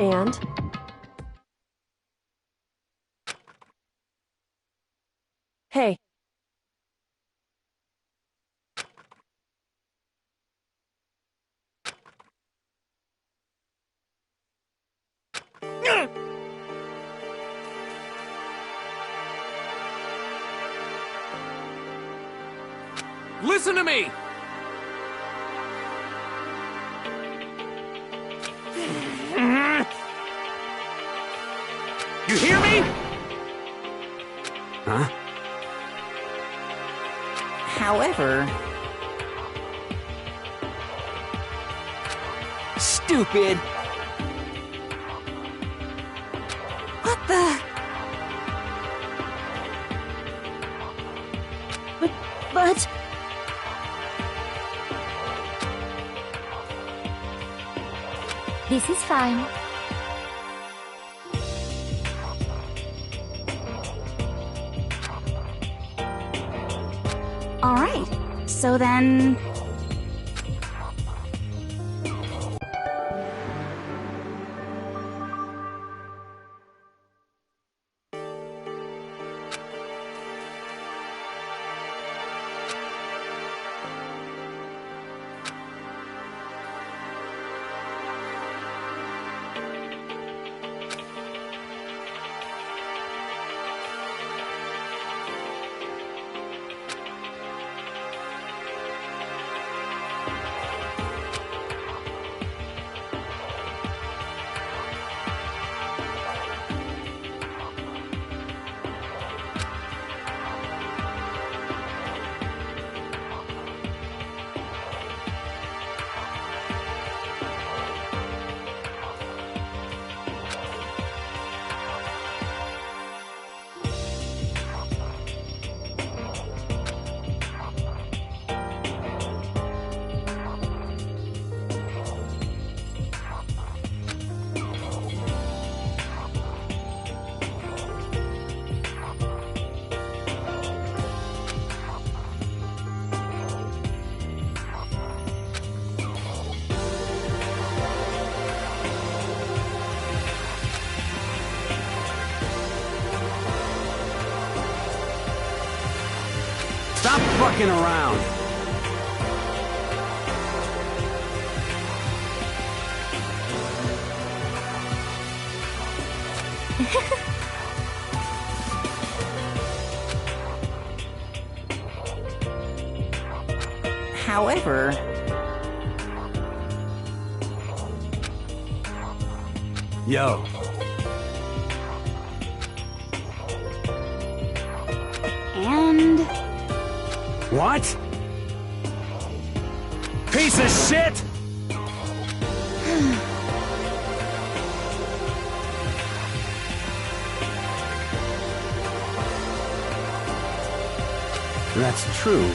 And? Hey. Listen to me! You hear me? Huh? However... Stupid! What the... But... This is fine. All right. So then... Stop fucking around! However... Yo. And... What? Piece of shit! That's true.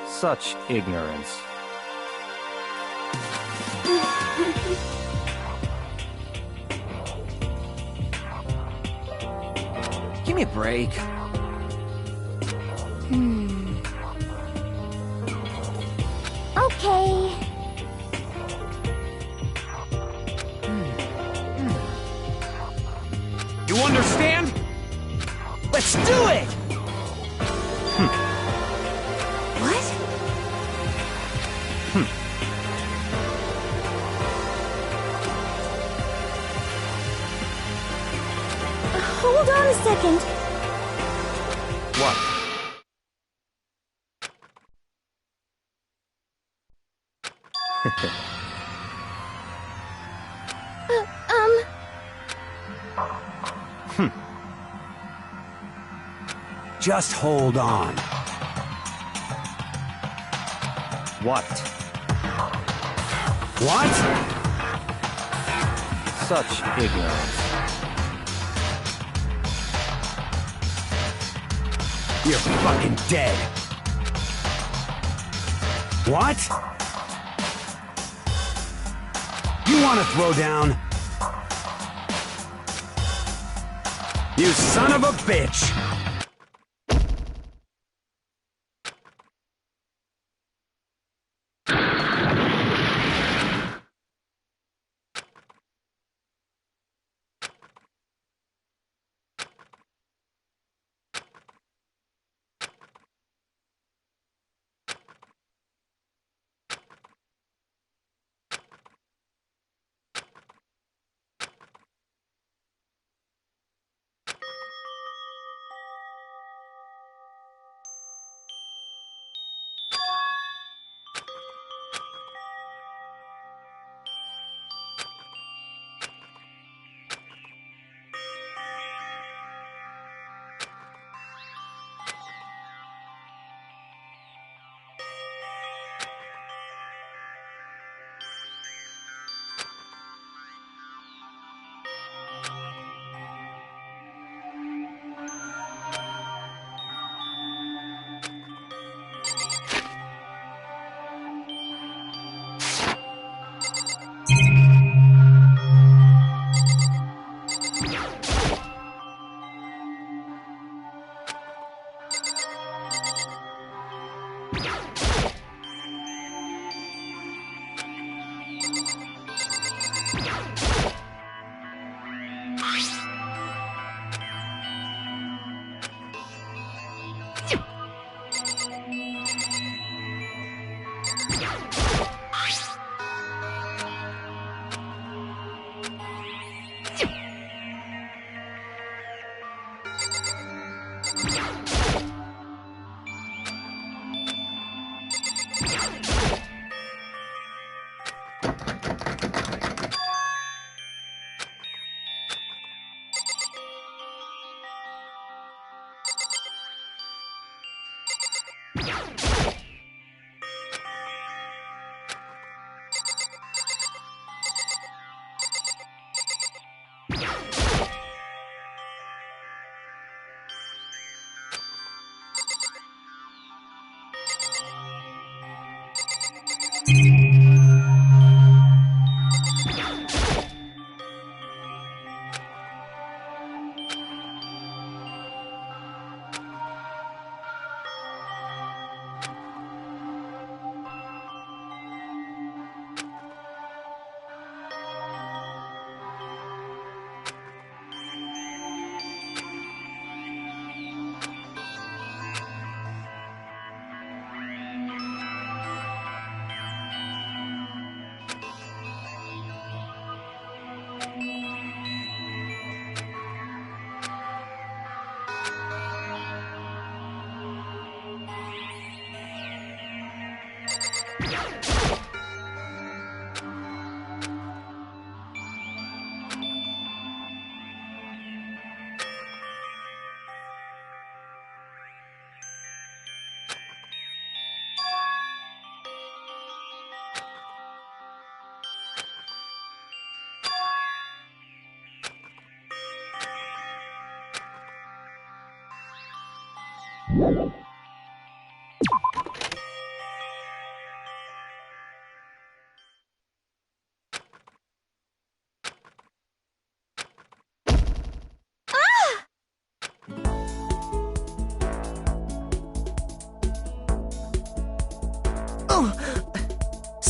Such ignorance. Give me a break. Okay. You understand? Let's do it! What? Hold on a second. What? Just hold on. What? What? Such ignorance. You're fucking dead. What? You want to throw down? You son of a bitch!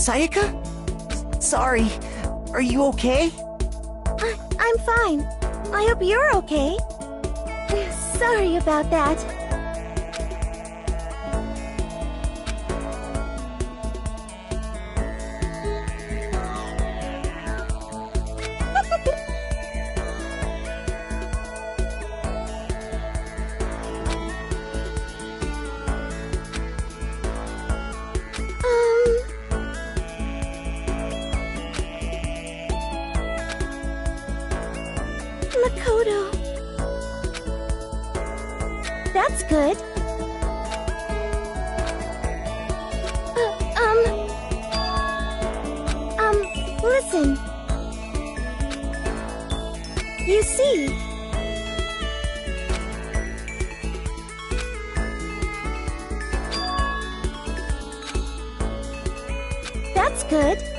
Sayaka? Sorry. Are you okay? I'm fine. I hope you're okay. Sorry about that. Makoto. That's good. Listen. You see... That's good.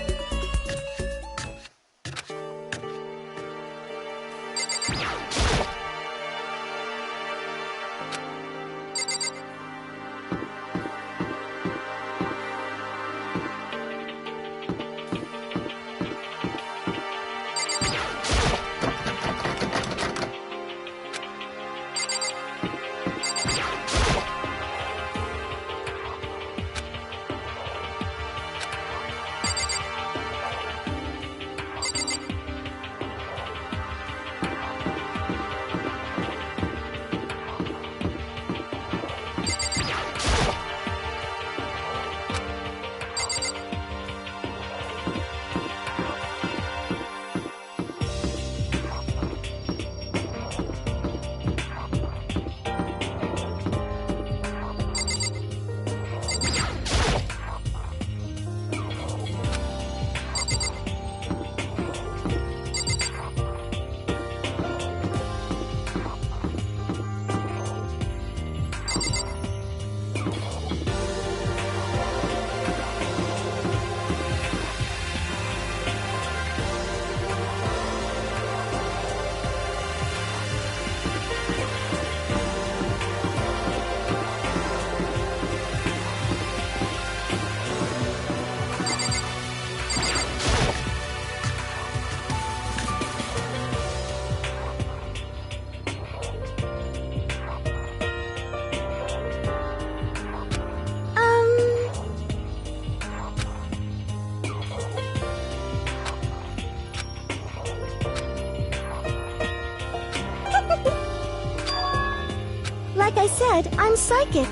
Like I said, I'm psychic.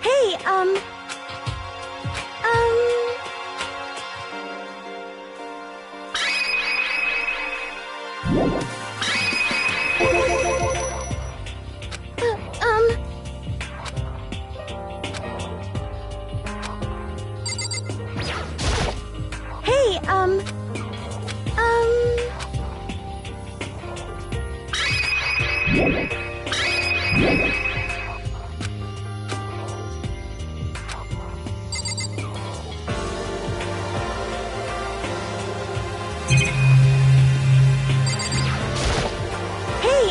Hey, Hey, Hey,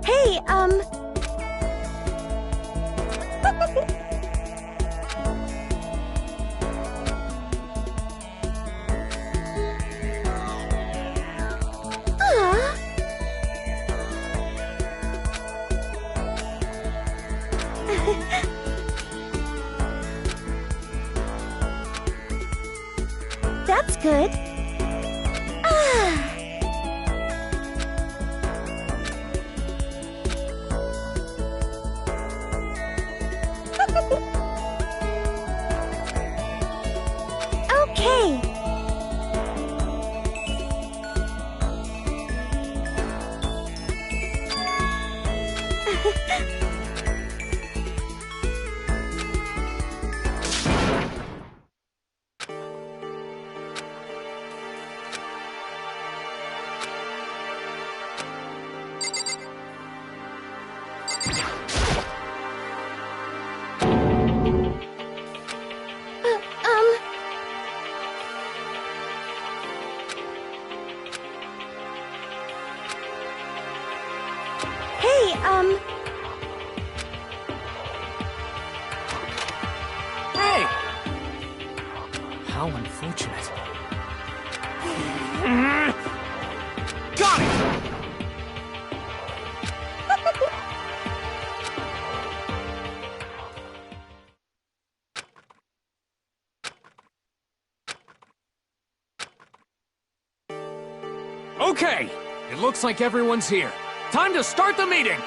Hey, That's good. Okay. Hey, Hey! How unfortunate. Got it! Okay, it looks like everyone's here. Time to start the meeting!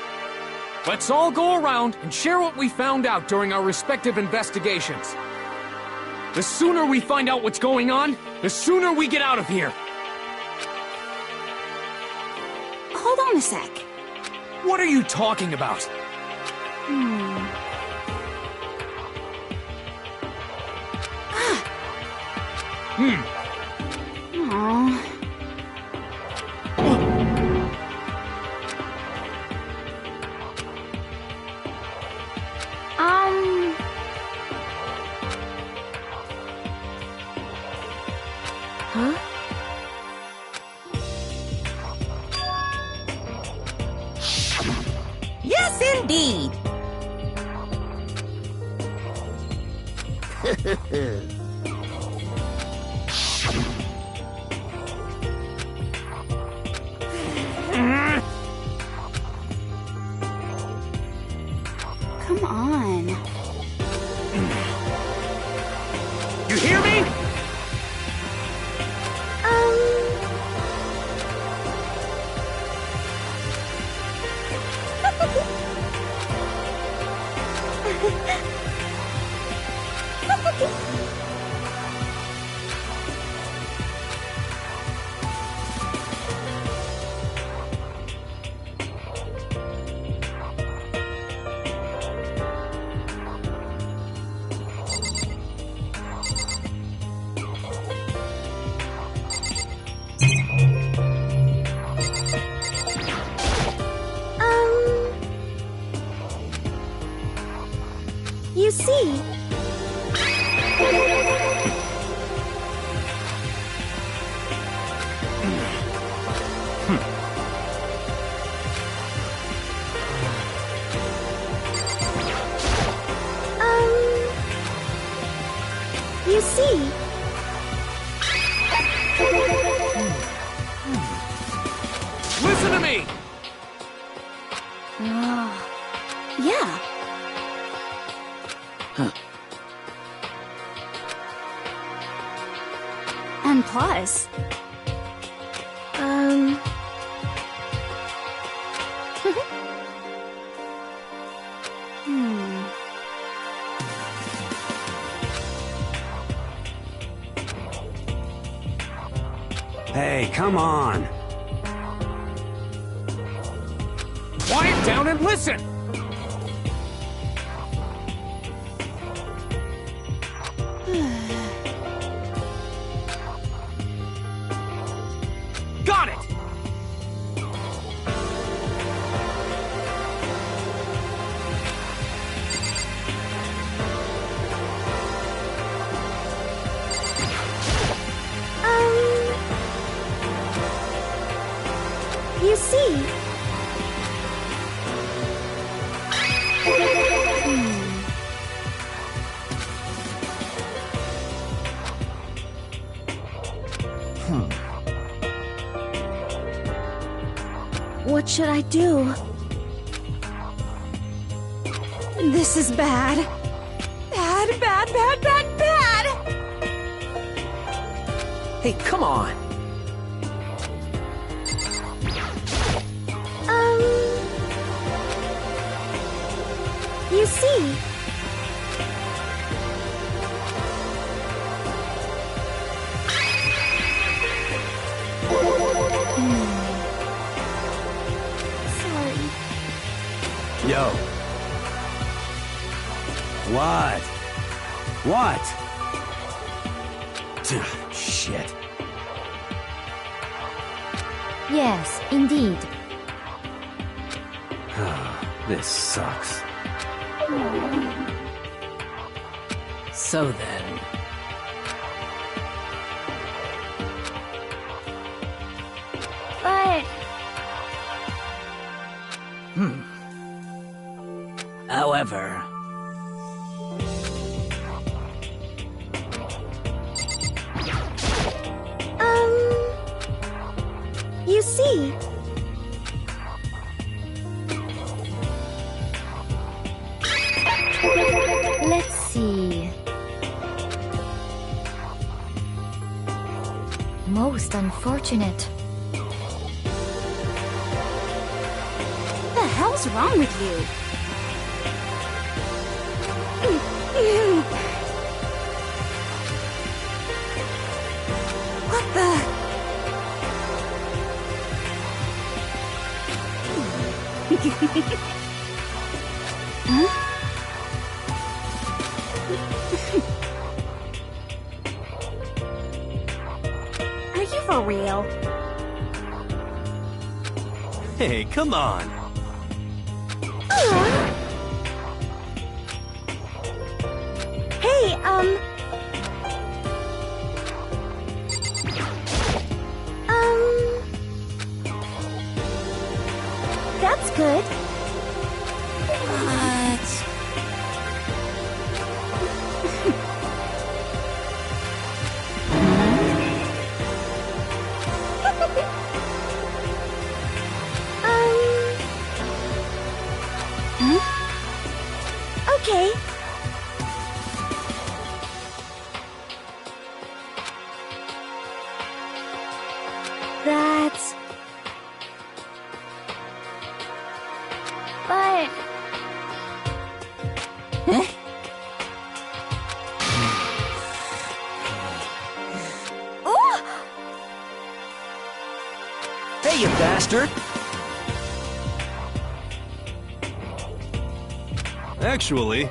Let's all go around and share what we found out during our respective investigations. The sooner we find out what's going on, the sooner we get out of here. Hold on a sec. What are you talking about? Aww. huh? Yes, indeed. Come on. You hear me? You see, you see, Listen to me! Yeah. And plus, Hey, come on. Quiet down and listen! Got it! you see. What should I do? This is bad. Bad, bad, bad, bad, bad! Hey, come on. You see. Sorry. Yo. What? What? Shit. Yes, indeed. This sucks. So then. but... Hmm. However... You see... Let's see. Most unfortunate. What the hell's wrong with you? What the... Huh? Are you for real? Hey, come on. Hey, That's good. What? Okay. That's... But Hey, you bastard! Actually...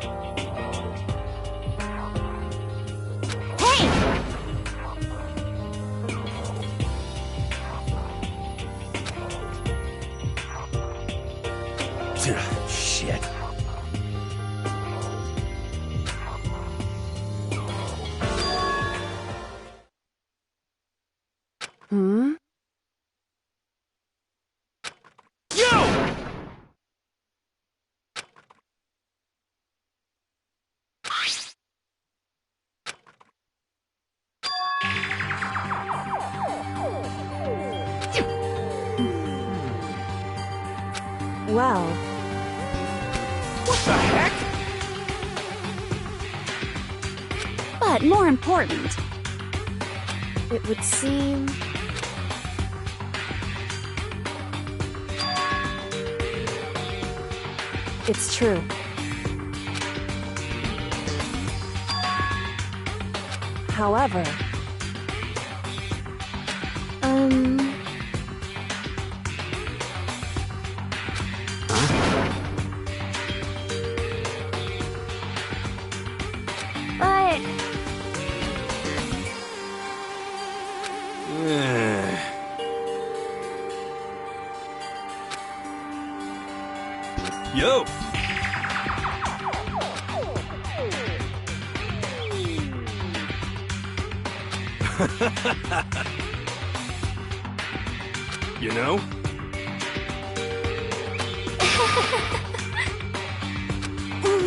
Shit. Hmm? Well... What the heck? But more important, It would seem... It's true. However... but Yo! You know?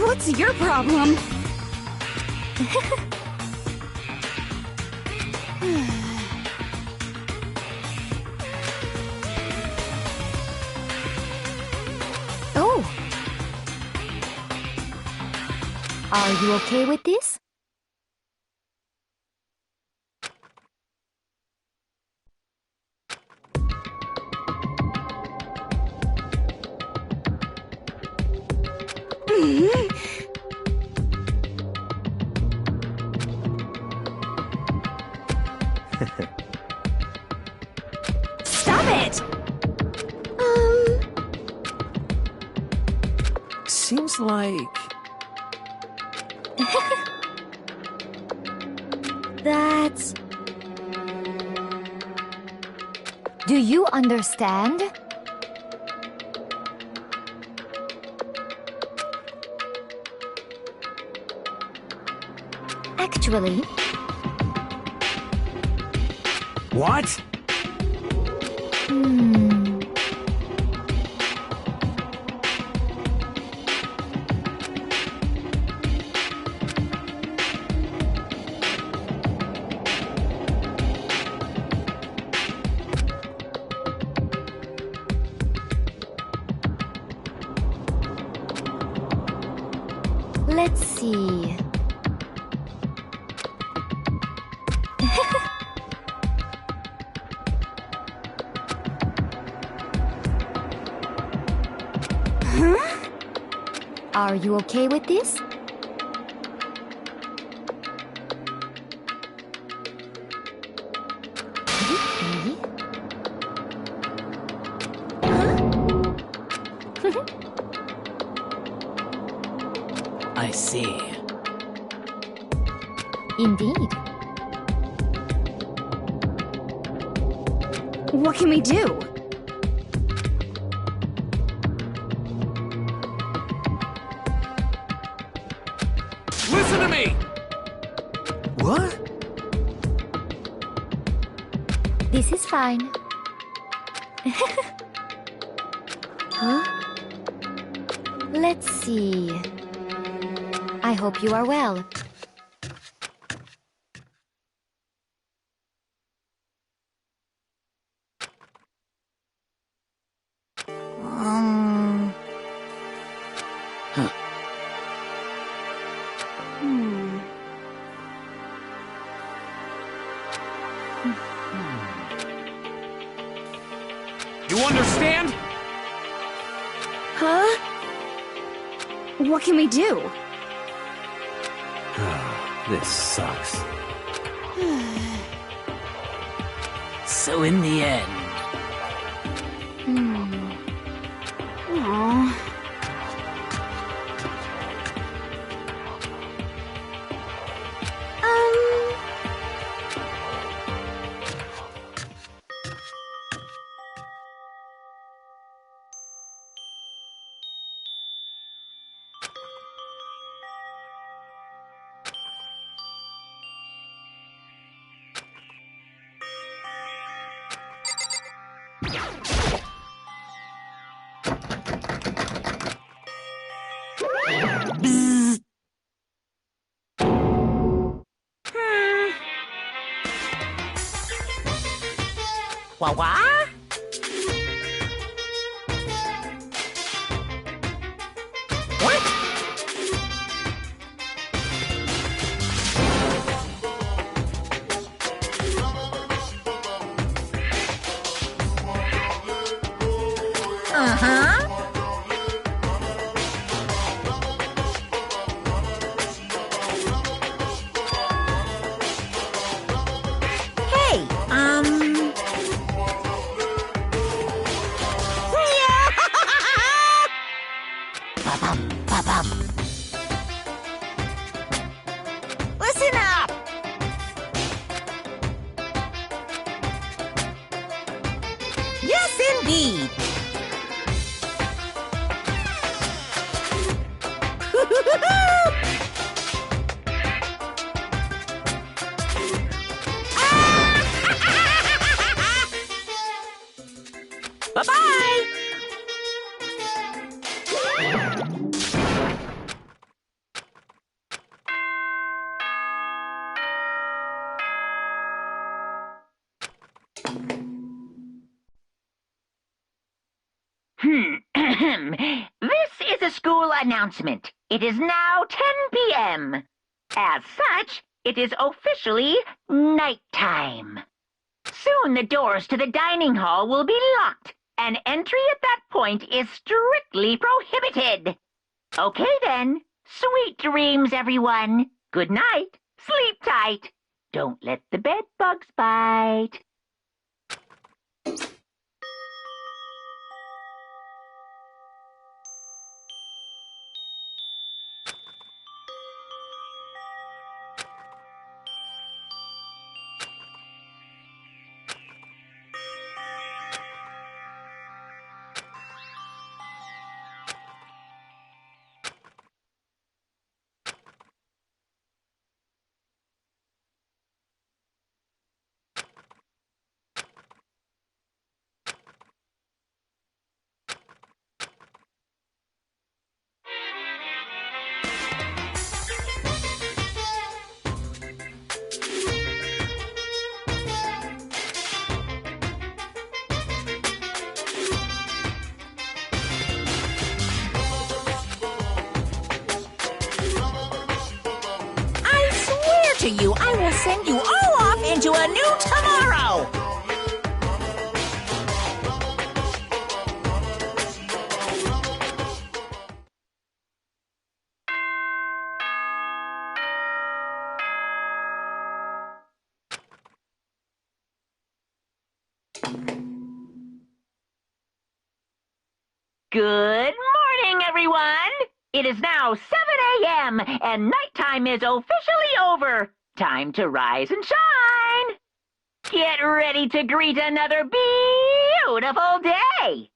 what's your problem? oh. Are you okay with this? Stop it! Seems like... That's... Do you understand? Actually, What? Let's see. Huh? Are you okay with this? Yippee. I see. Indeed. What can we do? Listen to me! What? This is fine. Huh? Let's see. I hope you are well. You understand? Huh? What can we do? This sucks. So in the end... Aww. What? What? Uh-huh. Hey, Listen up! Yes, indeed! Bye-bye! This is a school announcement. It is now 10 p.m. As such, it is officially nighttime. Soon the doors to the dining hall will be locked, and entry at that point is strictly prohibited. Okay then. Sweet dreams, everyone. Good night. Sleep tight. Don't let the bed bugs bite. send you all off into a new tomorrow! Good morning, everyone! It is now 7 a.m., and nighttime is officially over. Time to rise and shine! Get ready to greet another beautiful day!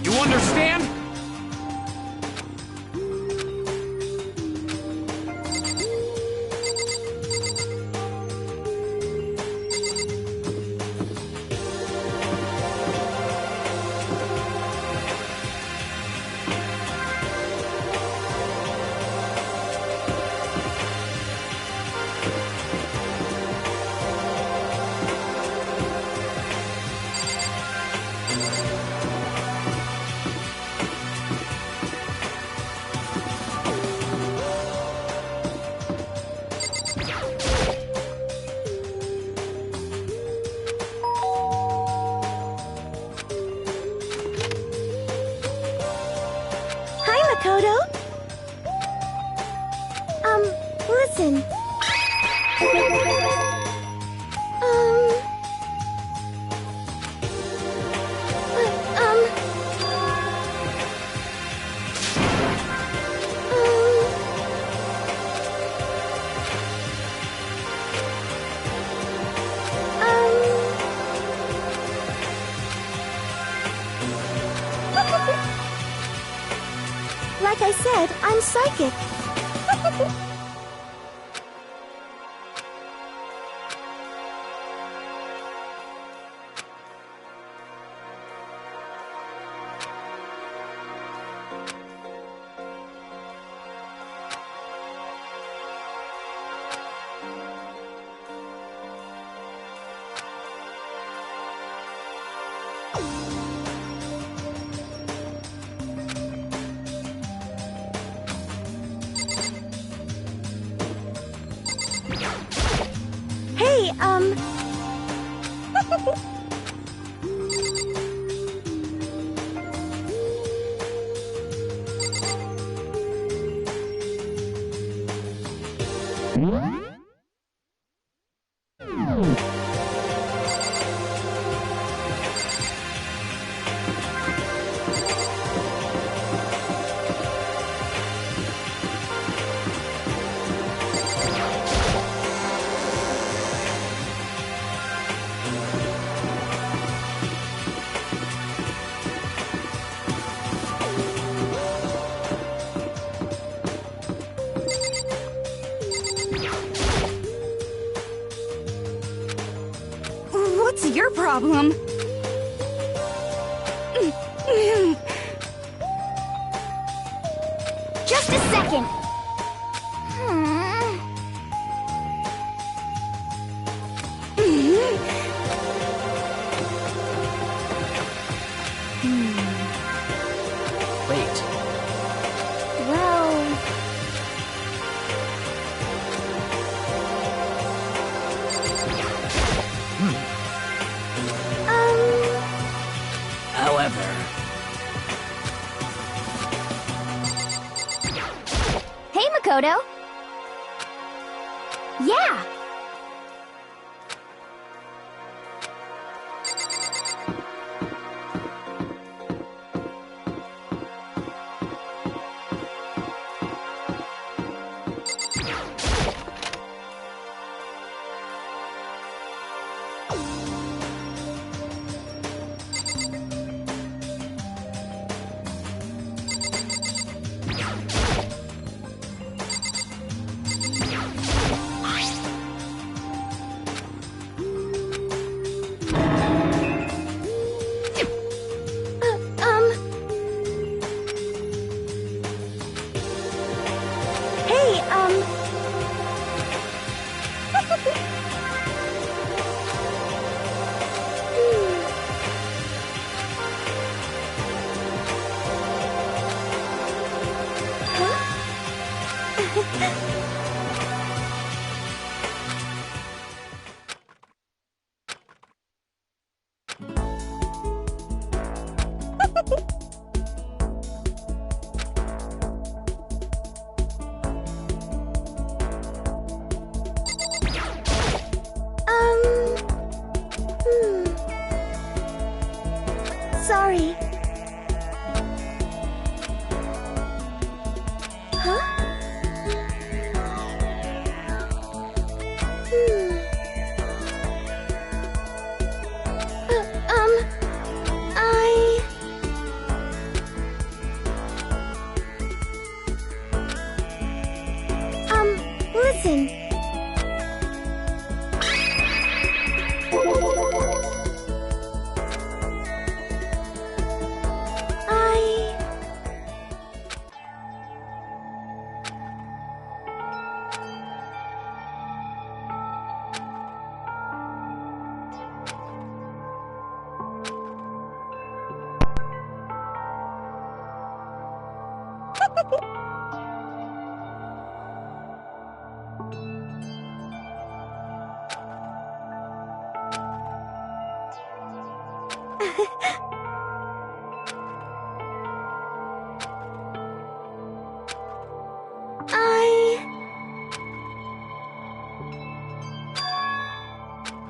You understand? Makoto? Listen. Like I said, I'm psychic. Hey, What's your problem? Just a second. Wait. Well, However, hey, Makoto. Yeah. listen.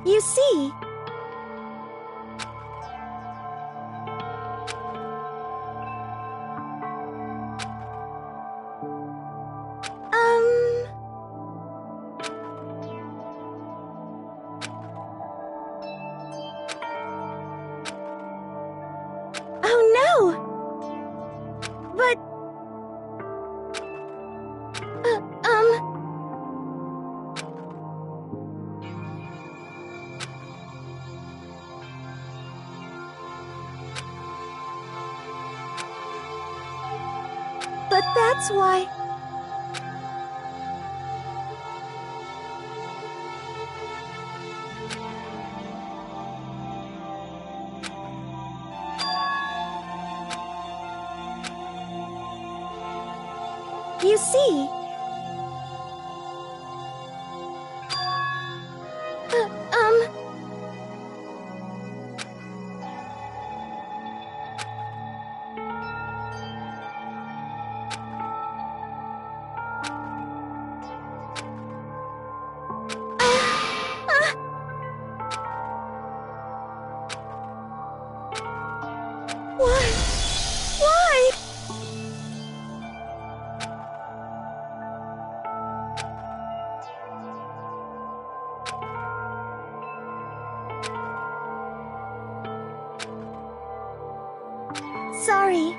You see, oh no! But, But that's why... You see... Why? Sorry.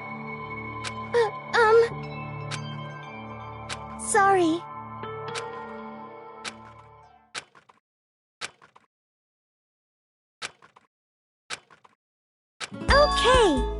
Sorry. Okay.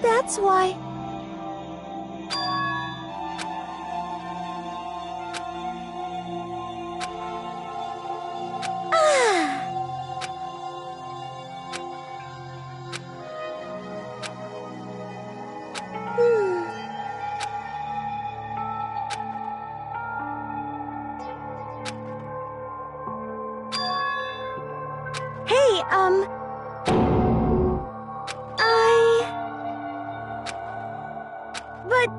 That's why. Hey, But...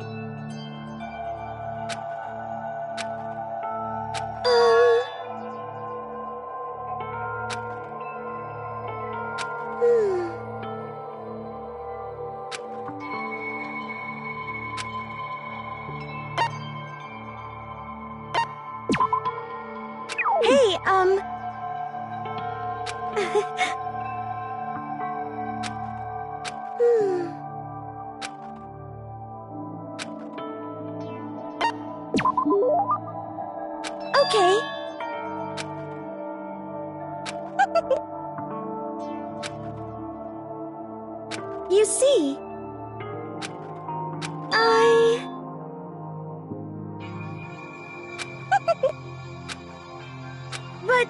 Hey, Okay. You see, But...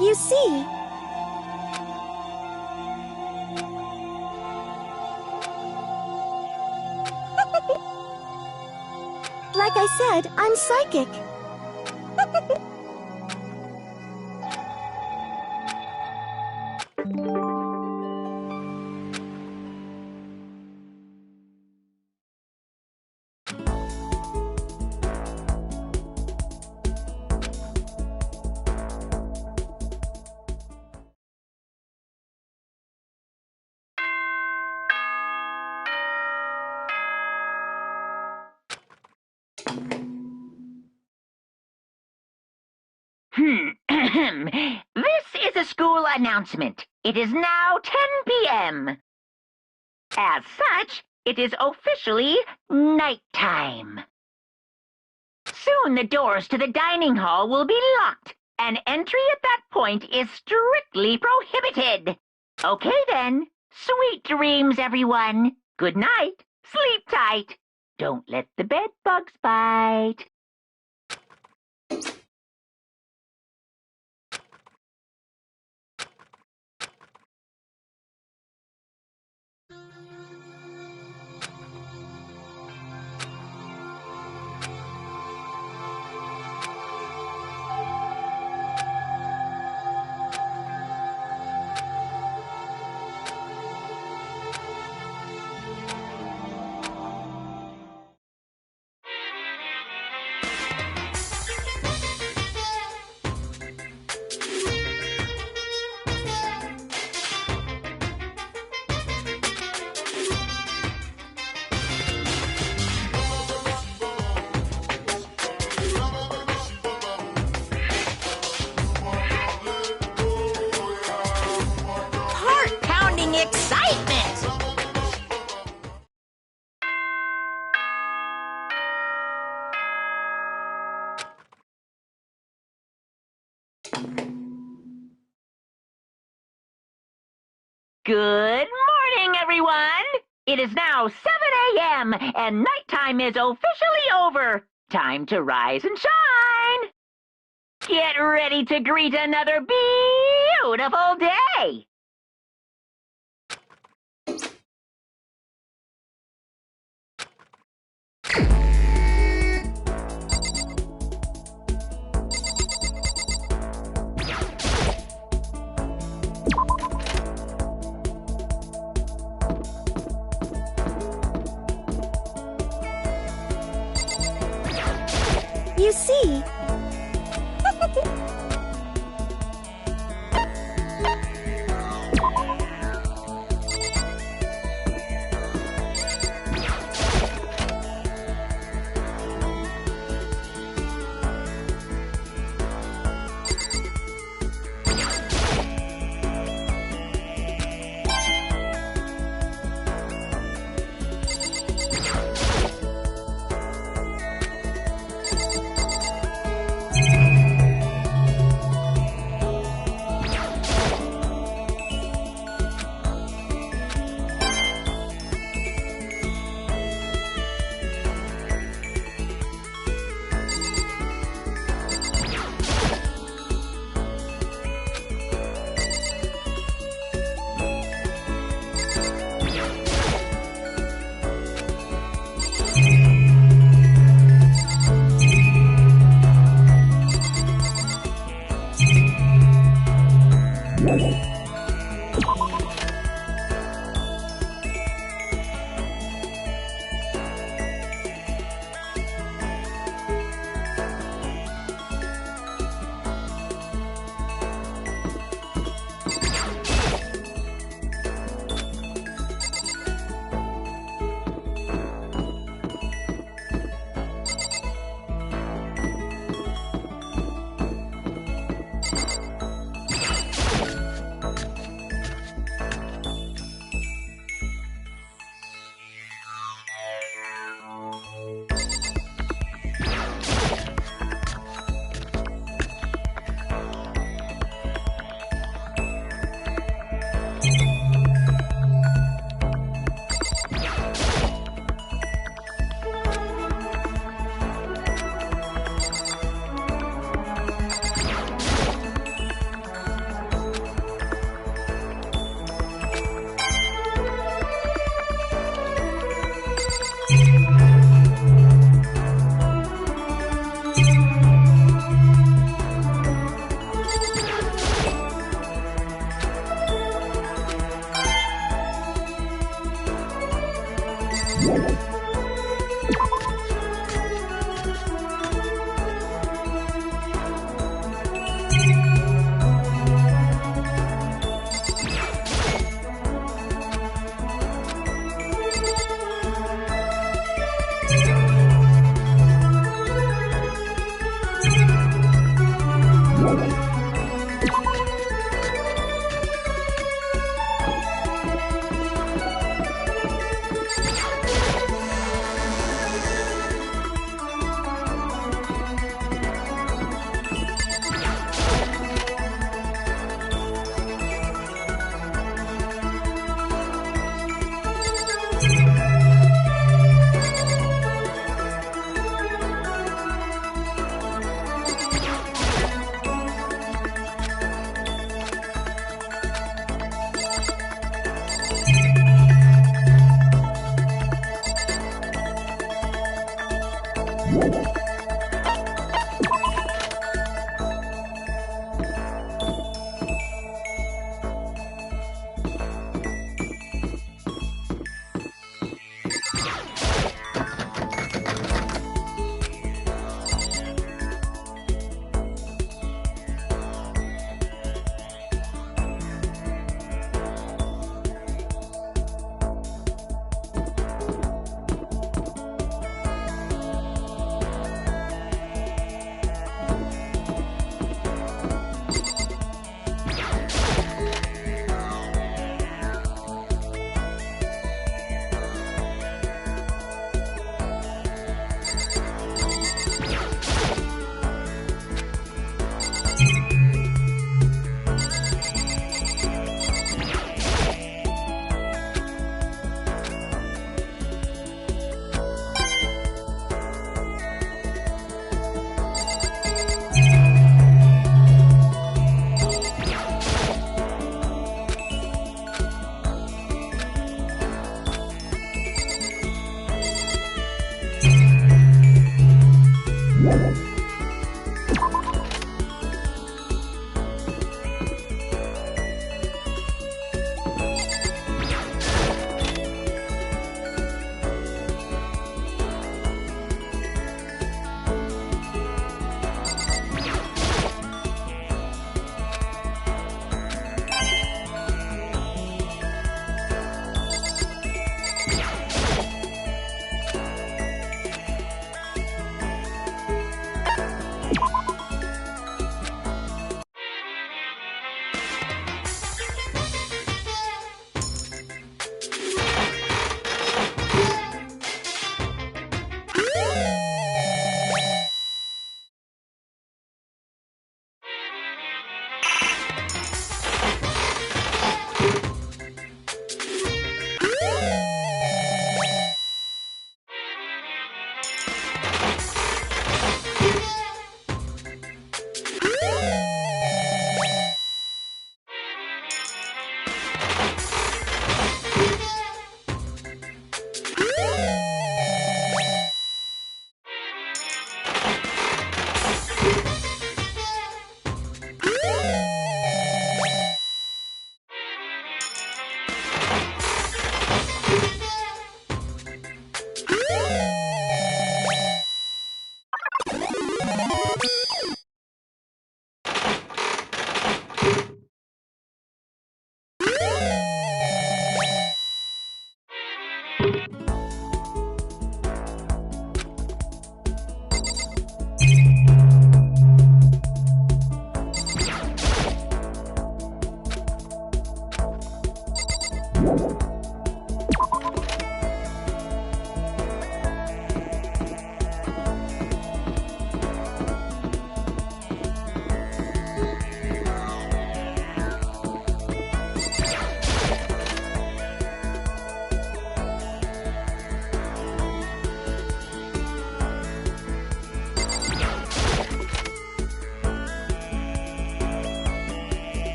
You see... Like I said, I'm psychic. This is a school announcement. It is now 10 p.m. As such, it is officially nighttime. Soon the doors to the dining hall will be locked, and entry at that point is strictly prohibited. Okay then, sweet dreams, everyone. Good night. Sleep tight. Don't let the bed bugs bite. Heart-pounding excitement! Good morning, everyone! It is now 7 a.m., and nighttime is officially over. Time to rise and shine! Get ready to greet another beautiful day! You see...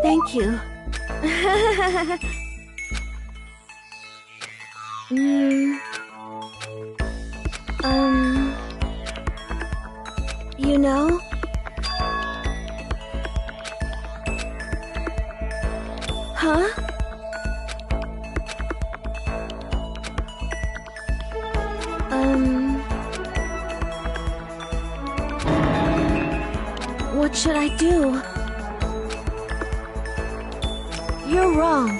Thank you. You know? Huh? What should I do? You're wrong.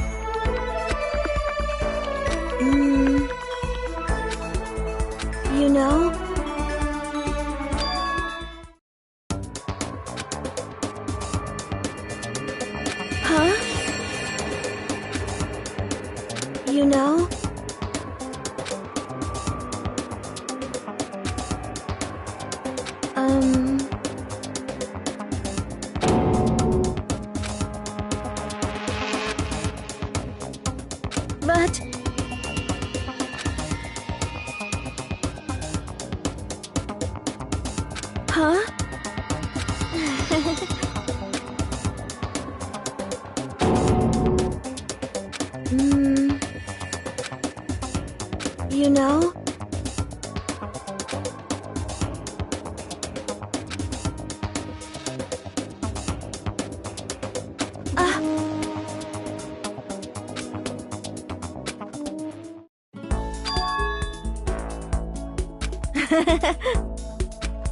You know? Huh? You know? But... Huh? You know?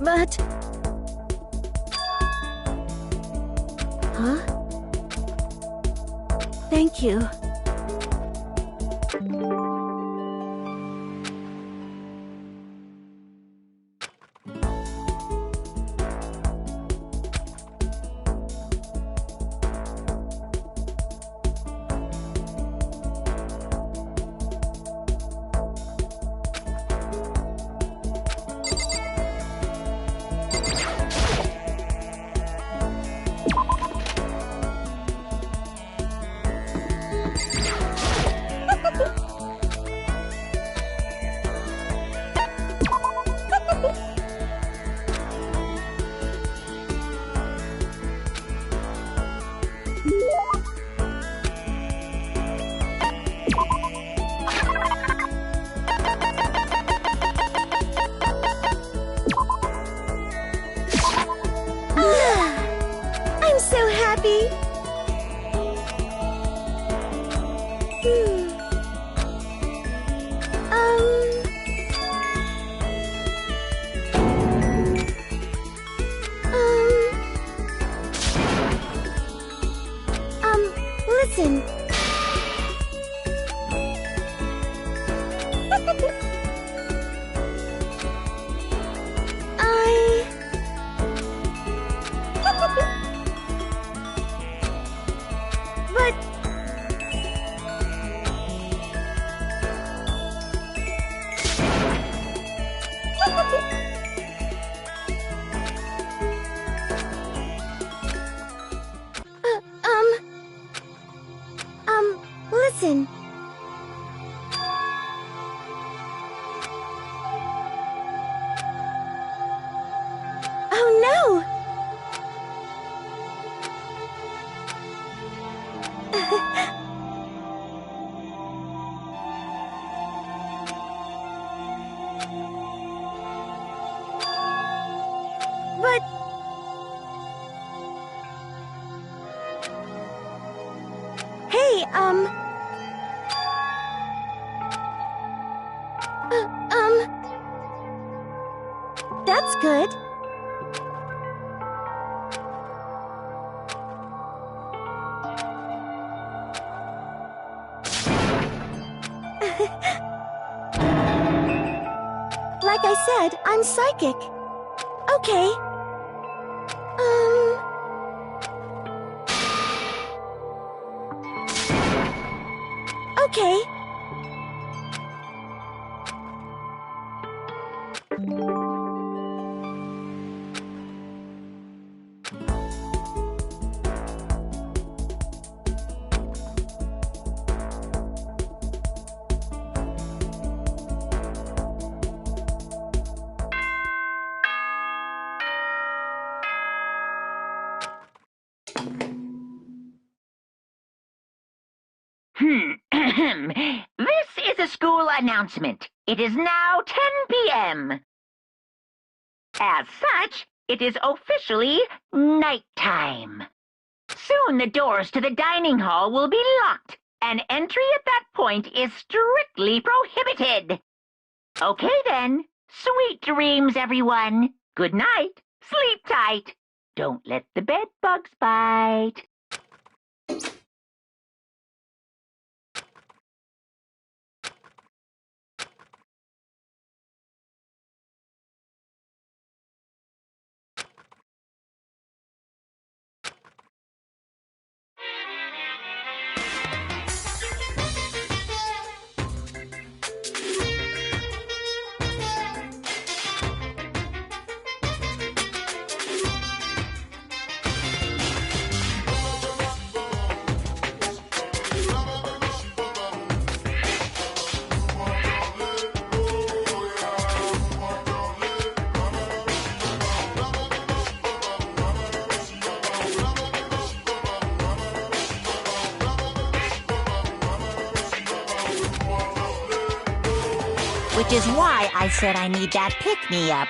But... Huh? Thank you. That's good. Like I said, I'm psychic. Okay. Okay. This is a school announcement. It is now 10 p.m. As such, it is officially nighttime. Soon the doors to the dining hall will be locked, and entry at that point is strictly prohibited. Okay then, sweet dreams, everyone. Good night. Sleep tight. Don't let the bed bugs bite. Which is why I said I need that pick-me-up.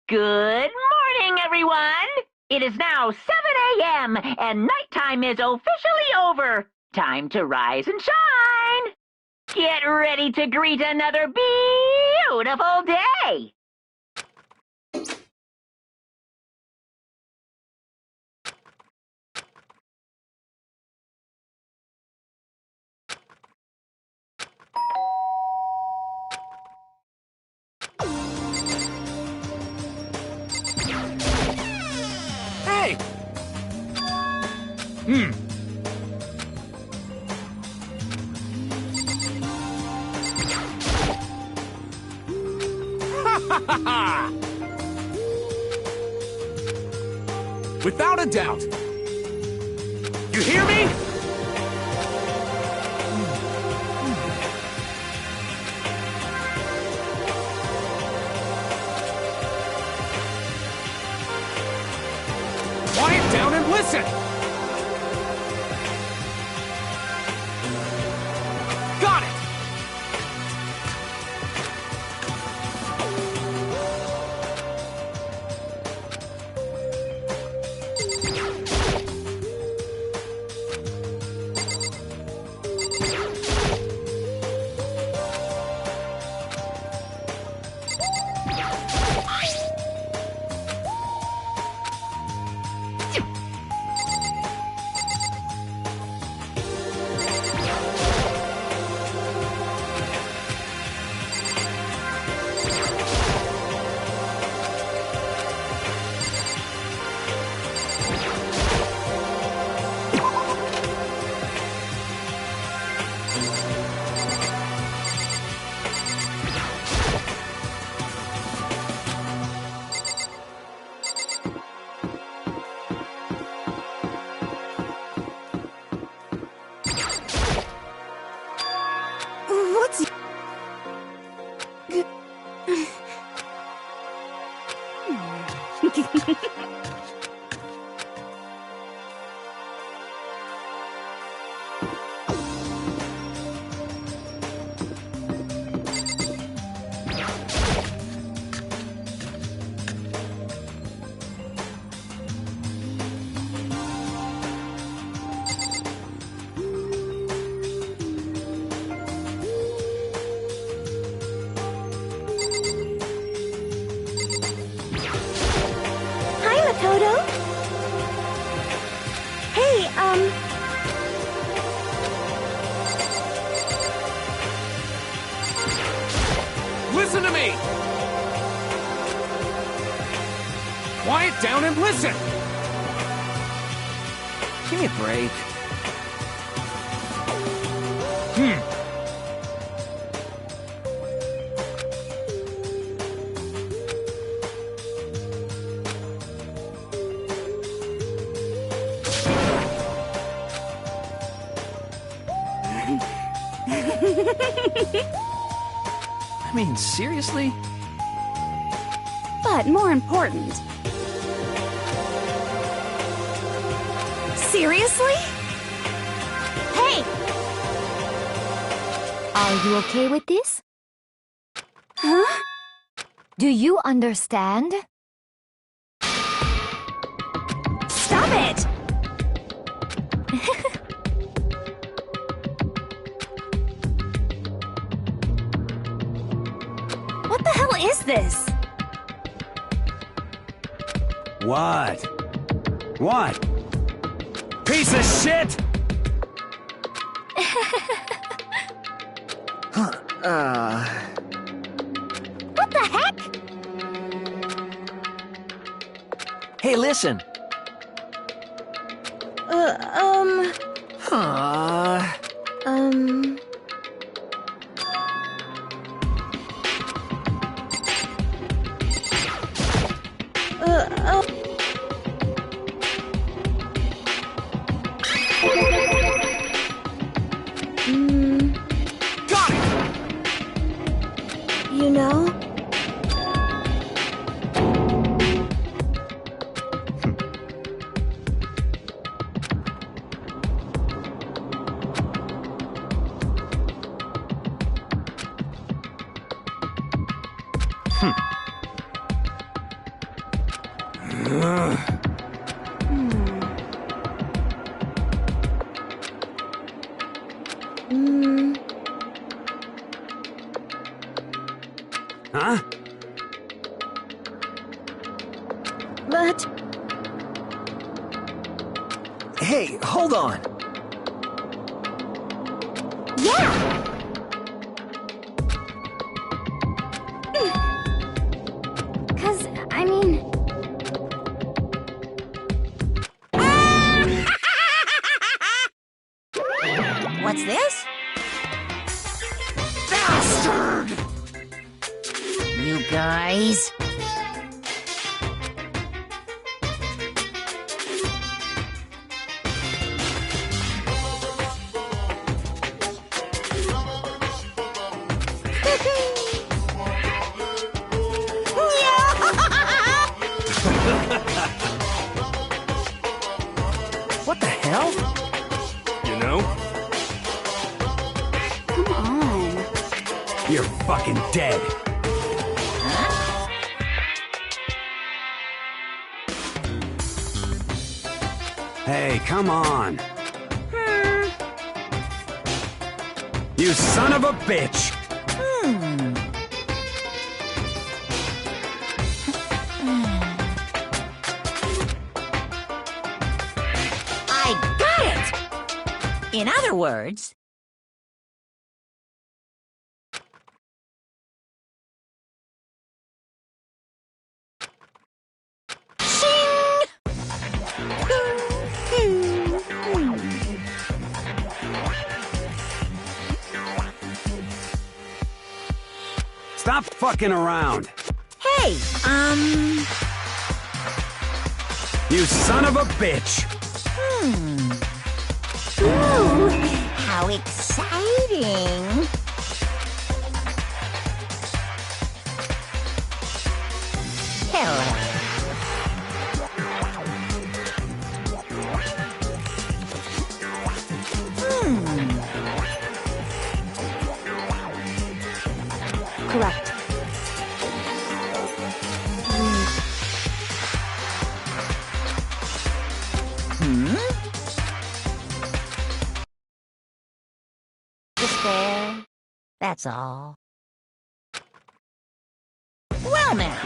Good morning, everyone! It is now 7 a.m., and nighttime is officially over. Time to rise and shine! Get ready to greet another beautiful day! Hey! Without a doubt. You hear me? Quiet down and listen! Got it! listen to me! Quiet down and listen! Give me a break. I mean, seriously? But more important. Seriously? Hey! Are you okay with this? Huh? Do you understand? Stop it! What the hell is this? What? What? Piece of shit! What the heck? Hey, listen. Got it! You know? Huh? But Hey, hold on. Yeah! 'Cause, I mean... What's this? Bastard! You guys? What the hell? You know? Come on. You're fucking dead. Hey, come on. You son of a bitch! I got it! In other words... Stop fucking around! Hey, You son of a bitch! Ooh, how exciting! Hello. Correct. Just there. That's all. Well now.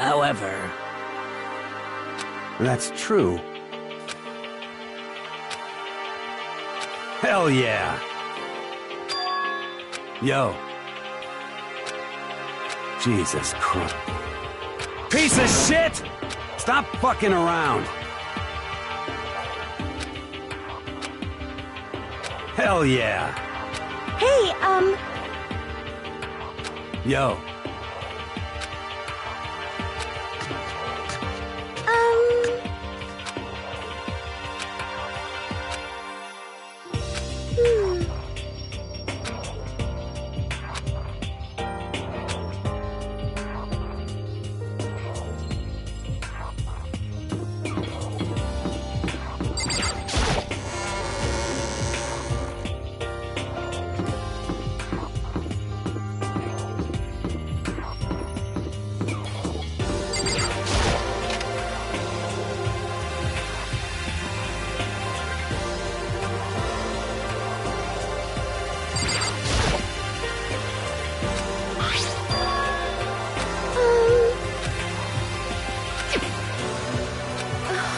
However, That's true. Hell yeah! Yo. Jesus Christ. Piece of shit! Stop fucking around! Hell yeah! Hey, Yo.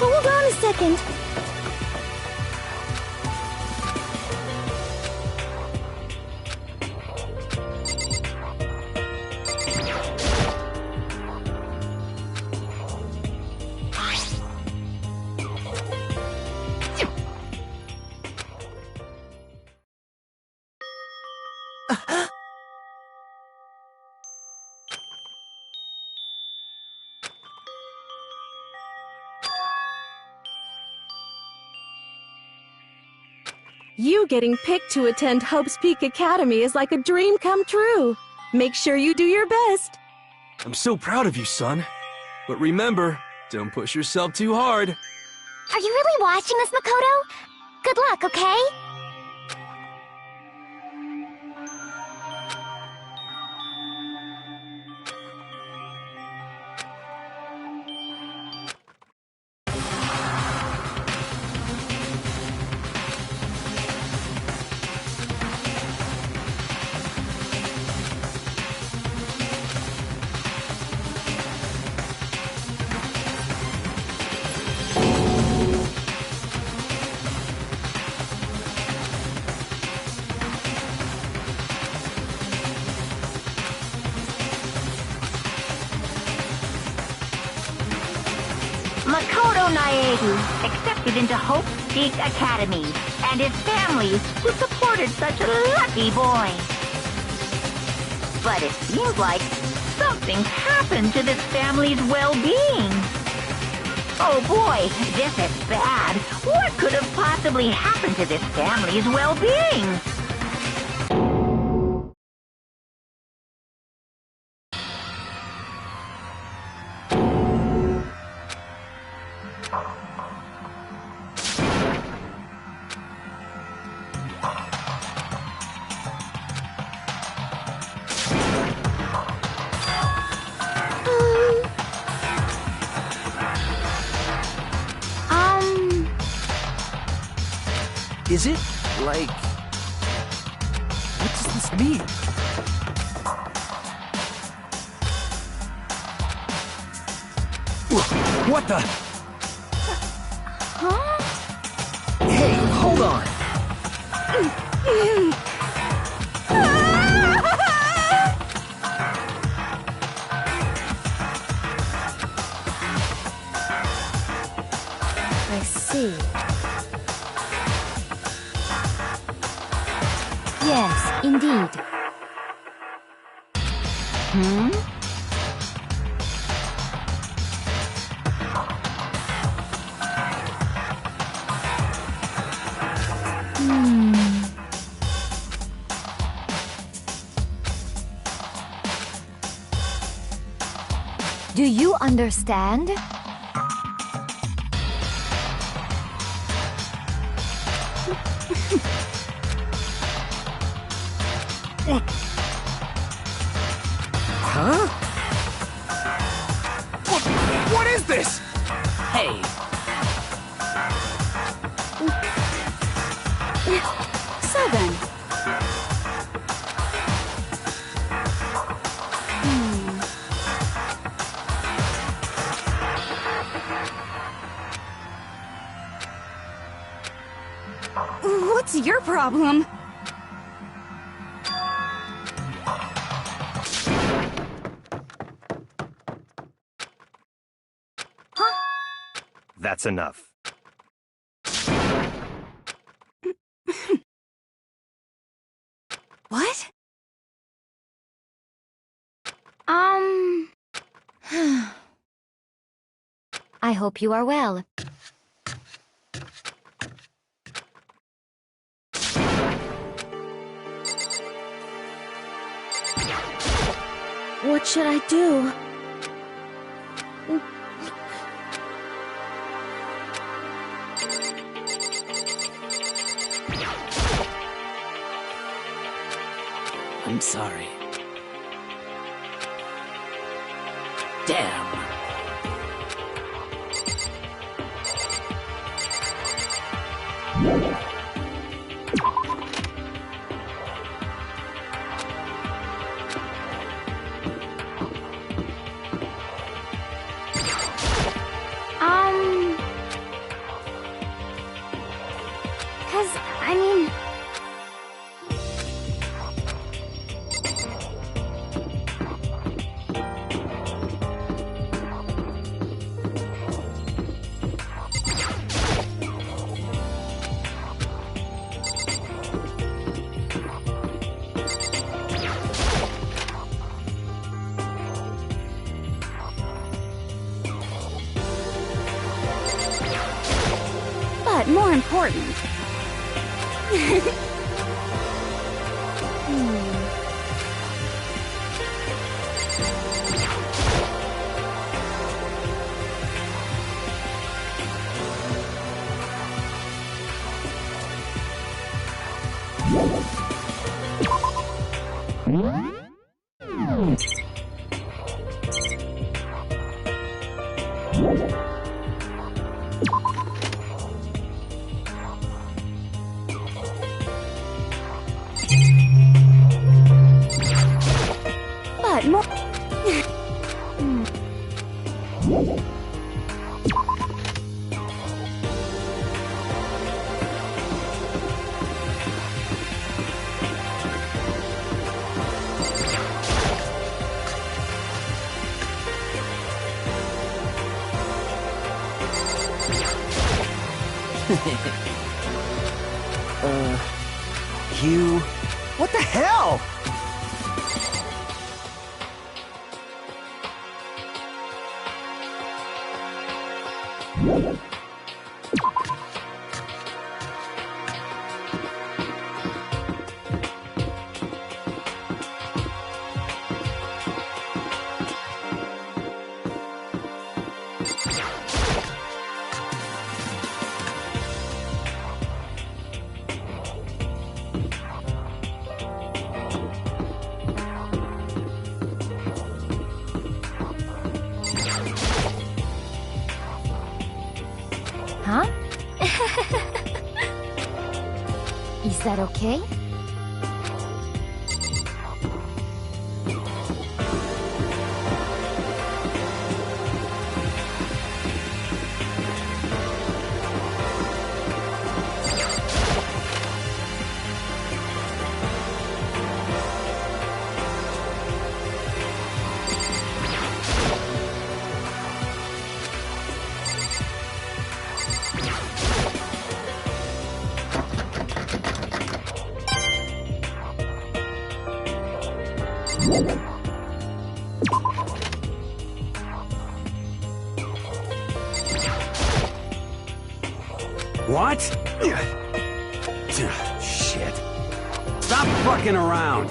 hold on a second. You getting picked to attend Hope's Peak Academy is like a dream come true. Make sure you do your best. I'm so proud of you, son. But remember, don't push yourself too hard. Are you really watching us, Makoto? Good luck, okay? Makoto Naegu accepted into Hope Peak Academy, and his family who supported such a lucky boy. But it seems like something's happened to this family's well-being. Oh boy, this is bad. What could have possibly happened to this family's well-being? Is it, like... What does this mean? What the? Huh? Hey, hold on! I see. Yes, indeed. Do you understand? Huh? What is this? hey, So then, your problem? That's enough. What? I hope you are well. What should I do? I'm sorry. Damn. I mean... But more important. But more... Hugh? What the hell? Huh? Is that okay? What? Shit. Stop fucking around.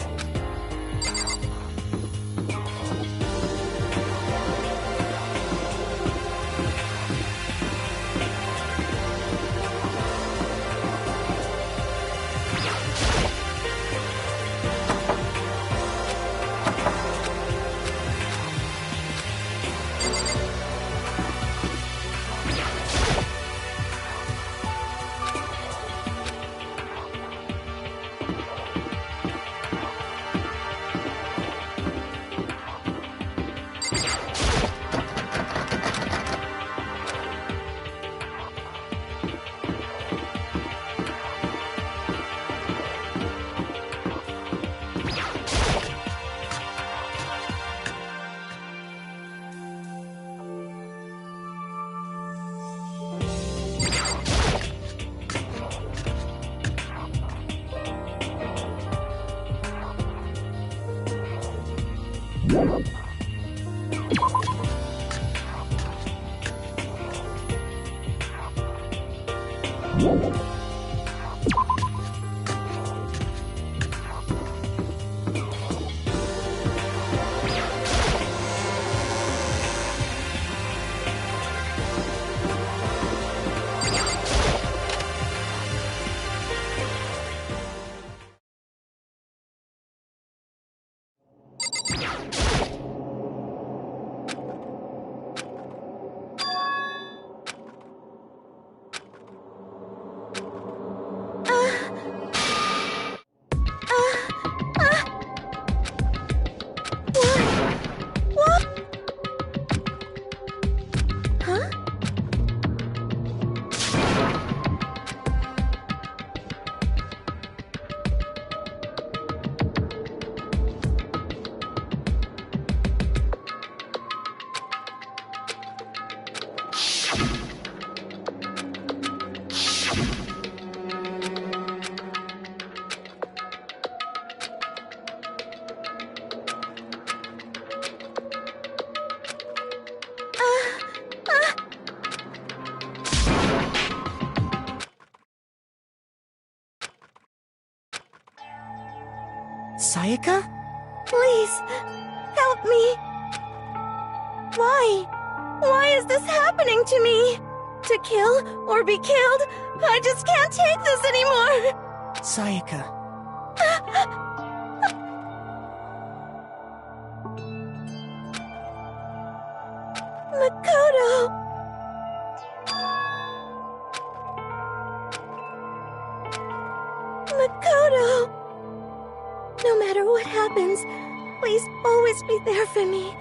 Sayaka? Please, help me. Why? Why is this happening to me? To kill or be killed? I just can't take this anymore. Sayaka. Makoto. Makoto. No matter what happens, please always be there for me.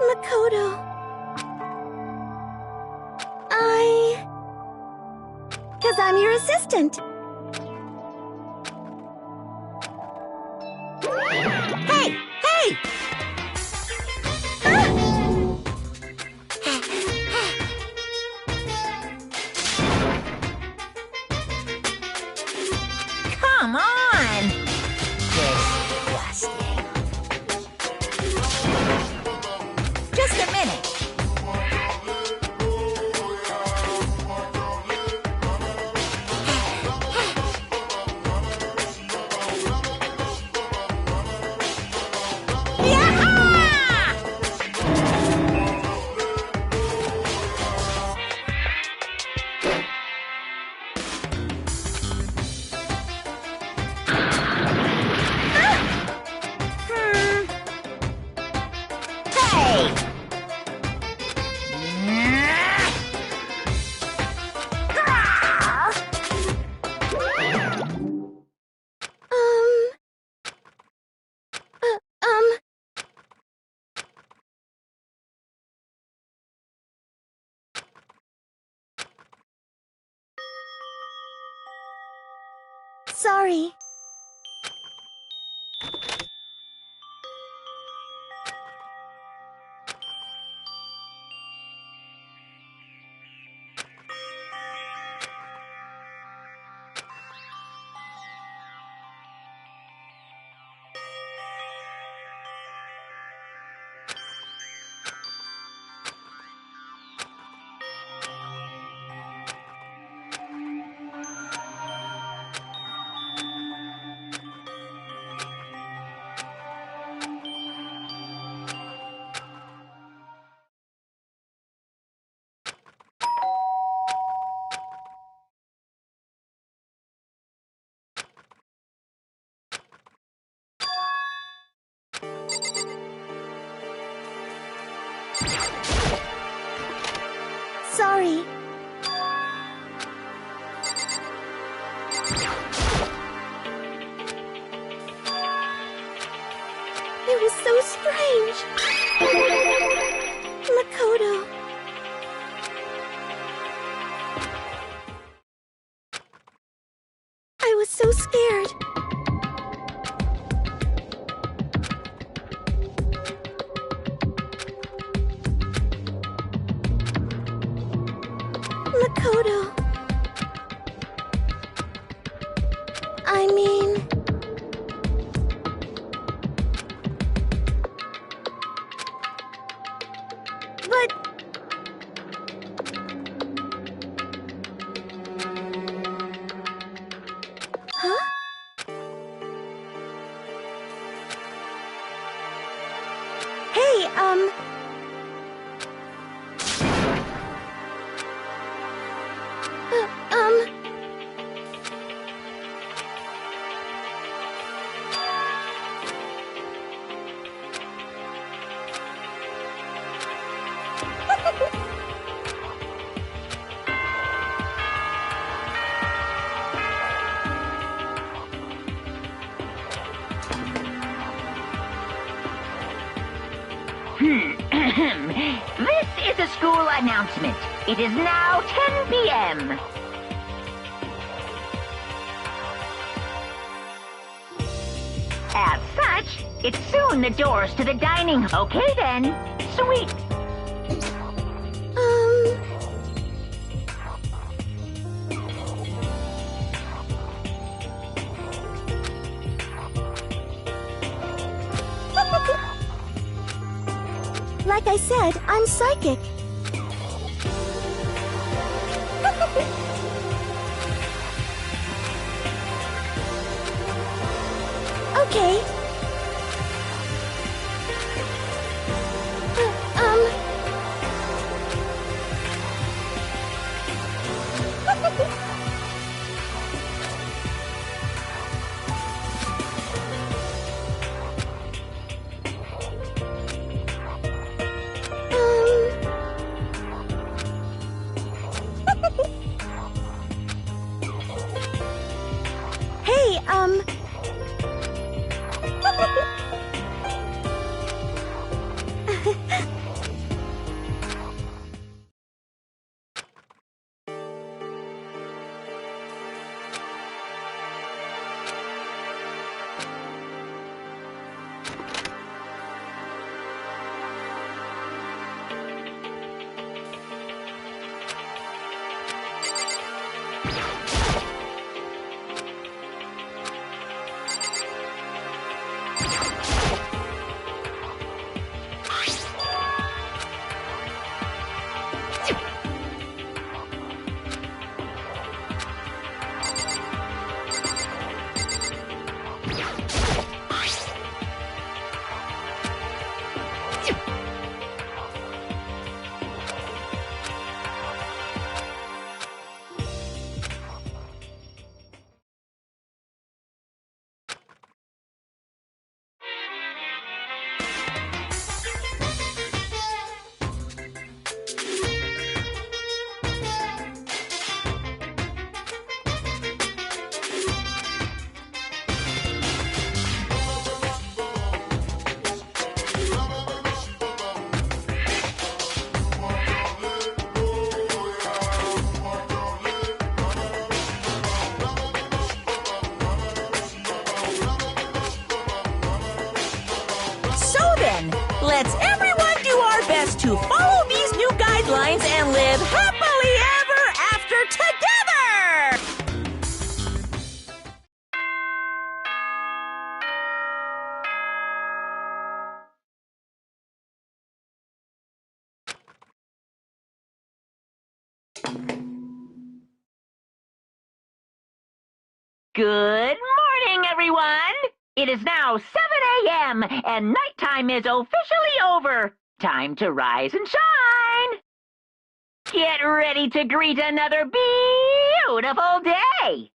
Makoto. Because I'm your assistant. Hey! Hey! Come on! Disgusting. Just a minute. Sorry. Sorry. It was so strange. Makoto. I was so scared. Makoto. I mean... But... Huh? Hey, This is a school announcement. It is now 10 p.m. As such, it's soon the doors to the dining. Okay then. Sweet. Like I said, I'm psychic. Okay. Hey, Let's everyone do our best to follow these new guidelines and live happily ever after together! Good morning, everyone! It is now 7 a.m., and nighttime is officially over. Time to rise and shine! Get ready to greet another beautiful day!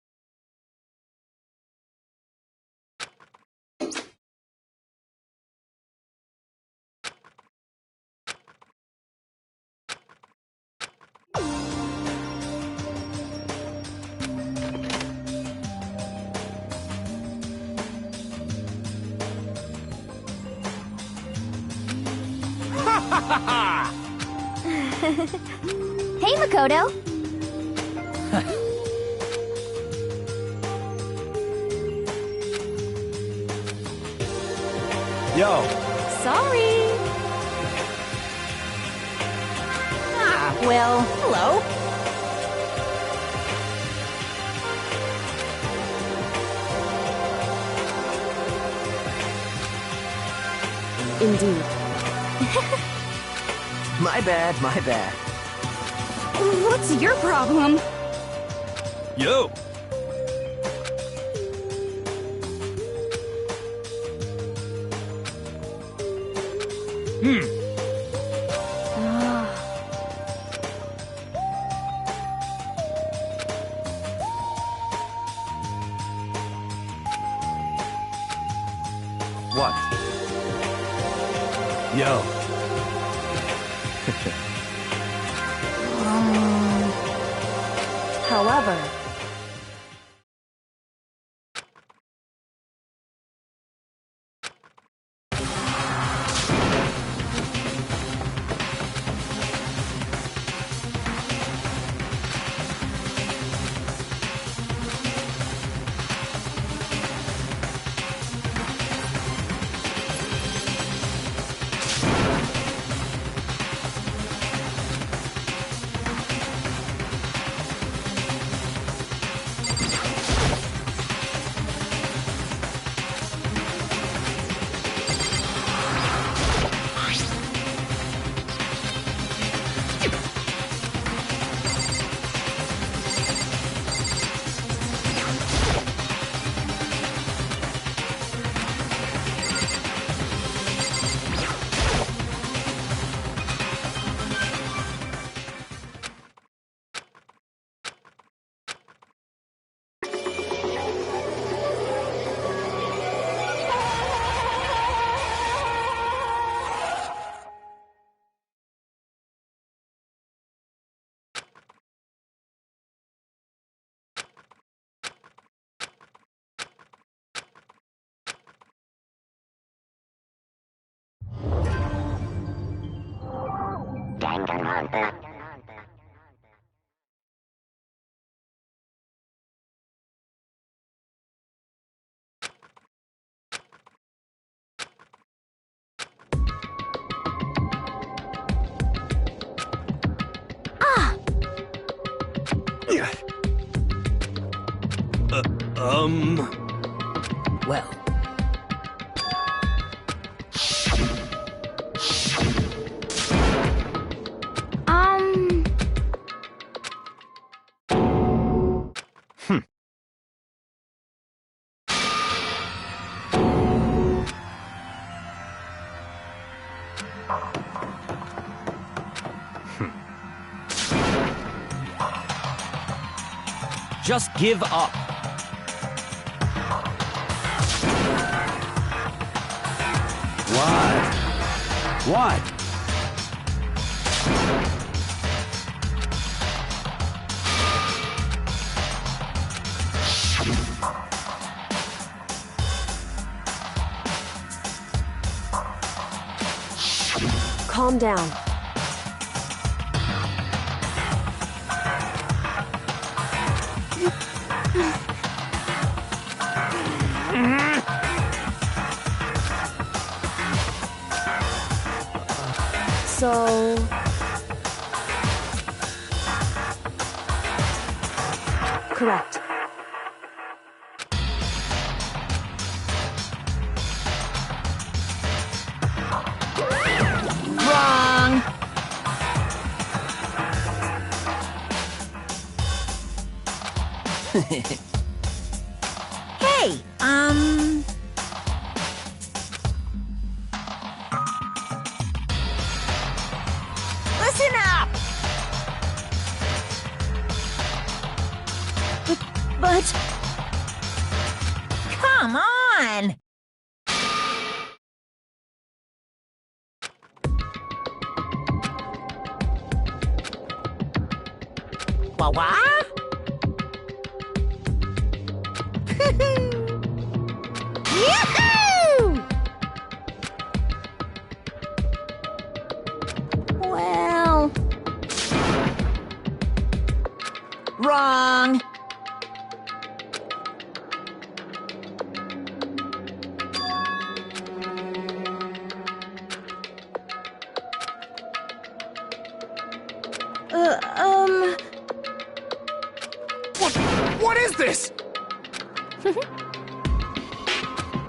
Hey, Makoto. Yo, sorry. Well, hello. Indeed. My bad, my bad. What's your problem? Yo! What? Yo. However, Danganronpa. Well, Just give up. What? What? calm down. So... correct. Wrong. Hey, listen up. But come on. What? Yahoo! Well, wrong. What is this?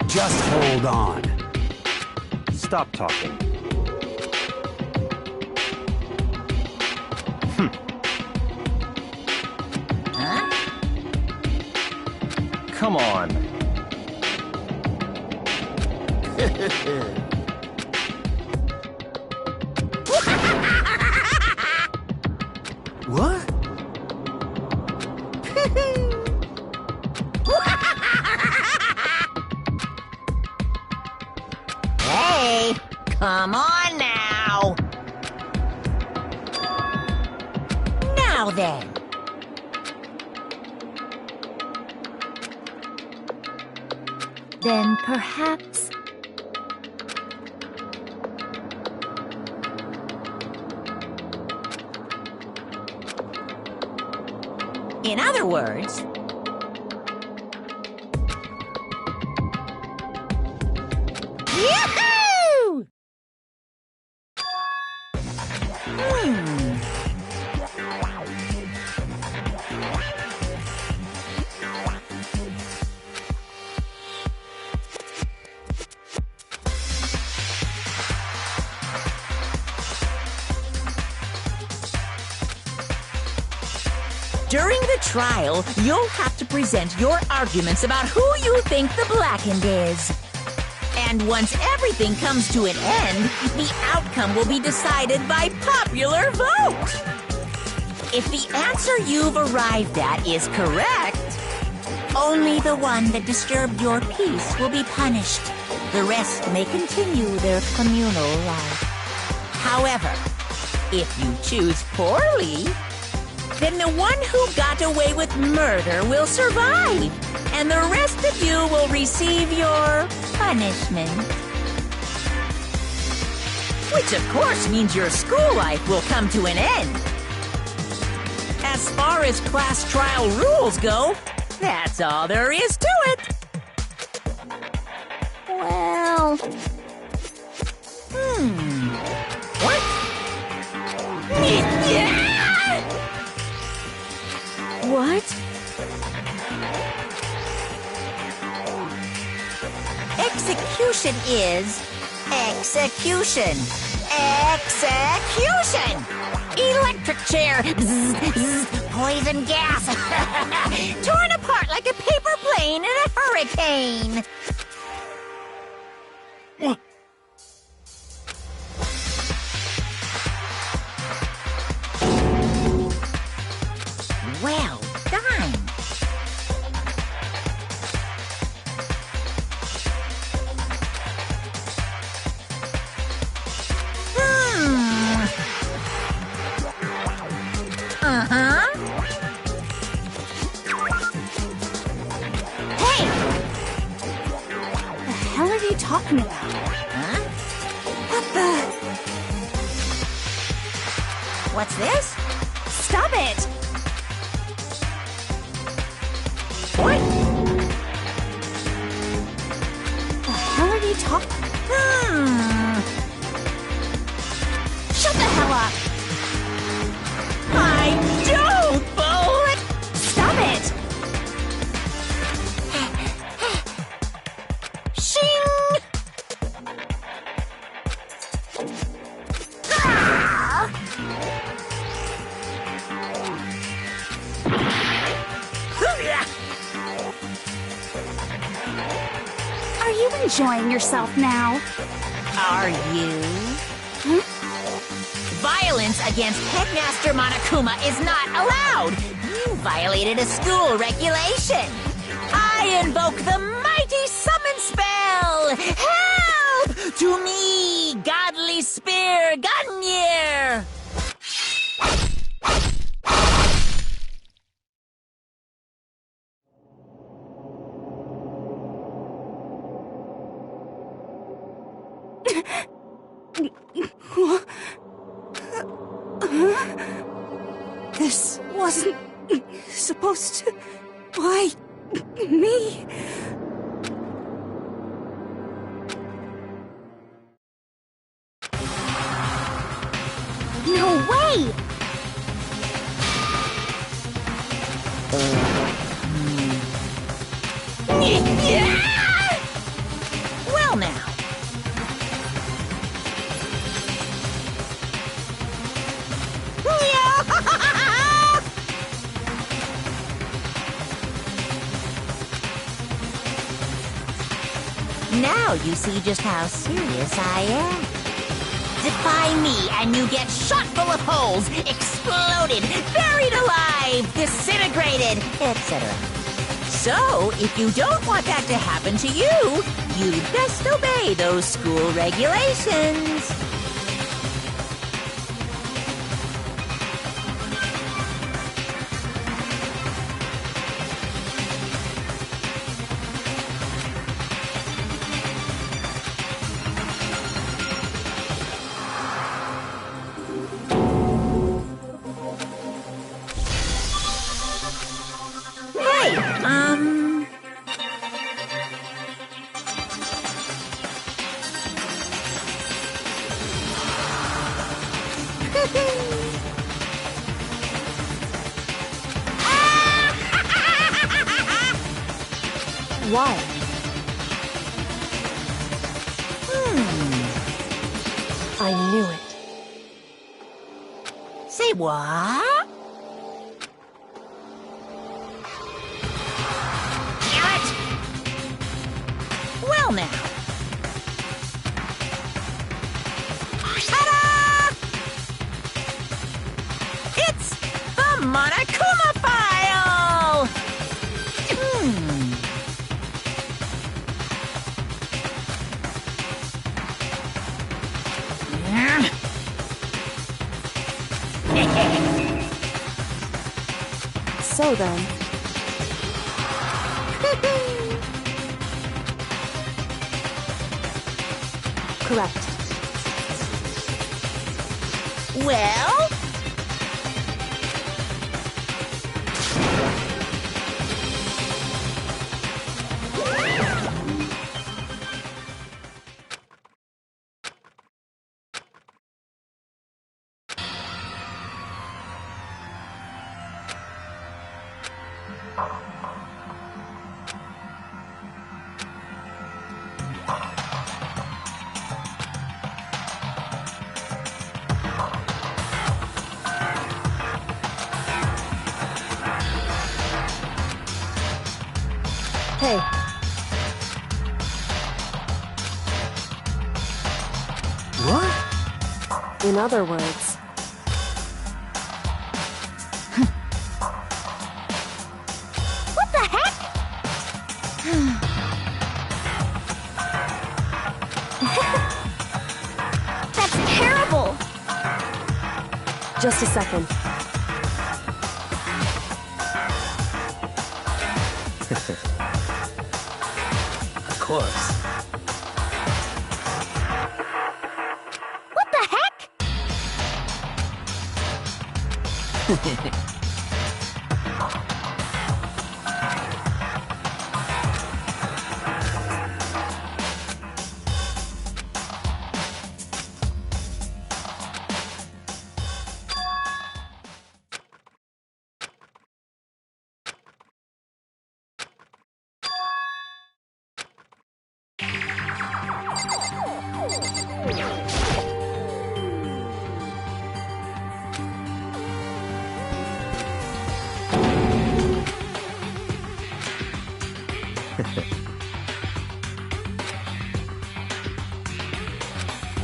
Just hold on. stop talking. Huh? Come on. What? Hey, come on now. Now then. Then perhaps... In other words, Yahoo! During the trial, you'll have to present your arguments about who you think the blackened is. And once everything comes to an end, the outcome will be decided by popular vote. If the answer you've arrived at is correct, only the one that disturbed your peace will be punished. The rest may continue their communal life. However, if you choose poorly, then the one who got away with murder will survive, and the rest of you will receive your punishment. Which, of course, means your school life will come to an end. As far as class trial rules go, that's all there is to it. Well... What? What? Execution is execution. Execution! Electric chair. Bzz, bzz, poison gas. Torn apart like a paper plane in a hurricane. Well done. Hey! The hell are you talking about? Huh? What the? What's this? Stop it! What? The hell are you talking? Shut the hell up! I don't believe. Stop it! Shing! Ah! Are you enjoying yourself now? Are you? Violence against Headmaster Monokuma is not allowed. You violated a school regulation. I invoke the mighty summon spell. Help! To me, godly spear Gunyear. This wasn't supposed to... Why... me? No way! Well now. Now you see just how serious I am. Defy me and you get shot full of holes, exploded, buried alive, disintegrated, etc. So, if you don't want that to happen to you, you'd best obey those school regulations. Why? I knew it. Say what? Damn it! Well now. Ta-da! It's the Monokuma file! So then. Correct. Well? Hey. What? In other words. What the heck? That's terrible! Just a second. Of course. What the heck?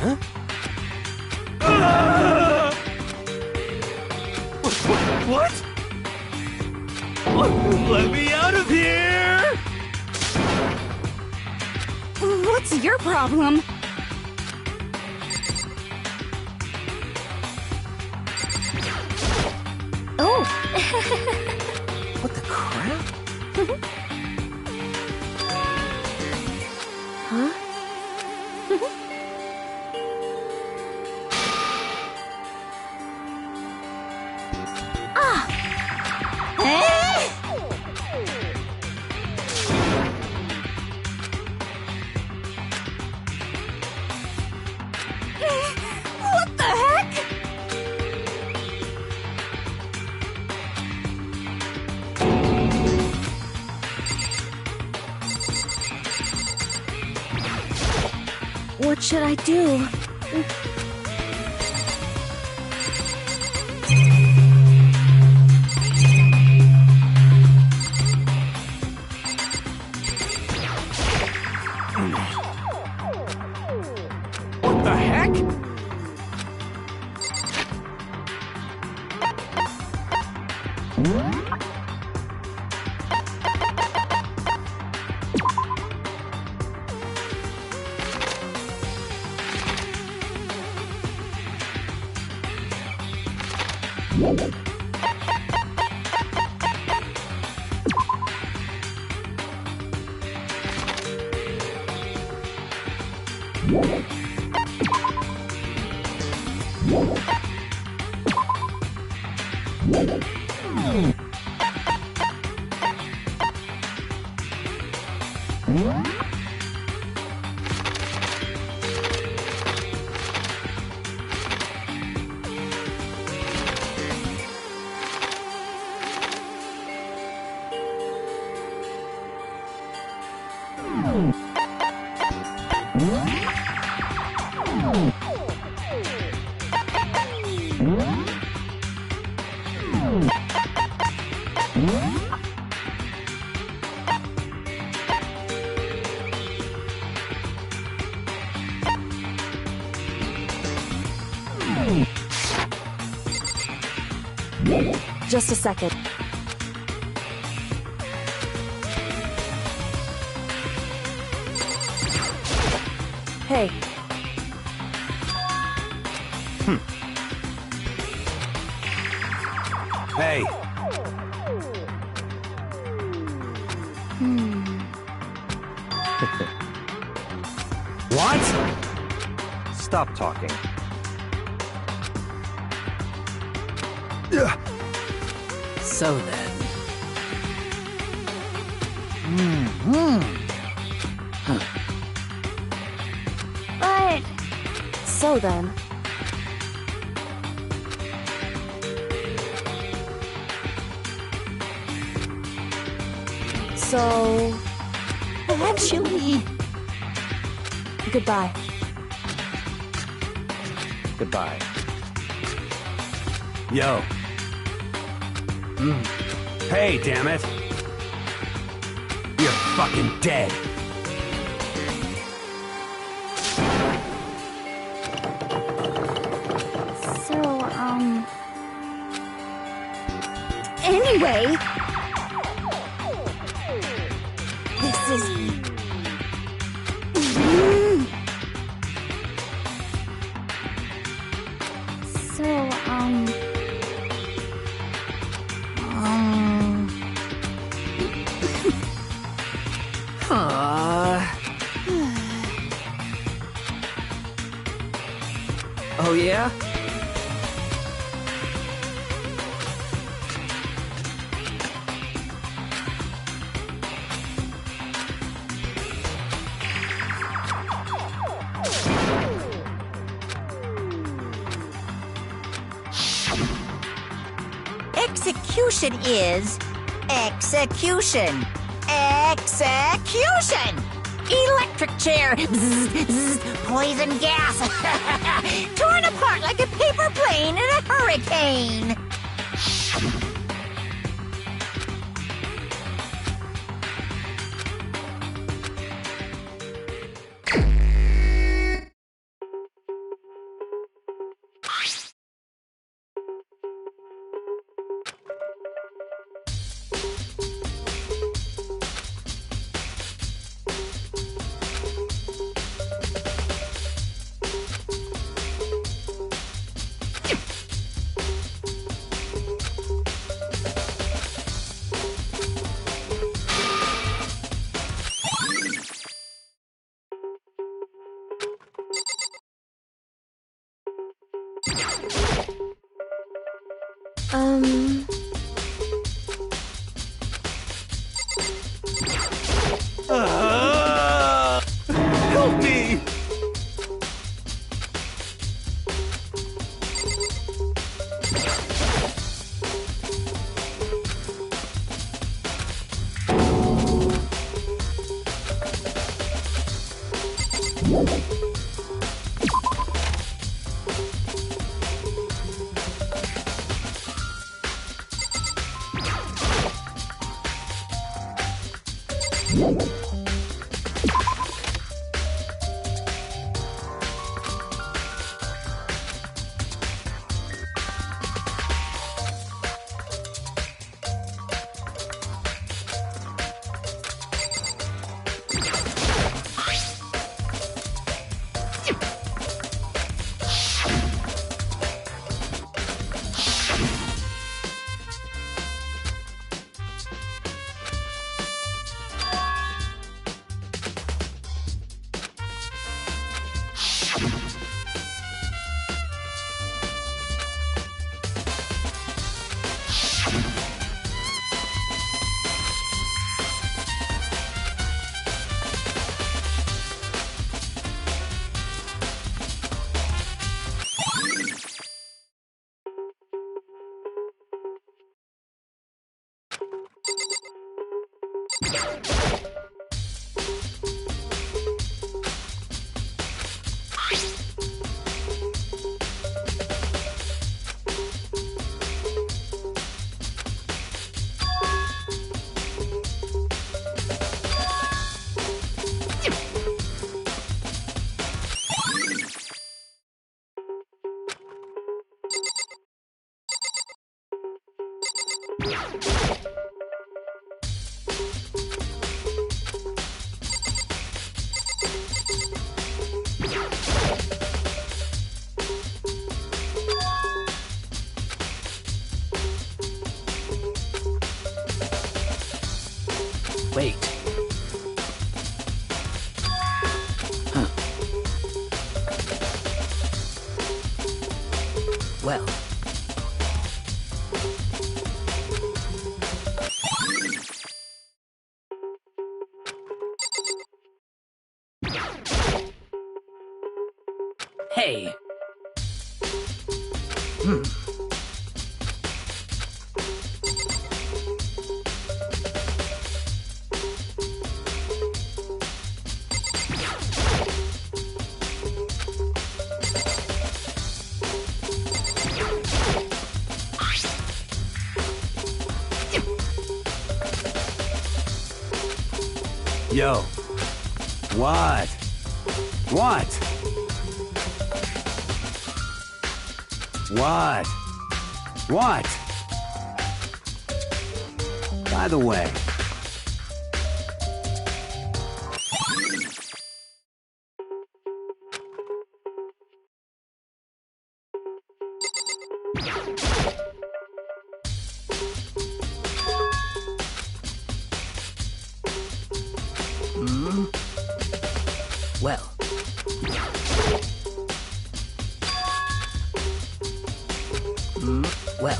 Huh? What? Let me out of here! What's your problem? Oh! What the crap? Huh? What the heck? What should I do? What the heck? Just a second. Hey. Hey. What? Stop talking. So then. But... So then. So... Actually, Goodbye. Goodbye. Yo. Hey, damn it. You're fucking dead. So, Anyway, this is... so, Oh, yeah? Execution is execution. Execution! Electric chair. Bzz, bzz, poison gas. Torn apart like a paper plane in a hurricane. Help me! Well. Hey. Yo. What? What? What? What? By the way. Well. Well.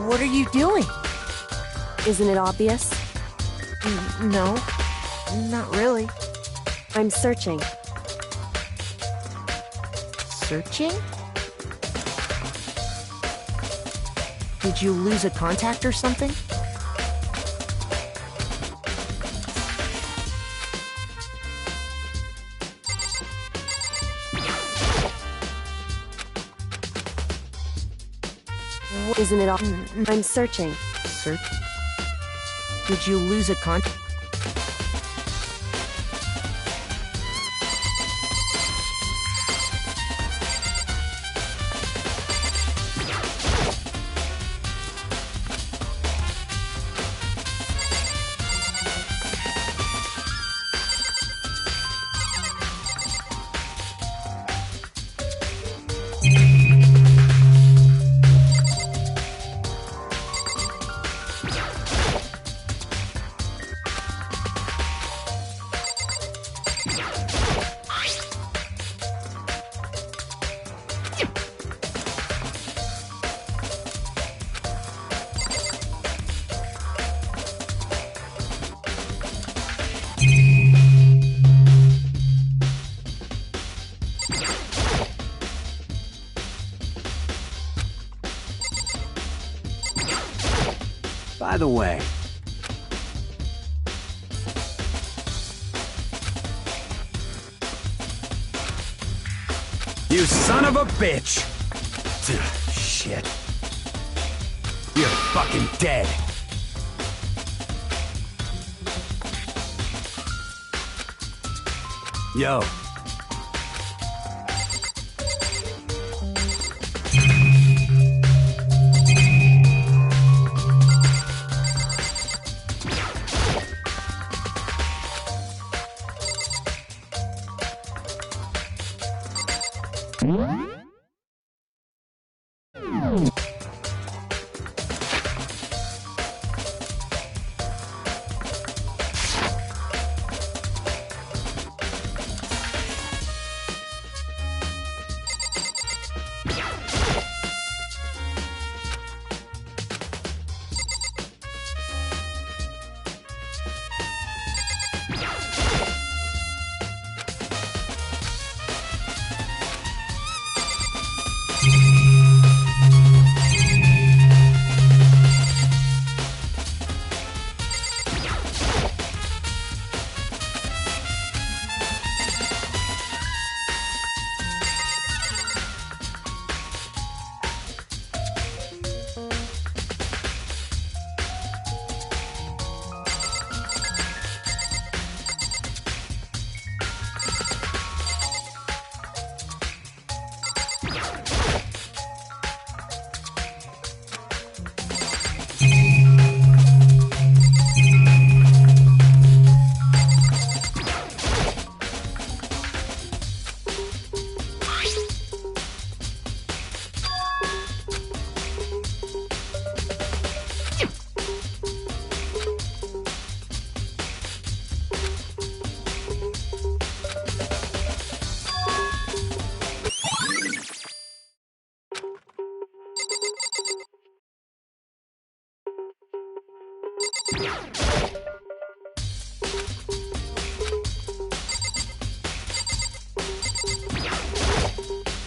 What are you doing? Isn't it obvious? No, not really. I'm searching. Searching? Did you lose a contact or something? Isn't it all? I'm searching. Search? Did you lose a contact? By the way. You son of a bitch! Shit. You're fucking dead. Yo.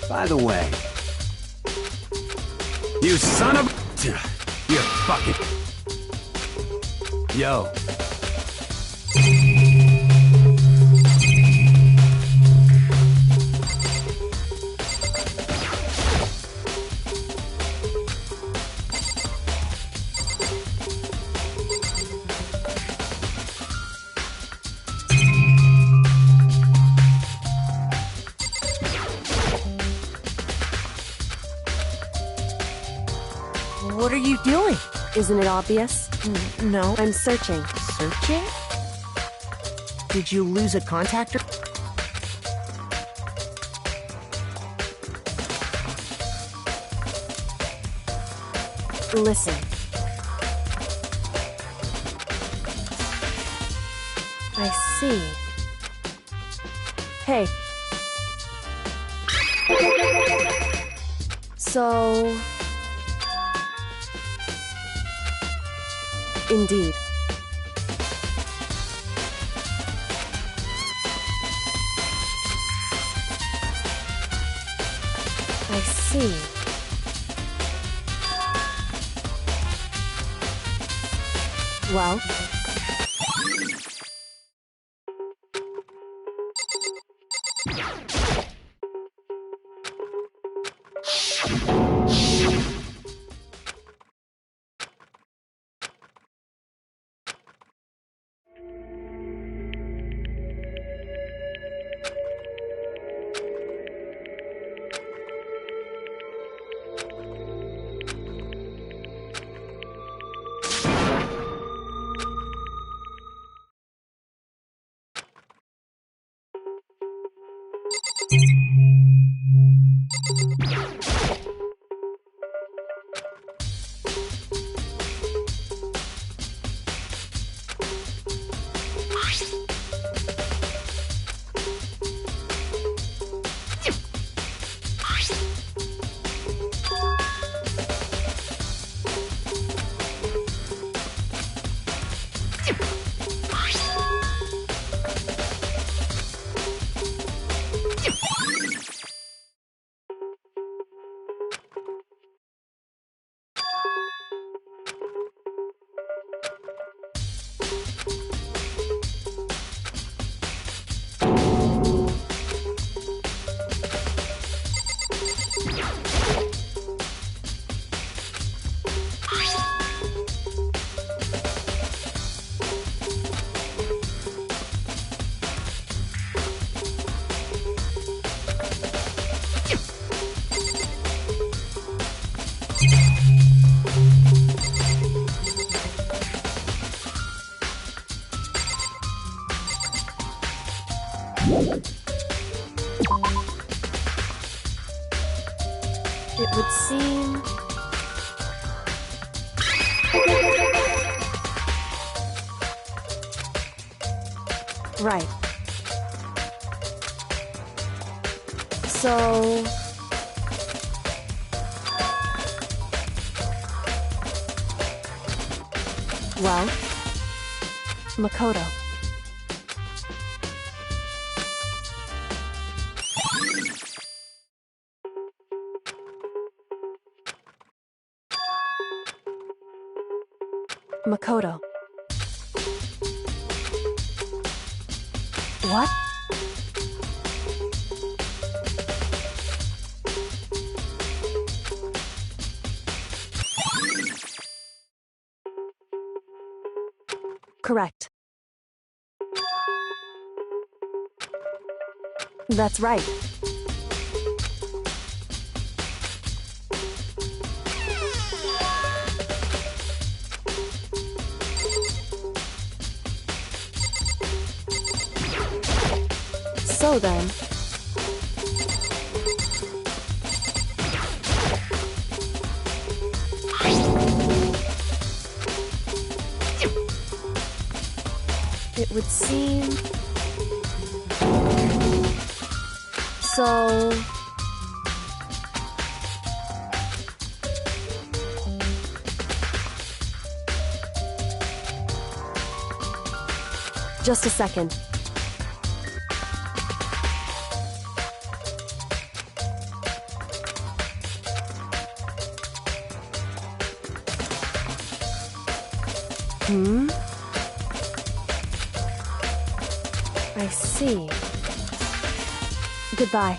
By the way, you son of a... You're fucking... Yo. What are you doing? Isn't it obvious? No. I'm searching. Searching? Did you lose a contactor? Listen. I see. Hey. So... Indeed. I see. Well? It would seem... Right. So... Well... Makoto. Makoto. What? Correct. That's right. So then... It would seem... So... Just a second. I see. Goodbye.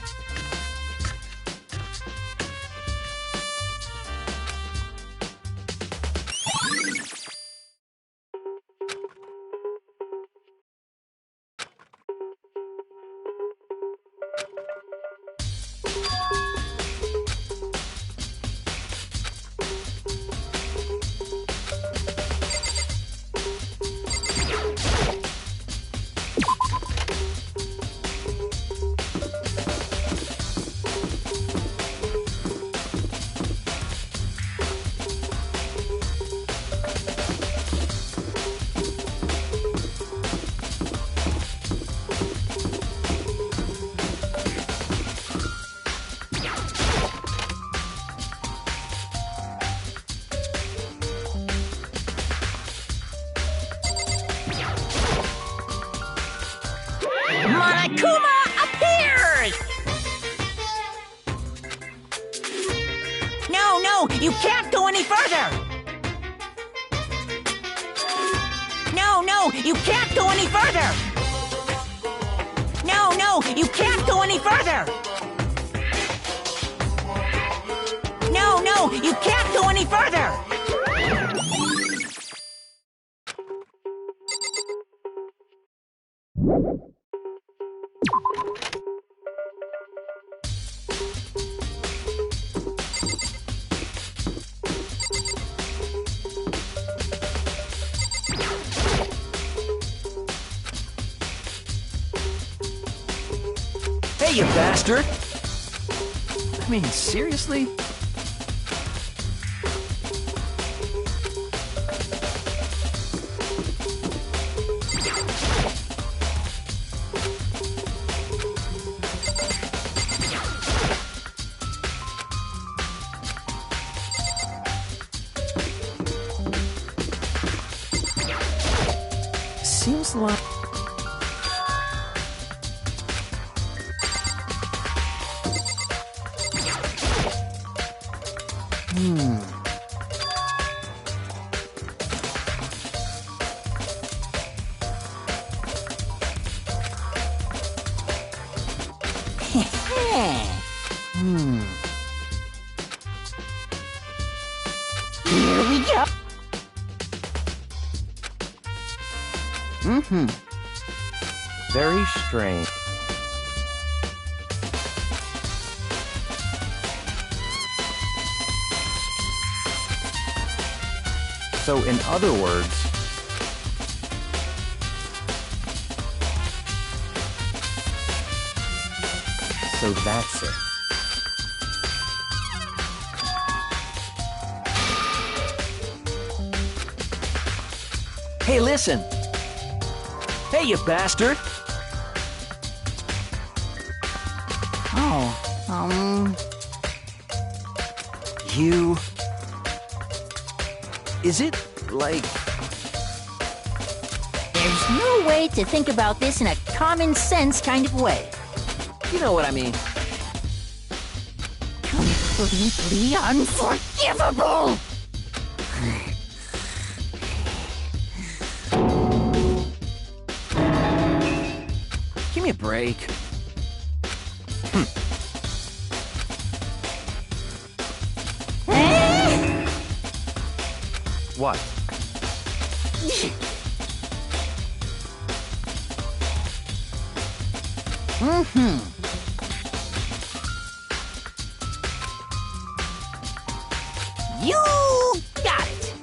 Monokuma appears! No, you can't go any further! No, you can't go any further! No, you can't go any further! No, you can't go any further! Hey, you bastard! I mean, seriously? Seems like... Here we go. Very strange. So, in other words... So that's it. Hey, listen! Hey, you bastard! You... Is it, like... There's no way to think about this in a common sense kind of way. You know what I mean. Completely unforgivable! Give me a break. What? You got it!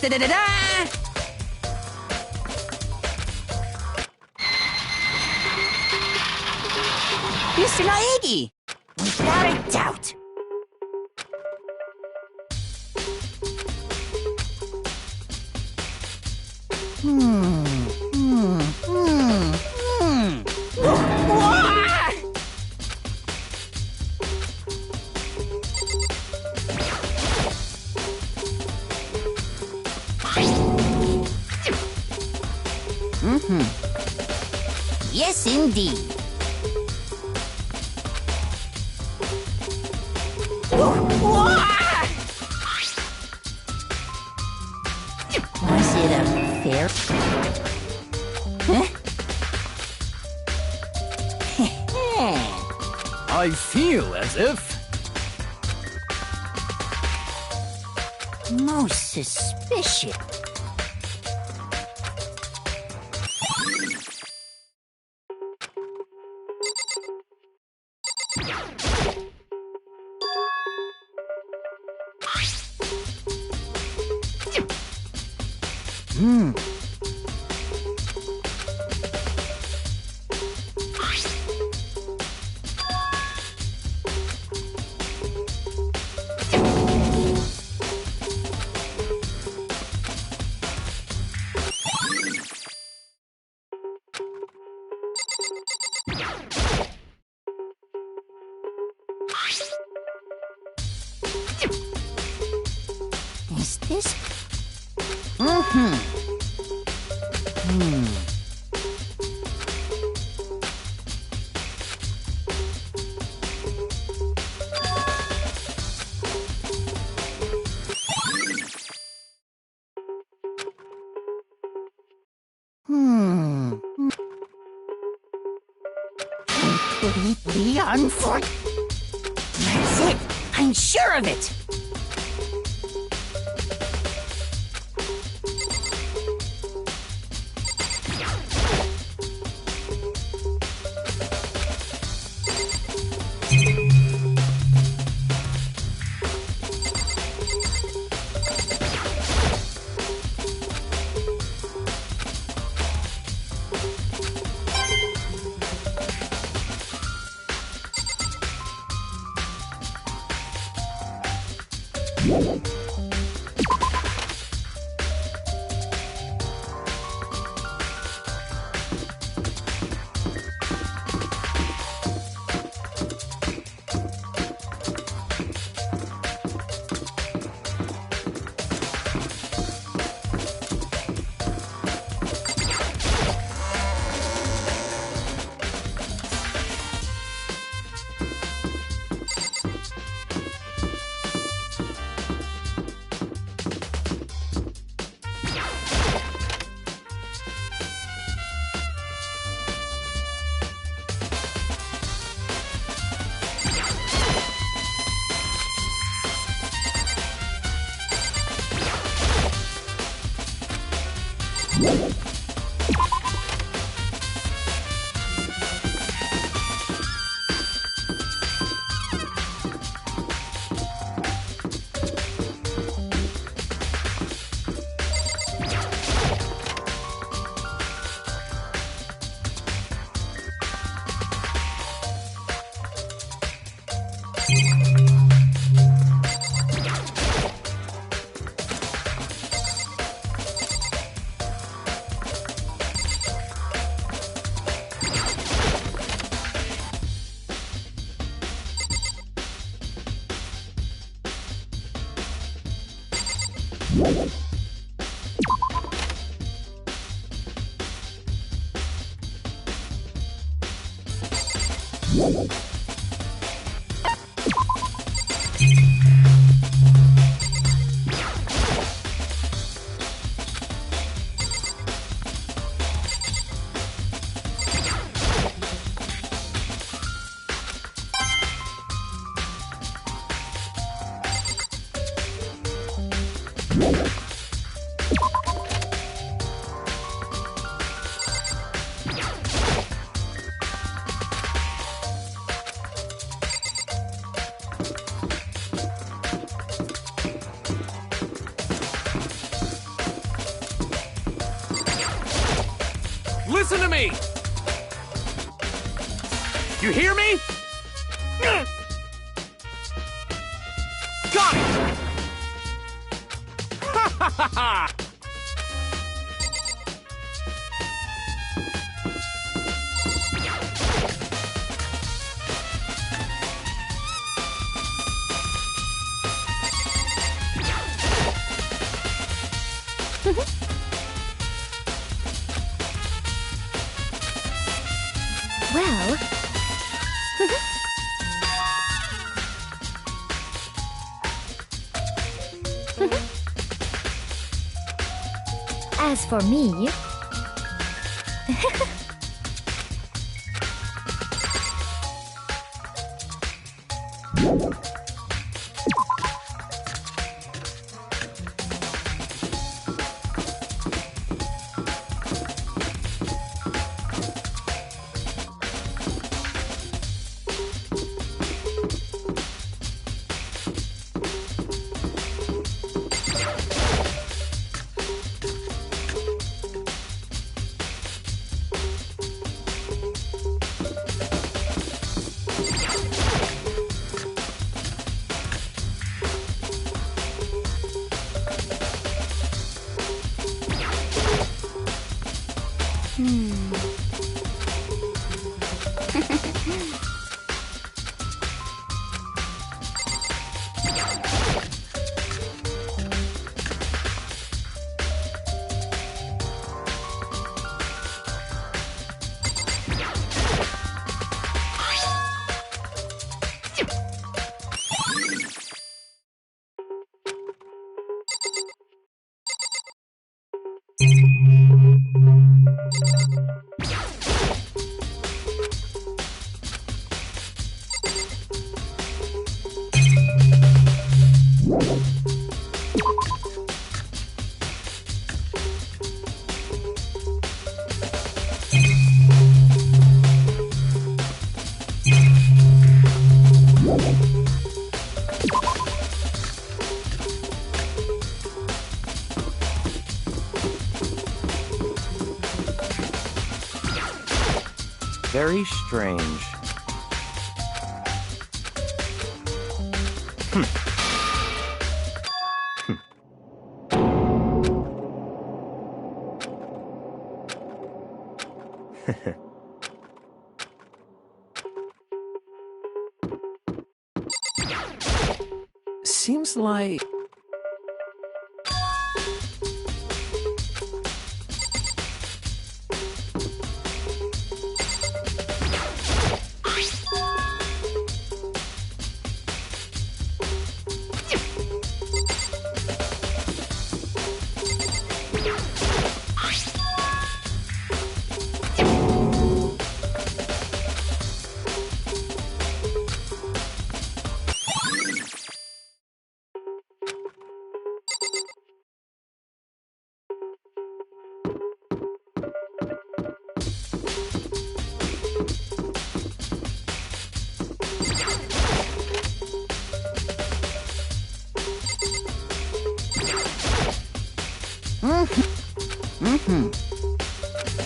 Da-da-da-da-da! Mr. Naegi! Without a doubt! Yes, indeed. Was it a fair? Huh? I feel as if... Most suspicious. Is this? Completely unfortunate. That's it. I'm sure of it. Listen to me! You hear me? Got it! Ha ha ha ha! As for me... Very strange. Seems like...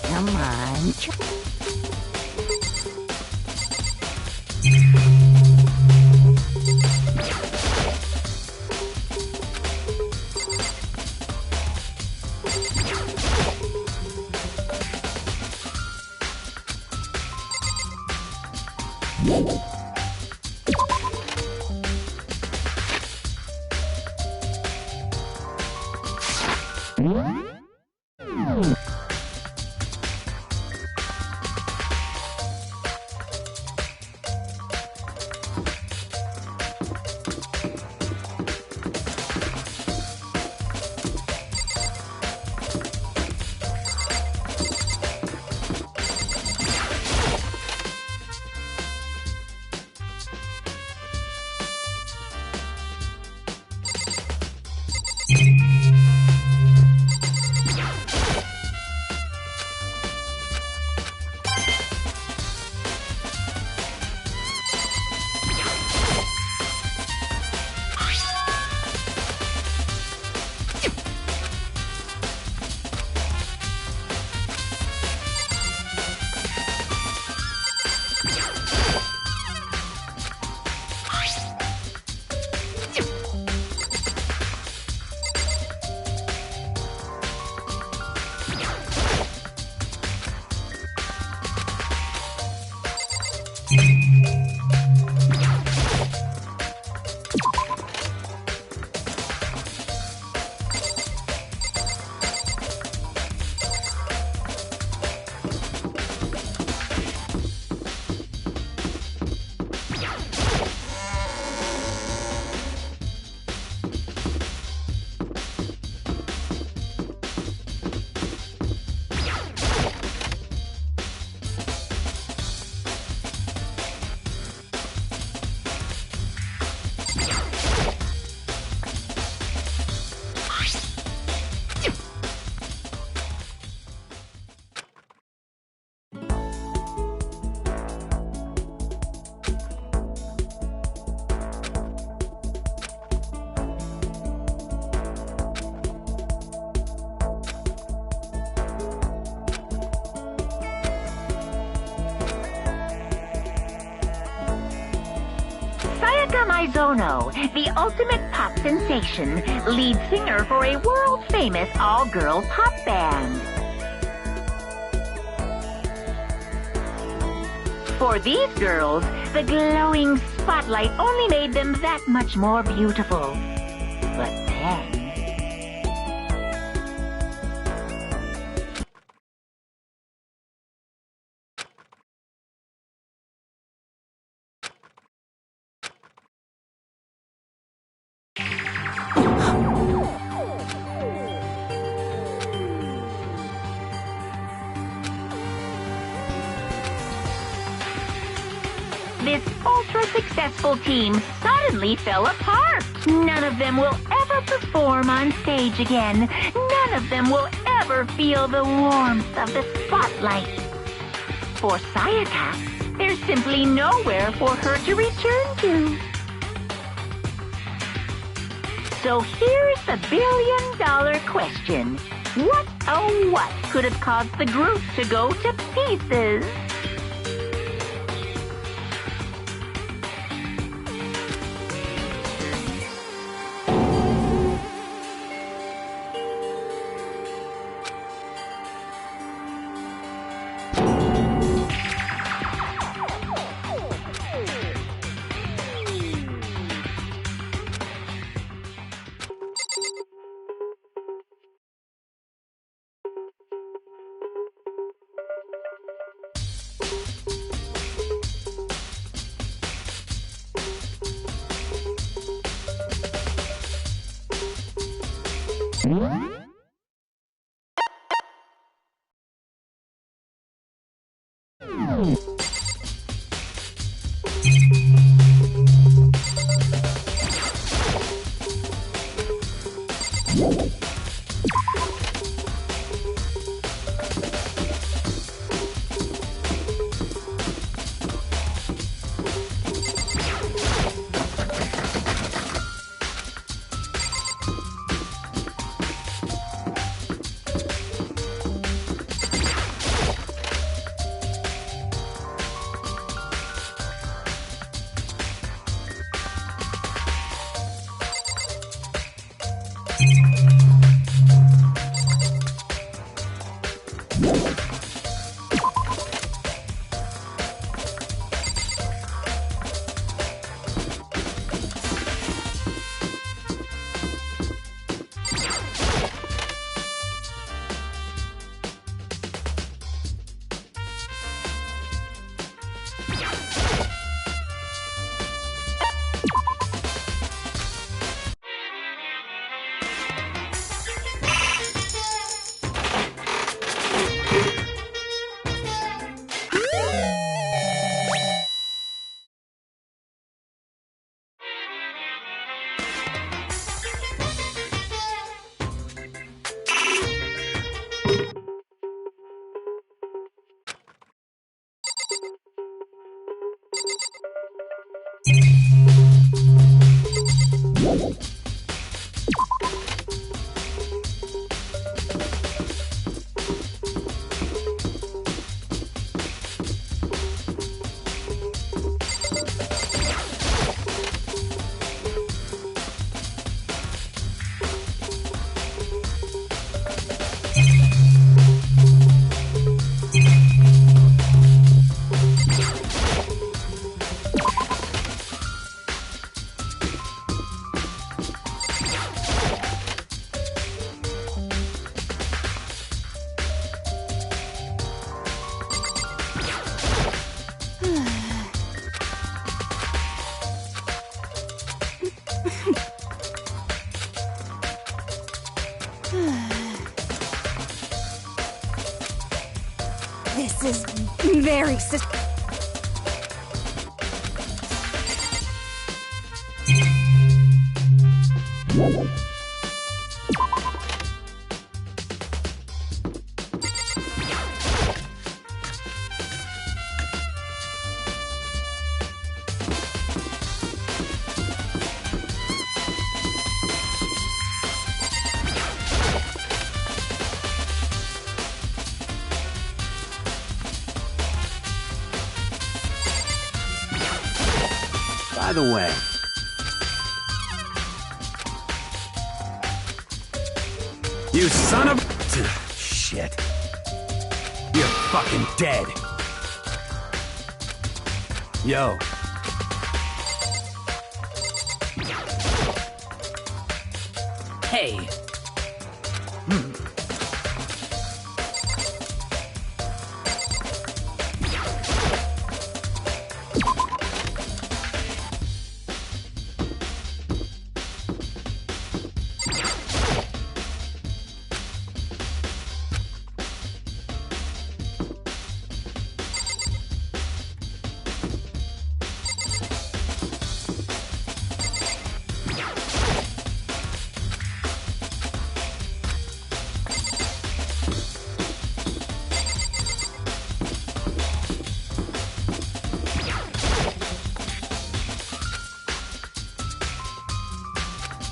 Come on. Aizono, the ultimate pop sensation, lead singer for a world-famous all-girl pop band. For these girls, the glowing spotlight only made them that much more beautiful. But then... this ultra-successful team suddenly fell apart. None of them will ever perform on stage again. None of them will ever feel the warmth of the spotlight. For Sayaka, there's simply nowhere for her to return to. So here's the billion-dollar question. What, oh what, could have caused the group to go to pieces? This is very By the way, You son of... Shit. You're fucking dead. Yo. Hey.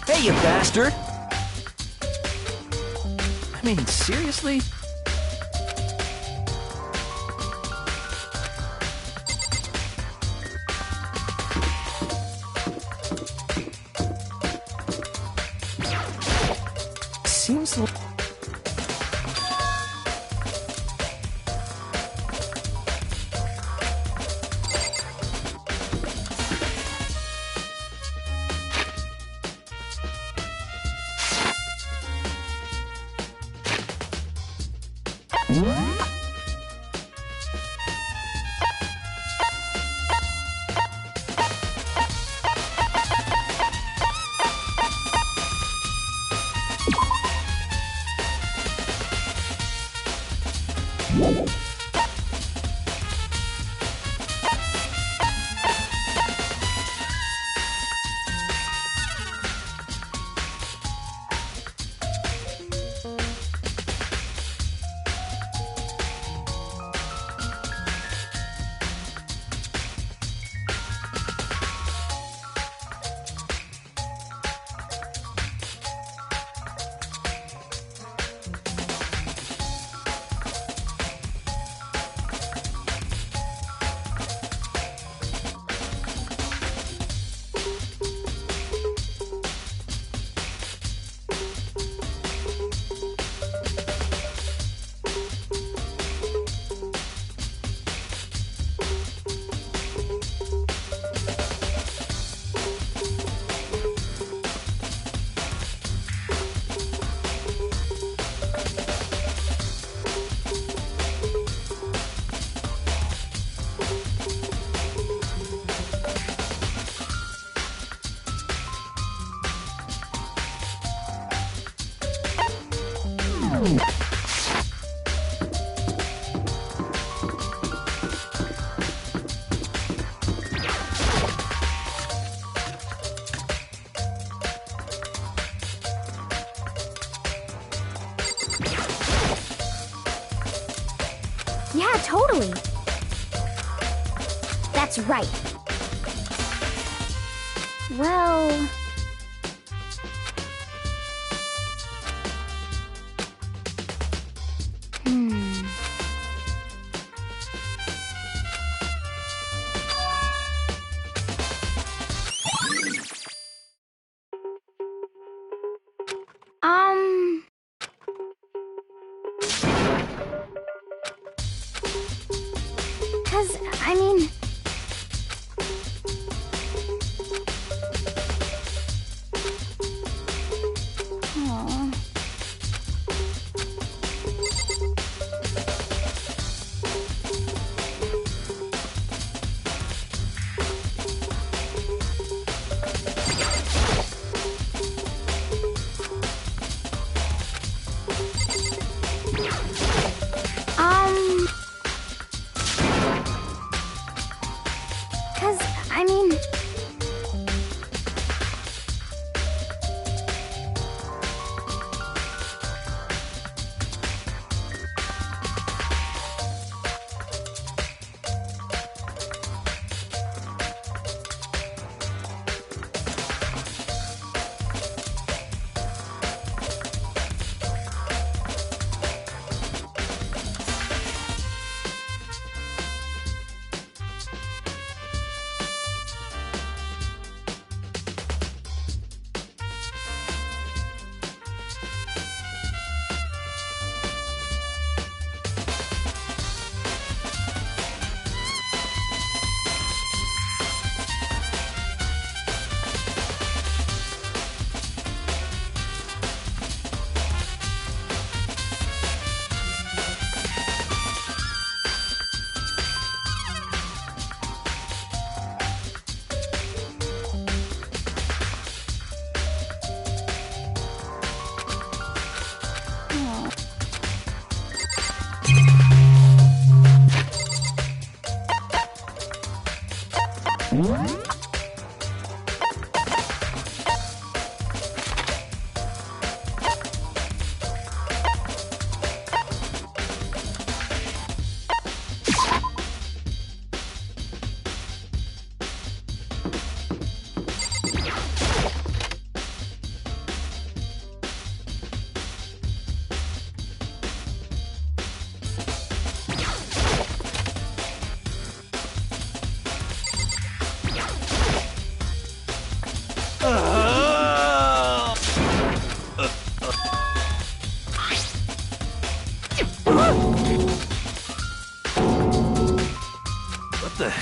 Hey, you bastard! I mean, seriously? Seems like... Yeah, totally. That's right. Well... Because, I mean...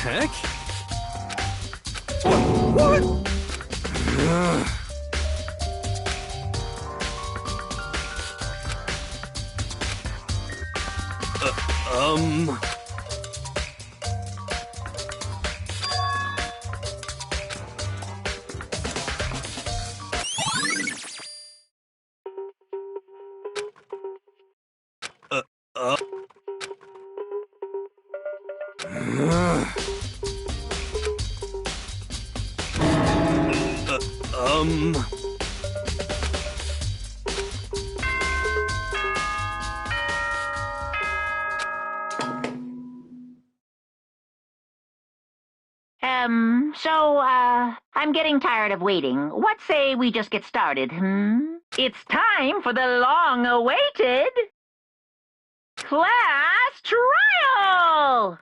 heck? What? I'm getting tired of waiting. What say we just get started, It's time for the long-awaited class trial!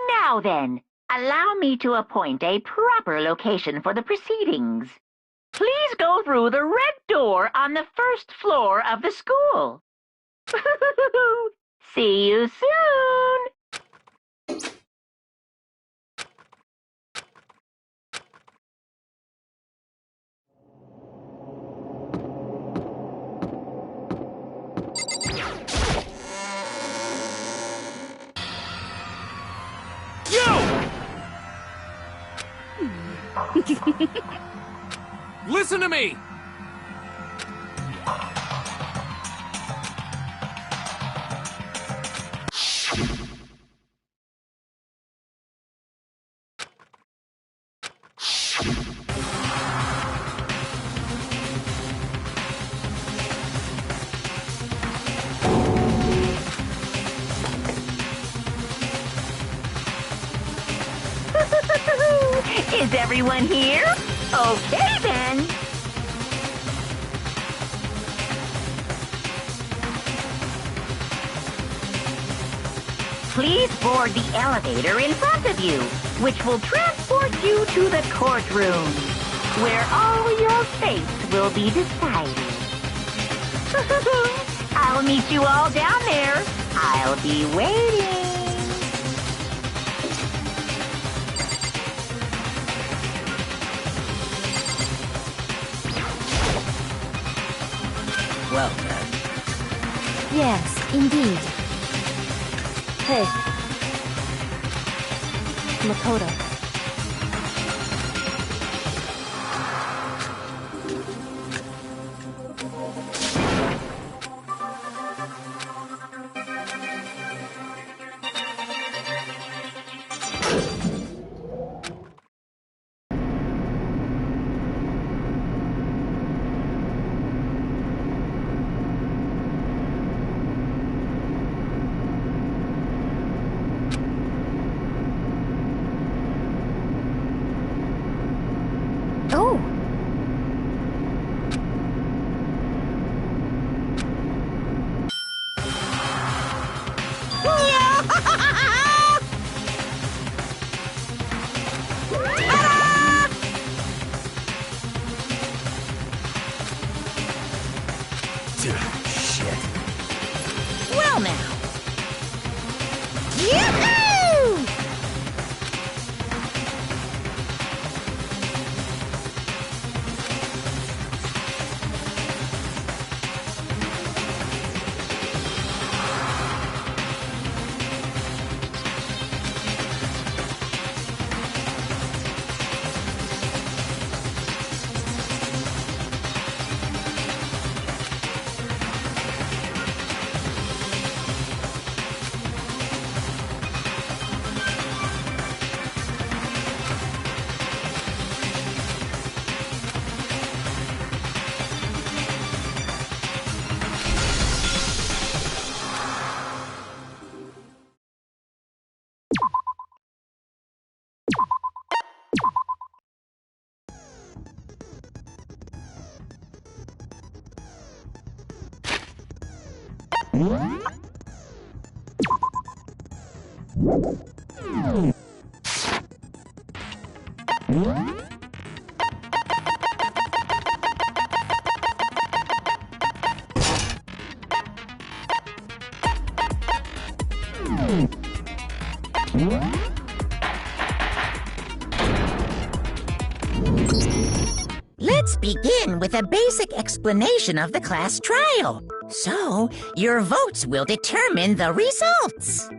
Now then, allow me to appoint a proper location for the proceedings. Please go through the red door on the first floor of the school. See you soon! Listen to me! Is everyone here? Okay, then. Please board the elevator in front of you, which will transport you to the courtroom, where all your fates will be decided. I'll meet you all down there. I'll be waiting. Well then. Yes, indeed. Hey. Makoto. Well now. Yoo-hoo! Let's begin with a basic explanation of the class trial. So, your votes will determine the results.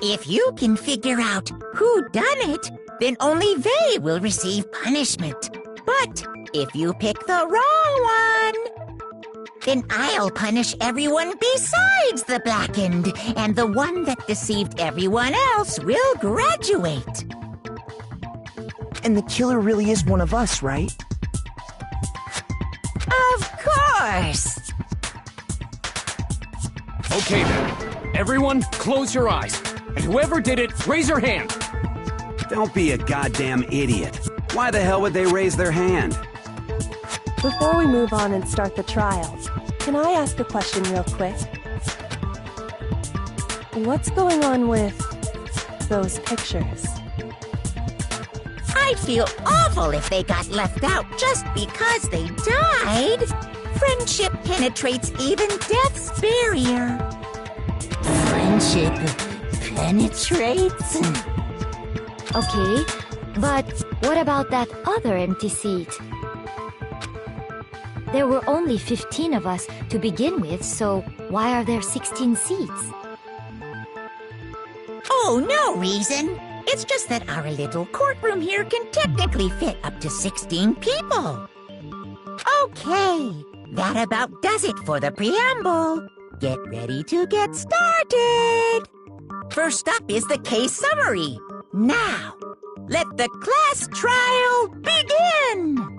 If you can figure out who done it, then only they will receive punishment. But if you pick the wrong one, then I'll punish everyone besides the blackened, and the one that deceived everyone else will graduate. And the killer really is one of us, right? Of course! Okay then. Everyone, close your eyes. And whoever did it, raise your hand. Don't be a goddamn idiot. Why the hell would they raise their hand? Before we move on and start the trials, can I ask a question real quick? What's going on with those pictures? I'd feel awful if they got left out just because they died. Friendship penetrates even death's barrier. Friendship penetrates? Okay, but what about that other empty seat? There were only 15 of us to begin with, so why are there 16 seats? Oh, no reason. It's just that our little courtroom here can technically fit up to 16 people. Okay, that about does it for the preamble. Get ready to get started. First up is the case summary. Now, let the class trial begin.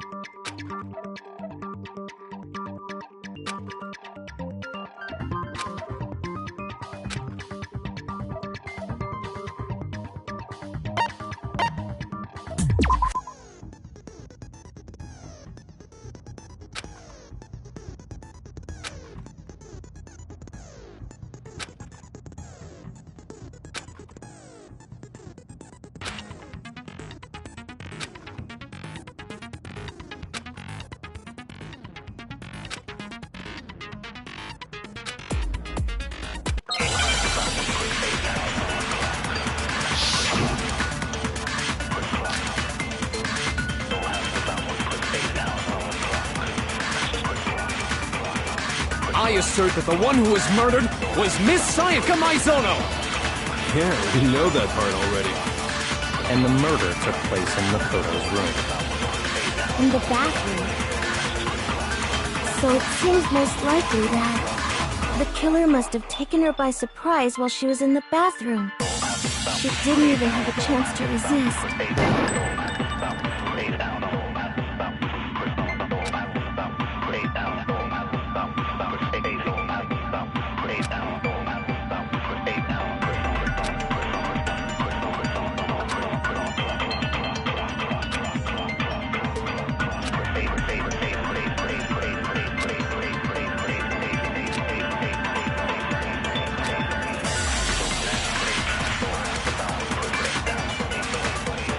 I assert that the one who was murdered was Miss Sayaka Maizono! Yeah, we know that part already. And the murder took place in Makoto's room. In the bathroom. So it seems most likely that the killer must have taken her by surprise while she was in the bathroom. She didn't even have a chance to resist.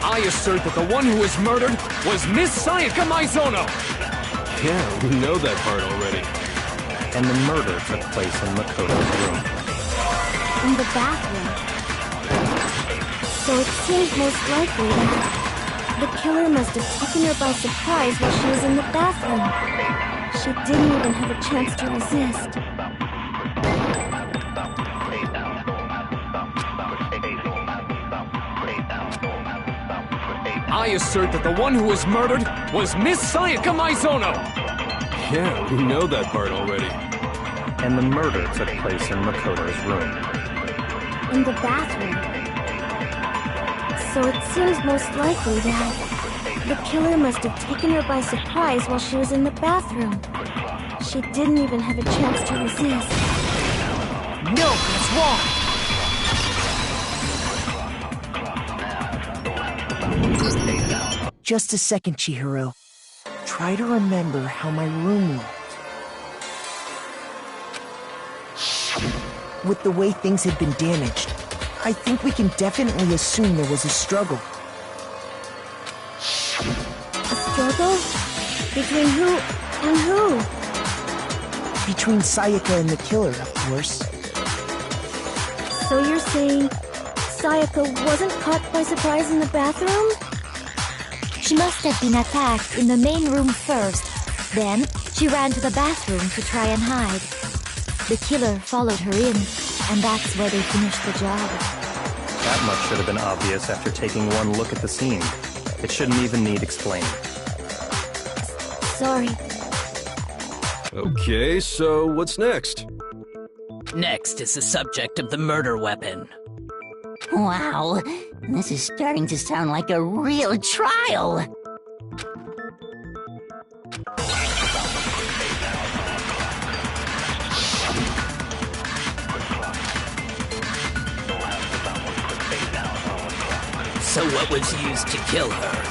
I assert that the one who was murdered was Miss Sayaka Maizono! Yeah, we know that part already. And the murder took place in Makoto's room. In the bathroom. So it seems most likely that the killer must have taken her by surprise while she was in the bathroom. She didn't even have a chance to resist. I assert that the one who was murdered was Miss Sayaka Maizono! Yeah, we know that part already. And the murder took place in Makoto's room. In the bathroom. So it seems most likely that the killer must have taken her by surprise while she was in the bathroom. She didn't even have a chance to resist. No, that's wrong! Just a second, Chihiro. Try to remember how my room looked. With the way things had been damaged, I think we can definitely assume there was a struggle. A struggle? Between who and who? Between Sayaka and the killer, of course. So you're saying Sayaka wasn't caught by surprise in the bathroom? She must have been attacked in the main room first. Then, she ran to the bathroom to try and hide. The killer followed her in, and that's where they finished the job. That much should have been obvious after taking one look at the scene. It shouldn't even need explaining. Sorry. Okay, so what's next? Next is the subject of the murder weapon. Wow, this is starting to sound like a real trial. So what was used to kill her?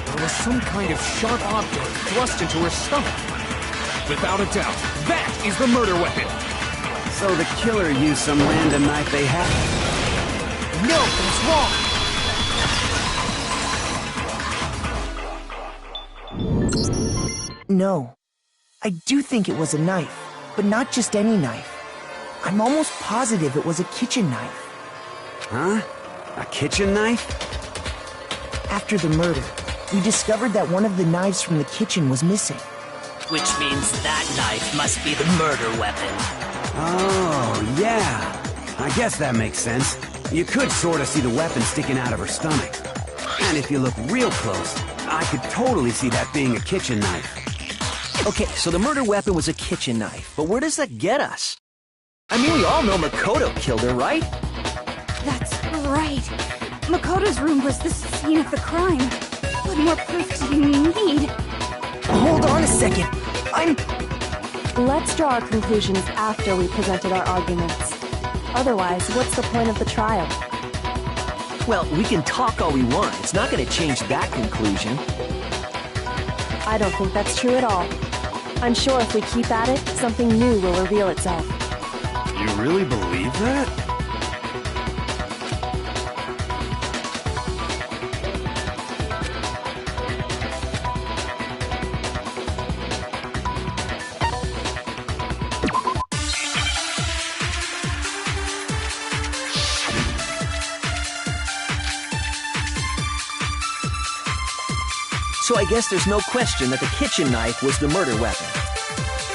There was some kind of sharp object thrust into her stomach. Without a doubt, that is the murder weapon. So the killer used some random knife they had. No, that's wrong. No. I do think it was a knife, but not just any knife. I'm almost positive it was a kitchen knife. Huh? A kitchen knife? After the murder, we discovered that one of the knives from the kitchen was missing. Which means that knife must be the murder weapon. Oh, yeah. I guess that makes sense. You could sort of see the weapon sticking out of her stomach. And if you look real close, I could totally see that being a kitchen knife. Okay, so the murder weapon was a kitchen knife, but where does that get us? I mean, we all know Makoto killed her, right? That's right. Makoto's room was the scene of the crime. What more proof do you need? Hold on a second. Let's draw our conclusions after we presented our arguments. Otherwise, what's the point of the trial? Well, we can talk all we want. It's not going to change that conclusion. I don't think that's true at all. I'm sure if we keep at it, something new will reveal itself. You really believe that? So I guess there's no question that the kitchen knife was the murder weapon.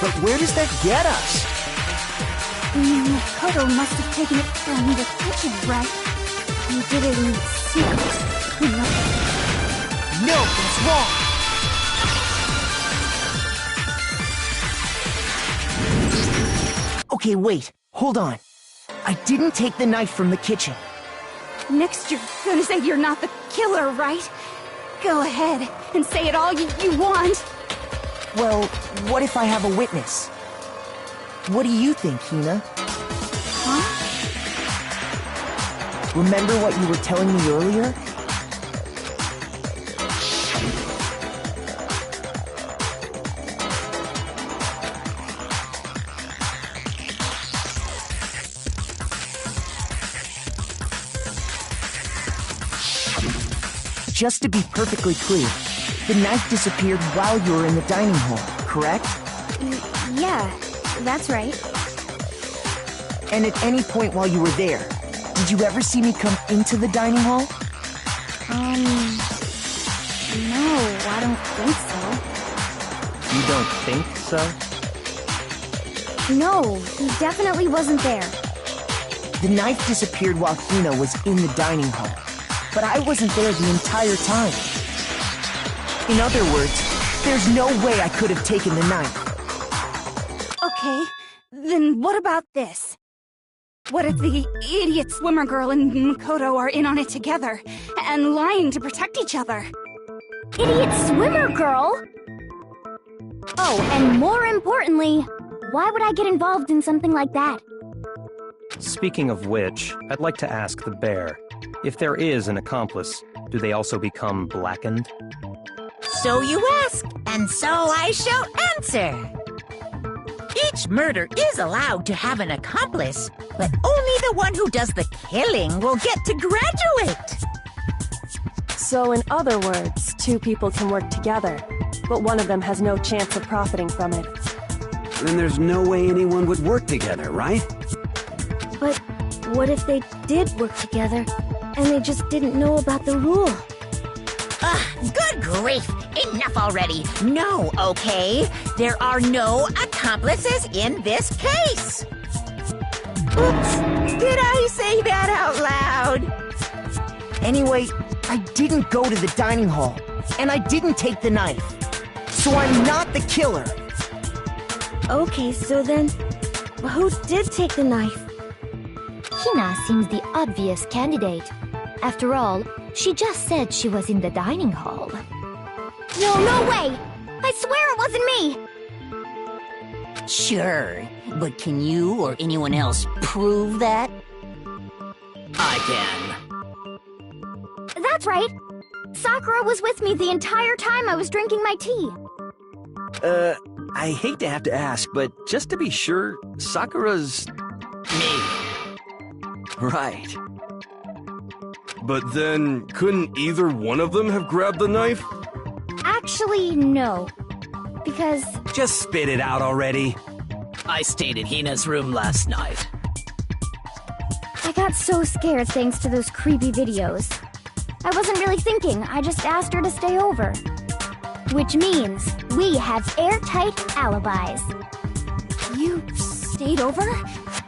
But where does that get us? Makoto must have taken it from the kitchen, right? He did it in secret. No, that's wrong. Okay, wait. Hold on. I didn't take the knife from the kitchen. Next you're gonna say you're not the killer, right? Go ahead and say it all you want. Well, what if I have a witness? What do you think, Hina? Huh? Remember what you were telling me earlier? Just to be perfectly clear, the knife disappeared while you were in the dining hall, correct? Yeah, that's right. And at any point while you were there, did you ever see me come into the dining hall? No, I don't think so. You don't think so? No, he definitely wasn't there. The knife disappeared while Hina was in the dining hall, but I wasn't there the entire time. In other words, there's no way I could have taken the knife. Okay, then what about this? What if the idiot swimmer girl and Makoto are in on it together, and lying to protect each other? Idiot swimmer girl? Oh, and more importantly, why would I get involved in something like that? Speaking of which, I'd like to ask the bear, if there is an accomplice, do they also become blackened? So you ask, and so I shall answer. Each murder is allowed to have an accomplice, but only the one who does the killing will get to graduate. So in other words, two people can work together, but one of them has no chance of profiting from it. Then there's no way anyone would work together, right? But what if they did work together, and they just didn't know about the rule? Good grief! Enough already! No, okay? There are no accomplices in this case! Oops! Did I say that out loud? Anyway, I didn't go to the dining hall, and I didn't take the knife. So I'm not the killer. Okay, so then, who did take the knife? Hina seems the obvious candidate. After all, she just said she was in the dining hall. No way! I swear it wasn't me! Sure, but can you or anyone else prove that? I can. That's right! Sakura was with me the entire time I was drinking my tea. I hate to have to ask, but just to be sure, Sakura's... Me. Right. But then, couldn't either one of them have grabbed the knife? Actually, no. Because... Just spit it out already. I stayed in Hina's room last night. I got so scared thanks to those creepy videos. I wasn't really thinking, I just asked her to stay over. Which means we have airtight alibis. You stayed over?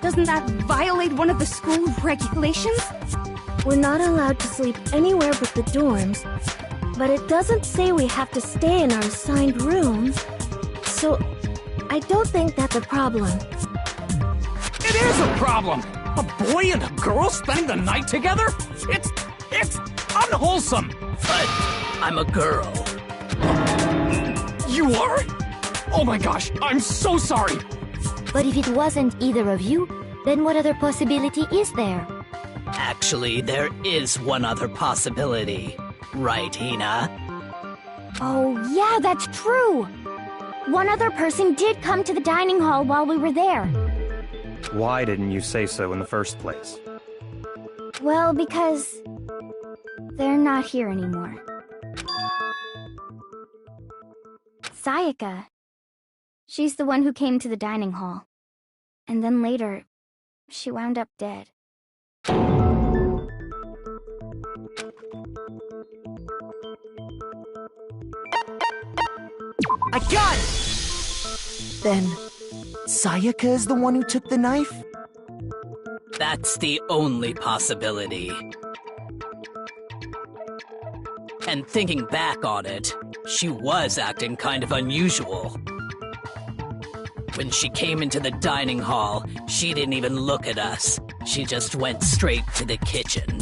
Doesn't that violate one of the school regulations? We're not allowed to sleep anywhere but the dorms, but it doesn't say we have to stay in our assigned rooms, so I don't think that's a problem. It is a problem! A boy and a girl spending the night together? It's unwholesome! But I'm a girl. You are? Oh my gosh, I'm so sorry! But if it wasn't either of you, then what other possibility is there? Actually, there is one other possibility. Right, Hina? Oh, yeah, that's true! One other person did come to the dining hall while we were there. Why didn't you say so in the first place? Well, because... they're not here anymore. Sayaka. She's the one who came to the dining hall. And then later, she wound up dead. I got it! Then, Sayaka is the one who took the knife? That's the only possibility. And thinking back on it, she was acting kind of unusual. When she came into the dining hall, she didn't even look at us. She just went straight to the kitchen.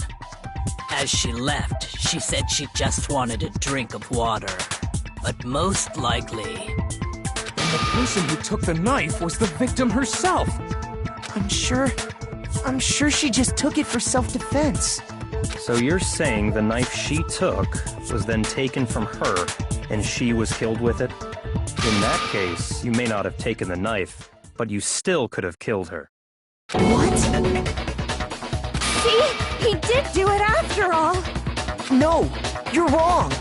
As she left, she said she just wanted a drink of water. But most likely... And the person who took the knife was the victim herself! I'm sure she just took it for self-defense. So you're saying the knife she took was then taken from her, and she was killed with it? In that case, you may not have taken the knife, but you still could have killed her. What? See? He did do it after all! No, you're wrong!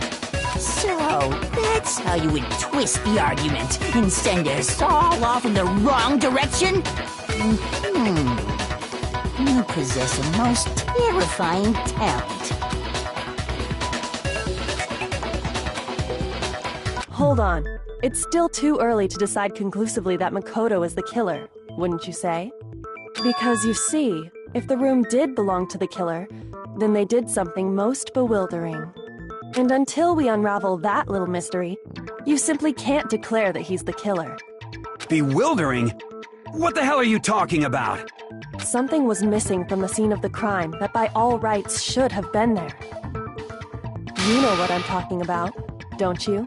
So, that's how you would twist the argument and send us all off in the wrong direction? You possess a most terrifying talent. Hold on. It's still too early to decide conclusively that Makoto is the killer, wouldn't you say? Because you see, if the room did belong to the killer, then they did something most bewildering. And until we unravel that little mystery, you simply can't declare that he's the killer. Bewildering? What the hell are you talking about? Something was missing from the scene of the crime that by all rights should have been there. You know what I'm talking about, don't you?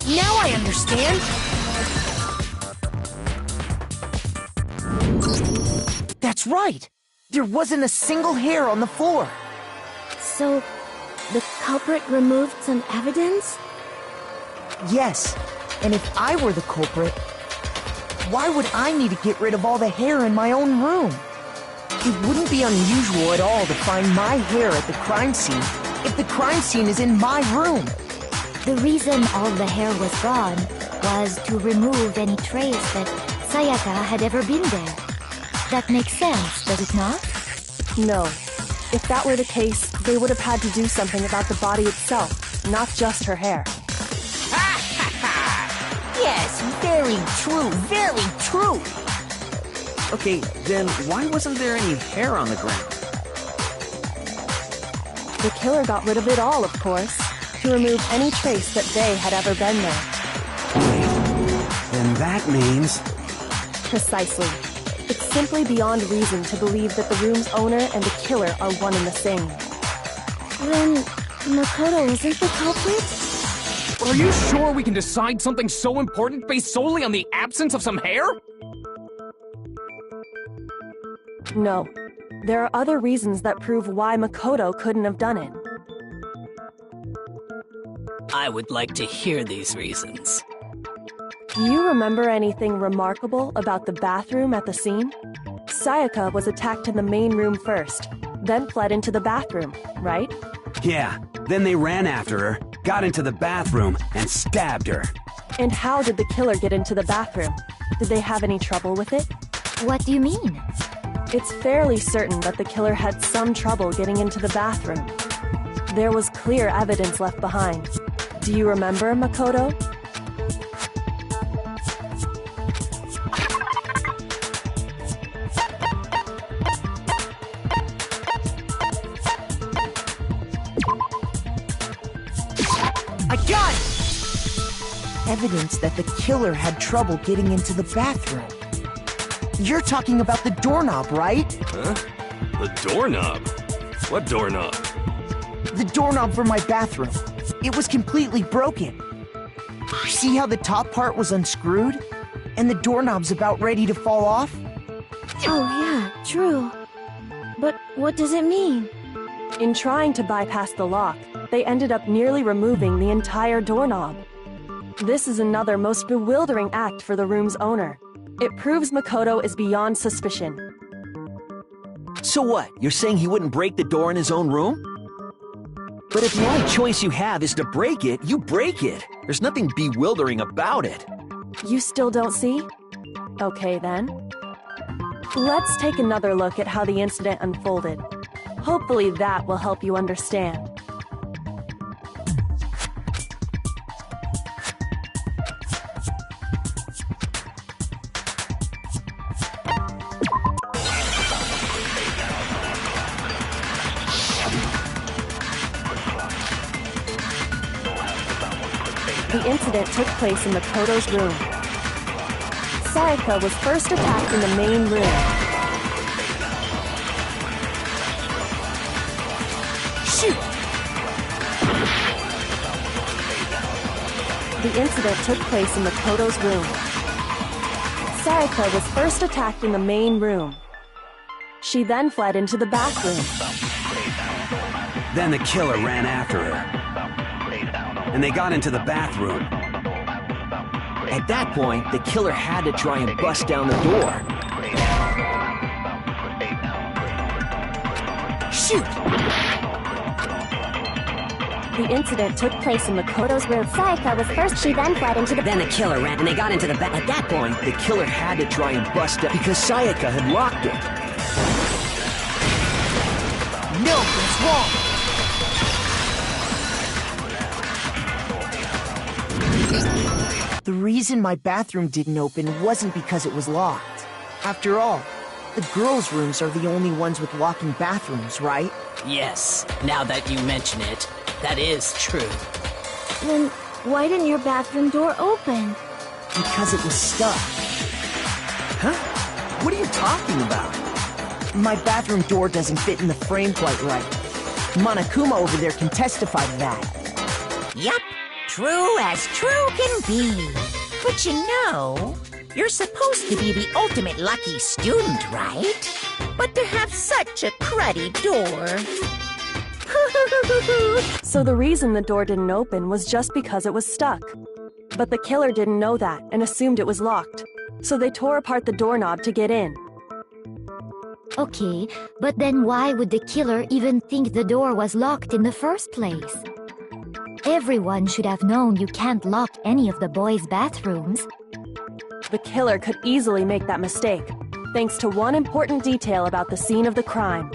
Now I understand! That's right! There wasn't a single hair on the floor! So, the culprit removed some evidence? Yes, and if I were the culprit, why would I need to get rid of all the hair in my own room? It wouldn't be unusual at all to find my hair at the crime scene if the crime scene is in my room. The reason all the hair was gone was to remove any trace that Sayaka had ever been there. That makes sense, does it not? No. If that were the case, they would have had to do something about the body itself, not just her hair. Yes, very true, very true. Okay, then why wasn't there any hair on the ground? The killer got rid of it all, of course, to remove any trace that they had ever been there. Then that means... Precisely. It's simply beyond reason to believe that the room's owner and the killer are one and the same. Then, Makoto isn't the culprit? Are you sure we can decide something so important based solely on the absence of some hair? No. There are other reasons that prove why Makoto couldn't have done it. I would like to hear these reasons. Do you remember anything remarkable about the bathroom at the scene? Sayaka was attacked in the main room first, then fled into the bathroom, right? Yeah, then they ran after her, got into the bathroom, and stabbed her. And how did the killer get into the bathroom? Did they have any trouble with it? What do you mean? It's fairly certain that the killer had some trouble getting into the bathroom. There was clear evidence left behind. Do you remember, Makoto? I got it! Evidence that the killer had trouble getting into the bathroom. You're talking about the doorknob, right? Huh? The doorknob? What doorknob? The doorknob for my bathroom. It was completely broken. See how the top part was unscrewed? And the doorknob's about ready to fall off? Oh yeah, true. But what does it mean? In trying to bypass the lock, they ended up nearly removing the entire doorknob. This is another most bewildering act for the room's owner. It proves Makoto is beyond suspicion. So what? You're saying he wouldn't break the door in his own room? But if the only choice you have is to break it, you break it. There's nothing bewildering about it. You still don't see? Okay then. Let's take another look at how the incident unfolded. Hopefully that will help you understand. The incident took place in Makoto's room. Sayaka was first attacked in the main room. Shoot! The incident took place in Makoto's room. Sayaka was first attacked in the main room. She then fled into the bathroom. Then the killer ran after her. And they got into the bathroom. At that point, the killer had to try and bust down the door. Shoot! The incident took place in Makoto's room. Sayaka was first, she then fled into the... Then the killer ran and they got into the back. At that point, the killer had to try and bust down because Sayaka had locked it. No, that's wrong! The reason my bathroom didn't open wasn't because it was locked. After all, the girls' rooms are the only ones with locking bathrooms, right? Yes, now that you mention it, that is true. Then why didn't your bathroom door open? Because it was stuck. Huh? What are you talking about? My bathroom door doesn't fit in the frame quite right. Monokuma over there can testify to that. Yup, true as true can be. But you know, you're supposed to be the ultimate lucky student, right? But to have such a cruddy door. So the reason the door didn't open was just because it was stuck. But the killer didn't know that and assumed it was locked. So they tore apart the doorknob to get in. Okay, but then why would the killer even think the door was locked in the first place? Everyone should have known you can't lock any of the boys' bathrooms. The killer could easily make that mistake, thanks to one important detail about the scene of the crime.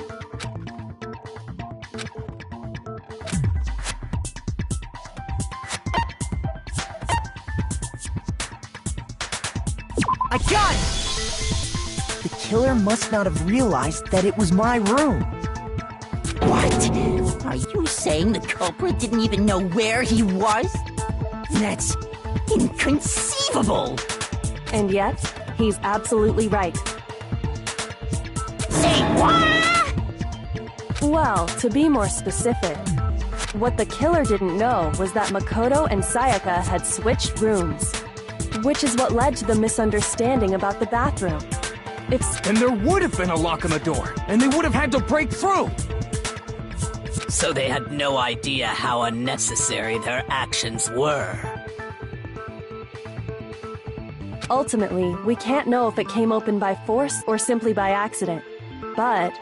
I got it! The killer must not have realized that it was my room. What? Are you saying the culprit didn't even know where he was? That's inconceivable! And yet, he's absolutely right. Say what? Well, to be more specific, what the killer didn't know was that Makoto and Sayaka had switched rooms, which is what led to the misunderstanding about the bathroom. Then there would have been a lock on the door, and they would have had to break through! So they had no idea how unnecessary their actions were. Ultimately, we can't know if it came open by force or simply by accident. But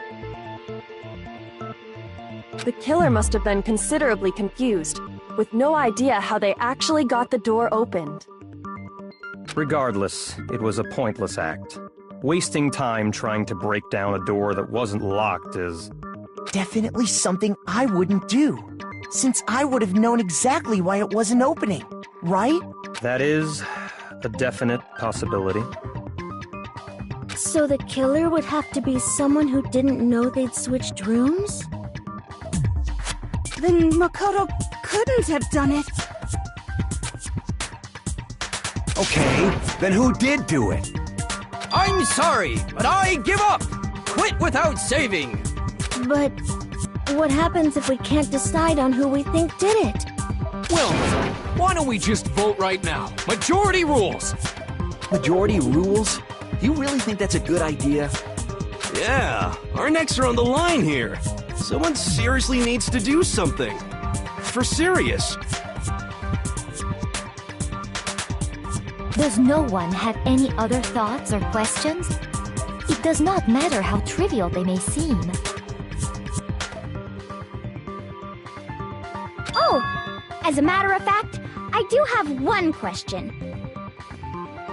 the killer must have been considerably confused, with no idea how they actually got the door opened. Regardless, it was a pointless act. Wasting time trying to break down a door that wasn't locked is... Definitely something I wouldn't do, since I would have known exactly why it wasn't opening, right? That is a definite possibility. So the killer would have to be someone who didn't know they'd switched rooms? Then Makoto couldn't have done it. Okay, then who did do it? I'm sorry, but I give up! Quit without saving! But what happens if we can't decide on who we think did it? Well, why don't we just vote right now? Majority rules! Majority rules? You really think that's a good idea? Yeah, our necks are on the line here. Someone seriously needs to do something. For serious. Does no one have any other thoughts or questions? It does not matter how trivial they may seem. Oh, as a matter of fact, I do have one question.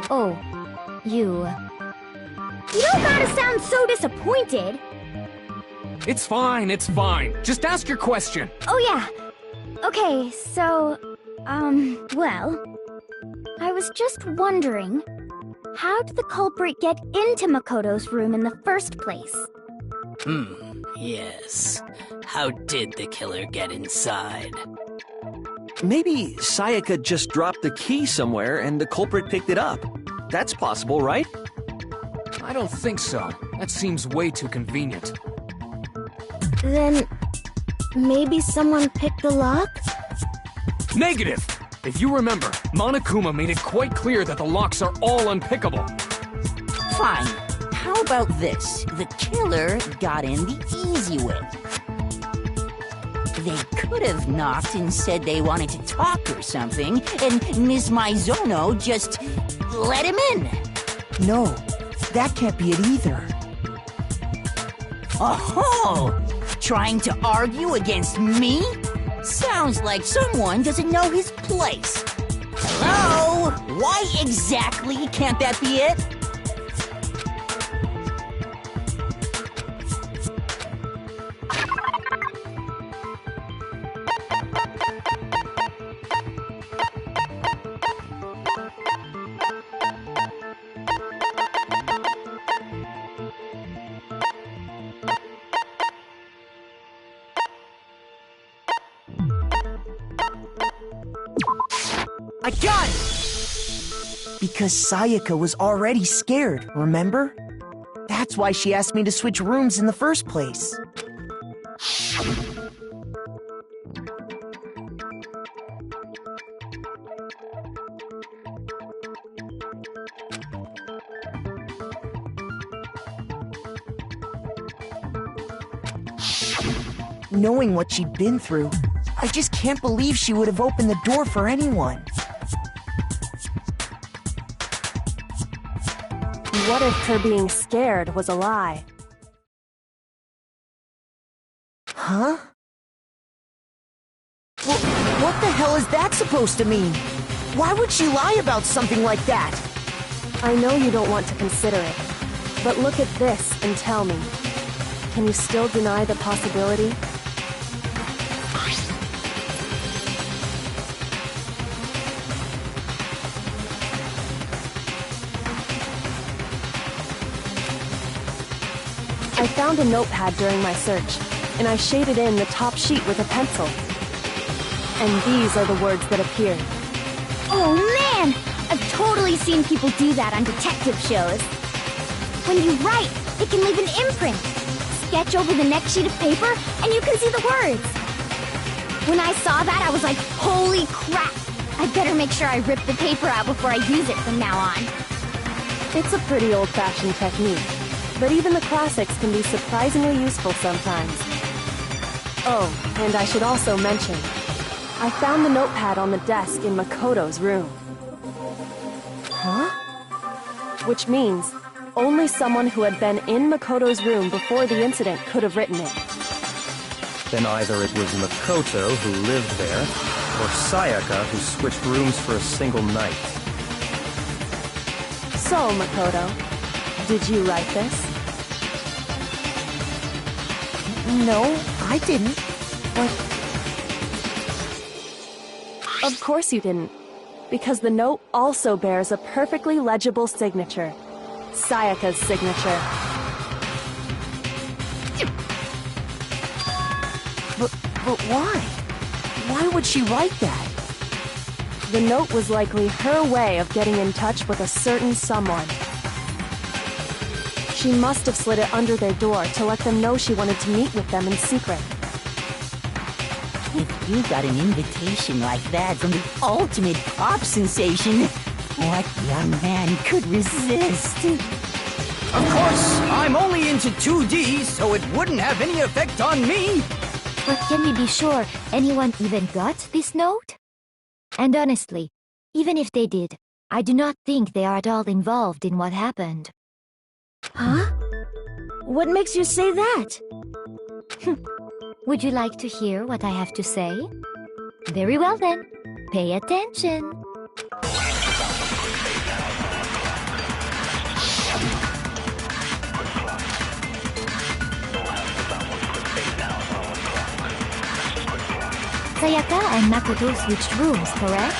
Oh, you don't gotta sound so disappointed. It's fine, it's fine. Just ask your question. Oh yeah. Okay, so, well, I was just wondering, how did the culprit get into Makoto's room in the first place? Yes. How did the killer get inside? Maybe Sayaka just dropped the key somewhere and the culprit picked it up. That's possible, right? I don't think so. That seems way too convenient. Then, maybe someone picked the lock? Negative! If you remember, Monokuma made it quite clear that the locks are all unpickable. Fine. How about this? The killer got in the easy way. They could have knocked and said they wanted to talk or something, and Ms. Maizono just let him in. No, that can't be it either. Oh-ho! Trying to argue against me? Sounds like someone doesn't know his place. Hello? Why exactly can't that be it? I got it! Because Sayaka was already scared, remember? That's why she asked me to switch rooms in the first place. knowing what she'd been through, I just can't believe she would have opened the door for anyone. What if her being scared was a lie? Huh? Well, what the hell is that supposed to mean? Why would she lie about something like that? I know you don't want to consider it, but look at this and tell me. Can you still deny the possibility? I found a notepad during my search, and I shaded in the top sheet with a pencil. And these are the words that appeared. Oh man! I've totally seen people do that on detective shows. When you write, it can leave an imprint. Sketch over the next sheet of paper, and you can see the words. When I saw that, I was like, holy crap! I better make sure I rip the paper out before I use it from now on. It's a pretty old-fashioned technique, but even the classics can be surprisingly useful sometimes. Oh, and I should also mention, I found the notepad on the desk in Makoto's room. Huh? Which means only someone who had been in Makoto's room before the incident could have written it. Then either it was Makoto who lived there, or Sayaka who switched rooms for a single night. So, Makoto, did you write this? No, I didn't. But... Of course you didn't, because the note also bears a perfectly legible signature. Sayaka's signature. But why? Why would she write that? The note was likely her way of getting in touch with a certain someone. She must have slid it under their door to let them know she wanted to meet with them in secret. If you got an invitation like that from the ultimate pop sensation, what young man could resist? Of course, I'm only into 2D, so it wouldn't have any effect on me. But can we be sure anyone even got this note? And honestly, even if they did, I do not think they are at all involved in what happened. Huh? What makes you say that? Would you like to hear what I have to say? Very well then, pay attention. Sayaka and Makoto switched rooms, correct?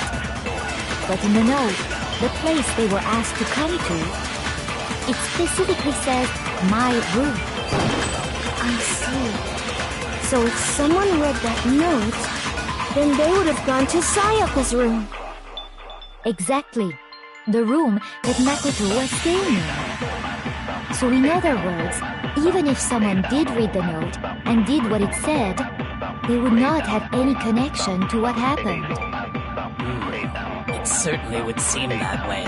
But in the note, the place they were asked to come to, it specifically says, my room. I see. So if someone read that note, then they would have gone to Sayaka's room. Exactly. The room that Makoto was staying in. So in other words, even if someone did read the note and did what it said, they would not have any connection to what happened. It certainly would seem that way.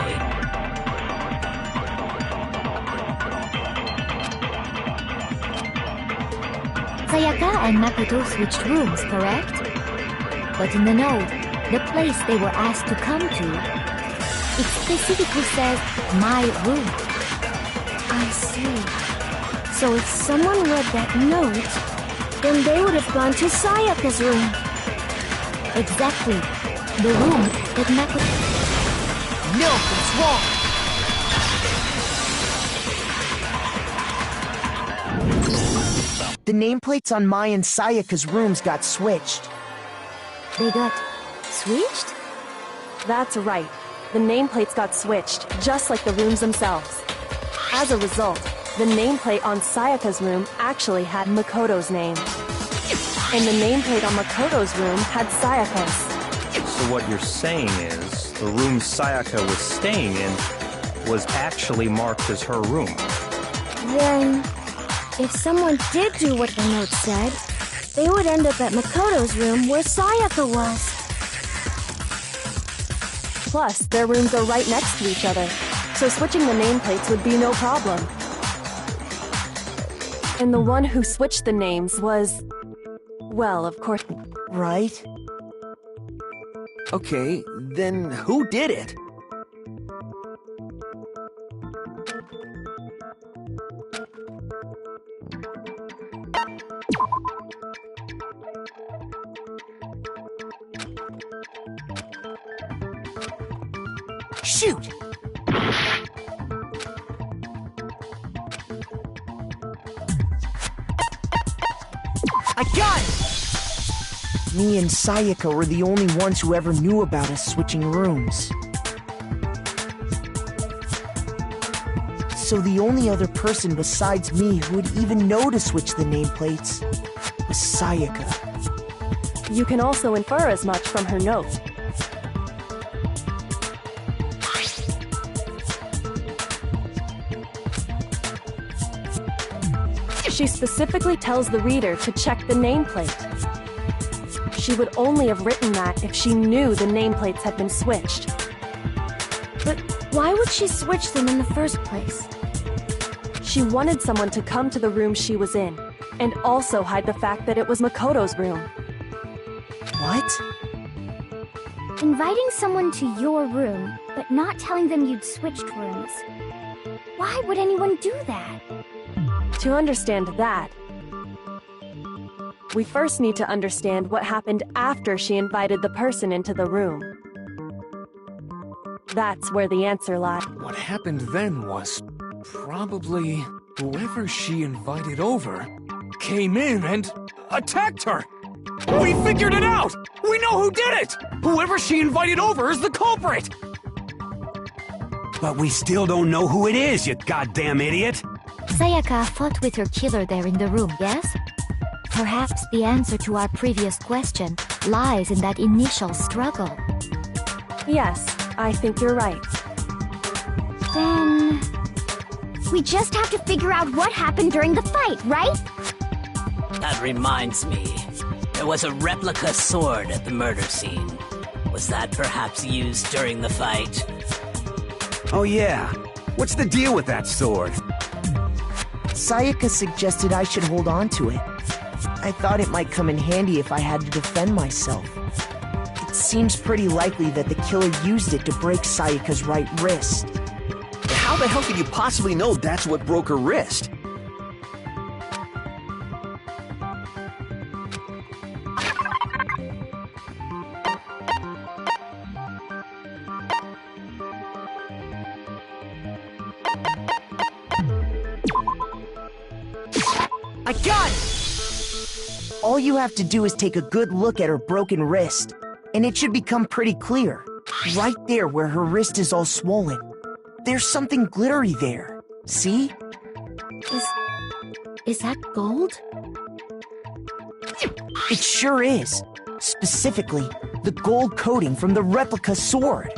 Sayaka and Makoto switched rooms, correct? But in the note, the place they were asked to come to, it specifically says, my room. I see. So if someone read that note, then they would have gone to Sayaka's room. Exactly. The room that Makoto... Milk, what's wrong? The nameplates on my and Sayaka's rooms got switched. They got switched? That's right. The nameplates got switched, just like the rooms themselves. As a result, the nameplate on Sayaka's room actually had Makoto's name. And the nameplate on Makoto's room had Sayaka's. So what you're saying is, the room Sayaka was staying in was actually marked as her room. Then, if someone did do what the note said, they would end up at Makoto's room where Sayaka was. Plus, their rooms are right next to each other, so switching the nameplates would be no problem. And the one who switched the names was... Well, of course. Right? Okay, then who did it? Shoot! I got it! Me and Sayaka were the only ones who ever knew about us switching rooms. So the only other person besides me who would even know to switch the nameplates was Sayaka. You can also infer as much from her note. She specifically tells the reader to check the nameplate. She would only have written that if she knew the nameplates had been switched. But why would she switch them in the first place? She wanted someone to come to the room she was in, and also hide the fact that it was Makoto's room. What? Inviting someone to your room, but not telling them you'd switched rooms. Why would anyone do that? To understand that, we first need to understand what happened after she invited the person into the room. That's where the answer lies. What happened then was probably whoever she invited over came in and attacked her. We figured it out! We know who did it! Whoever she invited over is the culprit! But we still don't know who it is, you goddamn idiot! Sayaka fought with her killer there in the room, yes? Perhaps the answer to our previous question lies in that initial struggle. Yes, I think you're right. Then... we just have to figure out what happened during the fight, right? That reminds me. There was a replica sword at the murder scene. Was that perhaps used during the fight? Oh yeah. What's the deal with that sword? Sayaka suggested I should hold on to it. I thought it might come in handy if I had to defend myself. It seems pretty likely that the killer used it to break Sayaka's right wrist. How the hell could you possibly know that's what broke her wrist? I got it! All you have to do is take a good look at her broken wrist, and it should become pretty clear. Right there where her wrist is all swollen. There's something glittery there. See? Is that gold? It sure is. Specifically, the gold coating from the replica sword.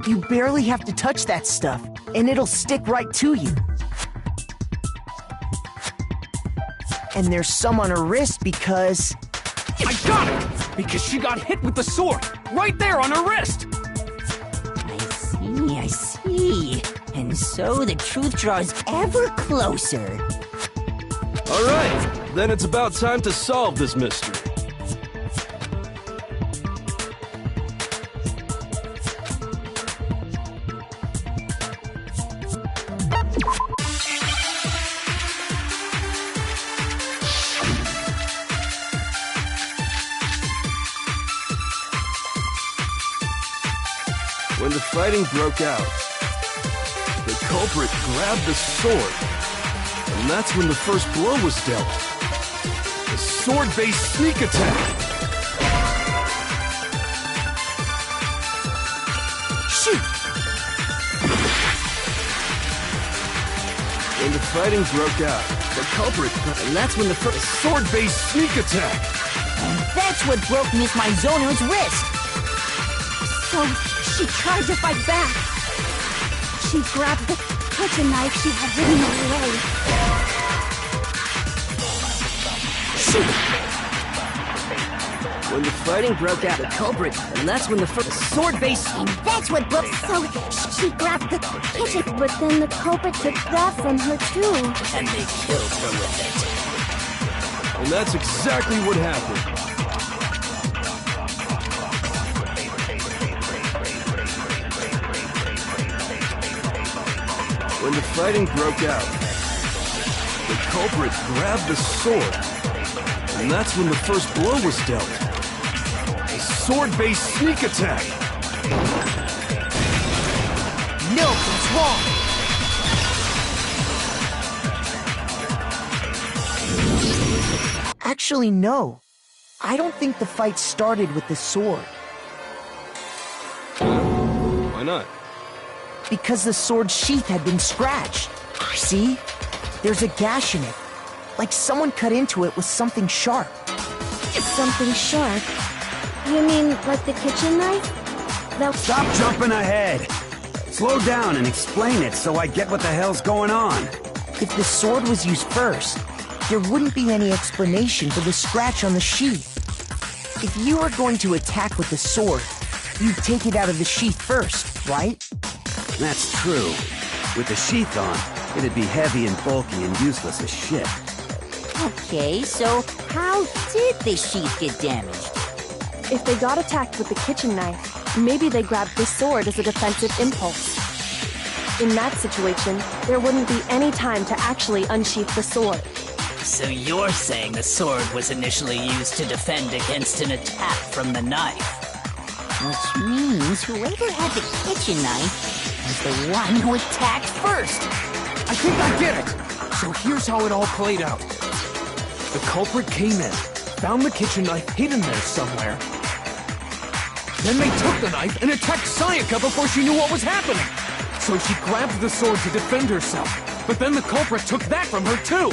You barely have to touch that stuff, and it'll stick right to you. And there's some on her wrist because... I got it! Because she got hit with the sword! Right there on her wrist! I see. And so the truth draws ever closer. Alright, then it's about time to solve this mystery. When the fighting broke out, the culprit grabbed the sword, and that's when the first blow was dealt. A sword-based sneak attack. Shoot! When the fighting broke out, the culprit, and that's when the first sword-based sneak attack. And that's what broke Miss Mizono's wrist. So, she tried to fight back. She grabbed the kitchen knife she had hidden away. Shoot! When the fighting broke out, the culprit, and that's when the first sword-based... And that's what broke... So, she grabbed the kitchen, but then the culprit took that from her too. And they killed her with it. And that's exactly what happened. When the fighting broke out, the culprit grabbed the sword, and that's when the first blow was dealt. A sword-based sneak attack. No, it's wrong. Actually, no. I don't think the fight started with the sword. Why not? Because the sword's sheath had been scratched. See? There's a gash in it. Like someone cut into it with something sharp. Something sharp? You mean like the kitchen knife? Stop jumping ahead! Slow down and explain it so I get what the hell's going on. If the sword was used first, there wouldn't be any explanation for the scratch on the sheath. If you were going to attack with the sword, you'd take it out of the sheath first, right? That's true. With the sheath on, it'd be heavy and bulky and useless as shit. Okay, so how did the sheath get damaged? If they got attacked with the kitchen knife, maybe they grabbed the sword as a defensive impulse. In that situation, there wouldn't be any time to actually unsheath the sword. So you're saying the sword was initially used to defend against an attack from the knife? Which means whoever had the kitchen knife was the one who attacked first. I think I get it! So here's how it all played out. The culprit came in, found the kitchen knife hidden there somewhere. Then they took the knife and attacked Sayaka before she knew what was happening. So she grabbed the sword to defend herself, but then the culprit took that from her too.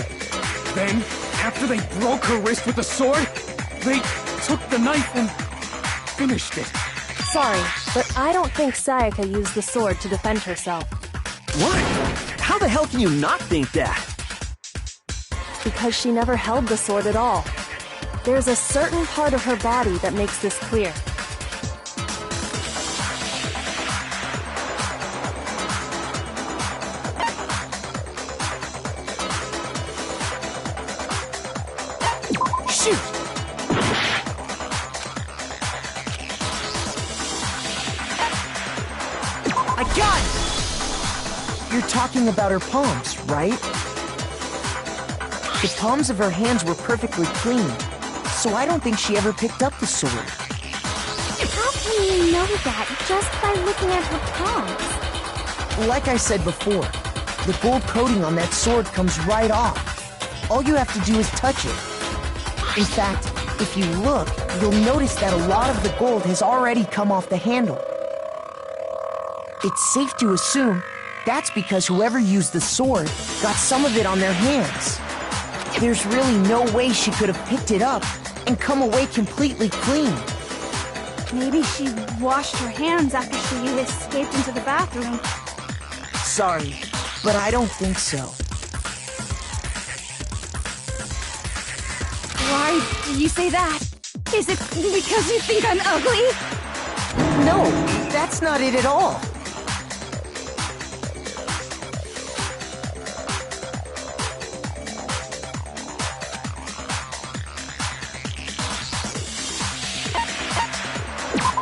Then, after they broke her wrist with the sword, they took the knife and finished it. Sorry, but I don't think Sayaka used the sword to defend herself. What? How the hell can you not think that? Because she never held the sword at all. There's a certain part of her body that makes this clear. Shoot! I got it! You're talking about her palms, right? The palms of her hands were perfectly clean, so I don't think she ever picked up the sword. How can you know that just by looking at her palms? Like I said before, the gold coating on that sword comes right off. All you have to do is touch it. In fact, if you look, you'll notice that a lot of the gold has already come off the handle. It's safe to assume that's because whoever used the sword got some of it on their hands. There's really no way she could have picked it up and come away completely clean. Maybe she washed her hands after she escaped into the bathroom. Sorry, but I don't think so. Why do you say that? Is it because you think I'm ugly? No, that's not it at all.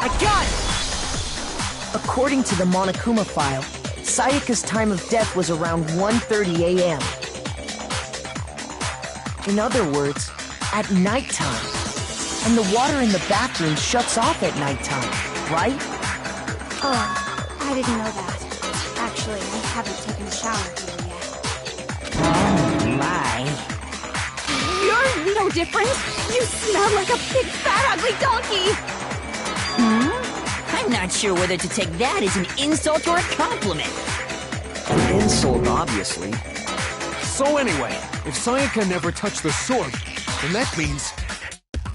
I got it! According to the Monokuma file, Sayaka's time of death was around 1:30 a.m. In other words, at nighttime. And the water in the bathroom shuts off at nighttime, right? Oh, I didn't know that. Actually, I haven't taken a shower here yet. Oh my. You're no different. You smell like a big fat ugly donkey. I'm not sure whether to take that as an insult or a compliment. An insult, obviously. So anyway, if Sayaka never touched the sword, then that means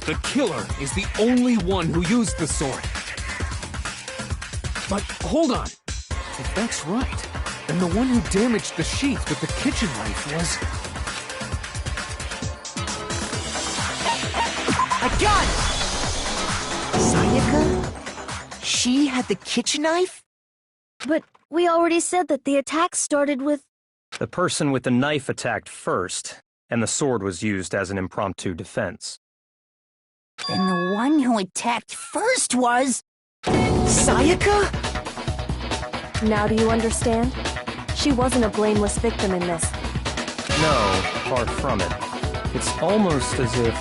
the killer is the only one who used the sword. But hold on. If that's right, then the one who damaged the sheath with the kitchen knife was... I got it! Sayaka? She had the kitchen knife? But we already said that the attack started with... The person with the knife attacked first, and the sword was used as an impromptu defense. Then the one who attacked first was... Sayaka? Now do you understand? She wasn't a blameless victim in this. No, far from it. It's almost as if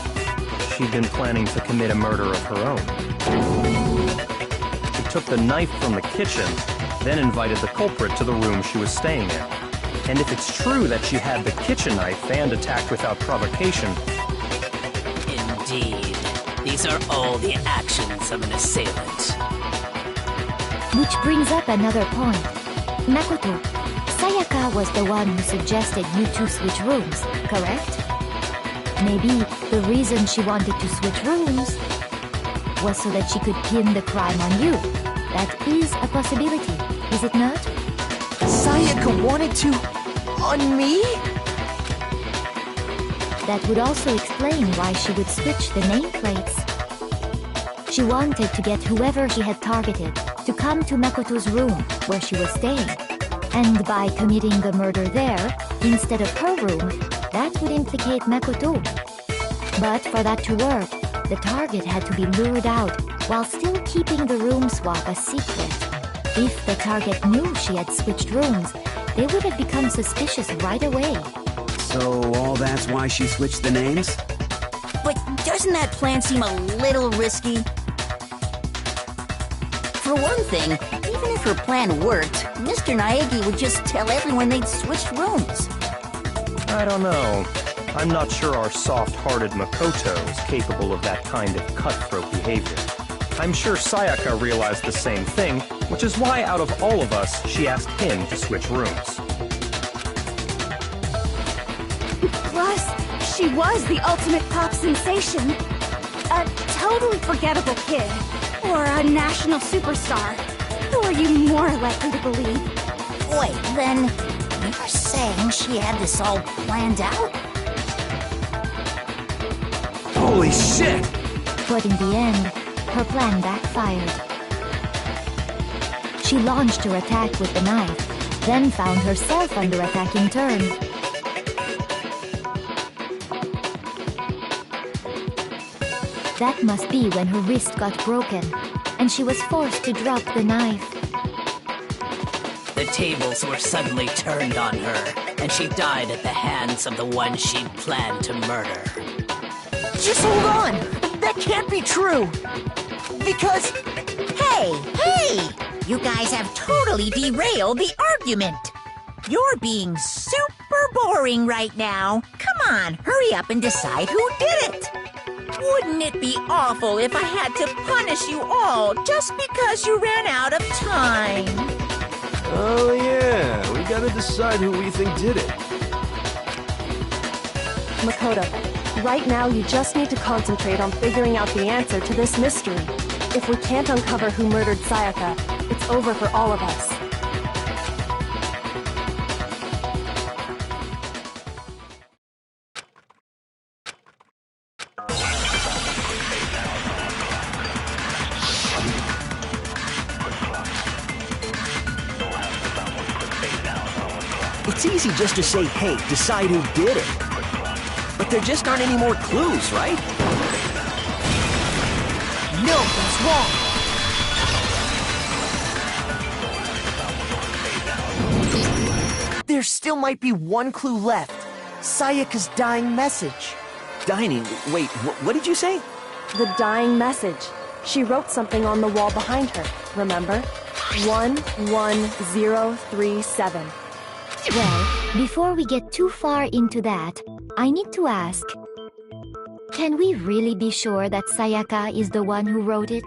she'd been planning to commit a murder of her own. She took the knife from the kitchen, then invited the culprit to the room she was staying in. And if it's true that she had the kitchen knife and attacked without provocation... Indeed. These are all the actions of an assailant. Which brings up another point. Makoto, Sayaka was the one who suggested you two switch rooms, correct? Maybe the reason she wanted to switch rooms was so that she could pin the crime on you. That is a possibility, is it not? Sayaka wanted to... on me? That would also explain why she would switch the nameplates. She wanted to get whoever she had targeted to come to Makoto's room where she was staying. And by committing the murder there, instead of her room, that would implicate Makoto. But for that to work, the target had to be lured out while still keeping the room swap a secret. If the target knew she had switched rooms, they would have become suspicious right away. So all that's why she switched the names? But doesn't that plan seem a little risky? For one thing, even if her plan worked, Mr. Naegi would just tell everyone they'd switched rooms. I don't know. I'm not sure our soft-hearted Makoto is capable of that kind of cutthroat behavior. I'm sure Sayaka realized the same thing, which is why out of all of us, she asked him to switch rooms. Plus, she was the ultimate pop sensation. A totally forgettable kid. Or a national superstar. Who are you more likely to believe? Wait, then you're saying she had this all planned out? Holy shit! But in the end, her plan backfired. She launched her attack with the knife, then found herself under attack in turn. That must be when her wrist got broken, and she was forced to drop the knife. The tables were suddenly turned on her, and she died at the hands of the one she'd planned to murder. Just hold on! That can't be true! Because... Hey! You guys have totally derailed the argument! You're being super boring right now. Come on, hurry up and decide who did it! Wouldn't it be awful if I had to punish you all just because you ran out of time? Oh yeah, we gotta decide who we think did it. Makoto, right now you just need to concentrate on figuring out the answer to this mystery. If we can't uncover who murdered Sayaka, it's over for all of us. It's easy just to say, hey, decide who did it. But there just aren't any more clues, right? No, that's wrong! There still might be one clue left. Sayaka's dying message. Dining? Wait, what did you say? The dying message. She wrote something on the wall behind her, remember? 11037. Well, before we get too far into that, I need to ask, can we really be sure that Sayaka is the one who wrote it?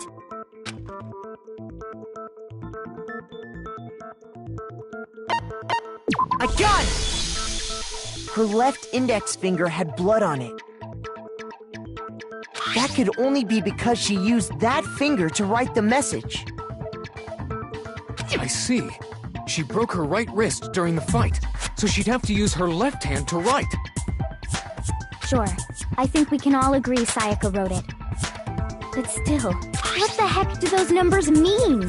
I got it! Her left index finger had blood on it. That could only be because she used that finger to write the message. I see. She broke her right wrist during the fight, so she'd have to use her left hand to write. Sure. I think we can all agree Sayaka wrote it. But still, what the heck do those numbers mean?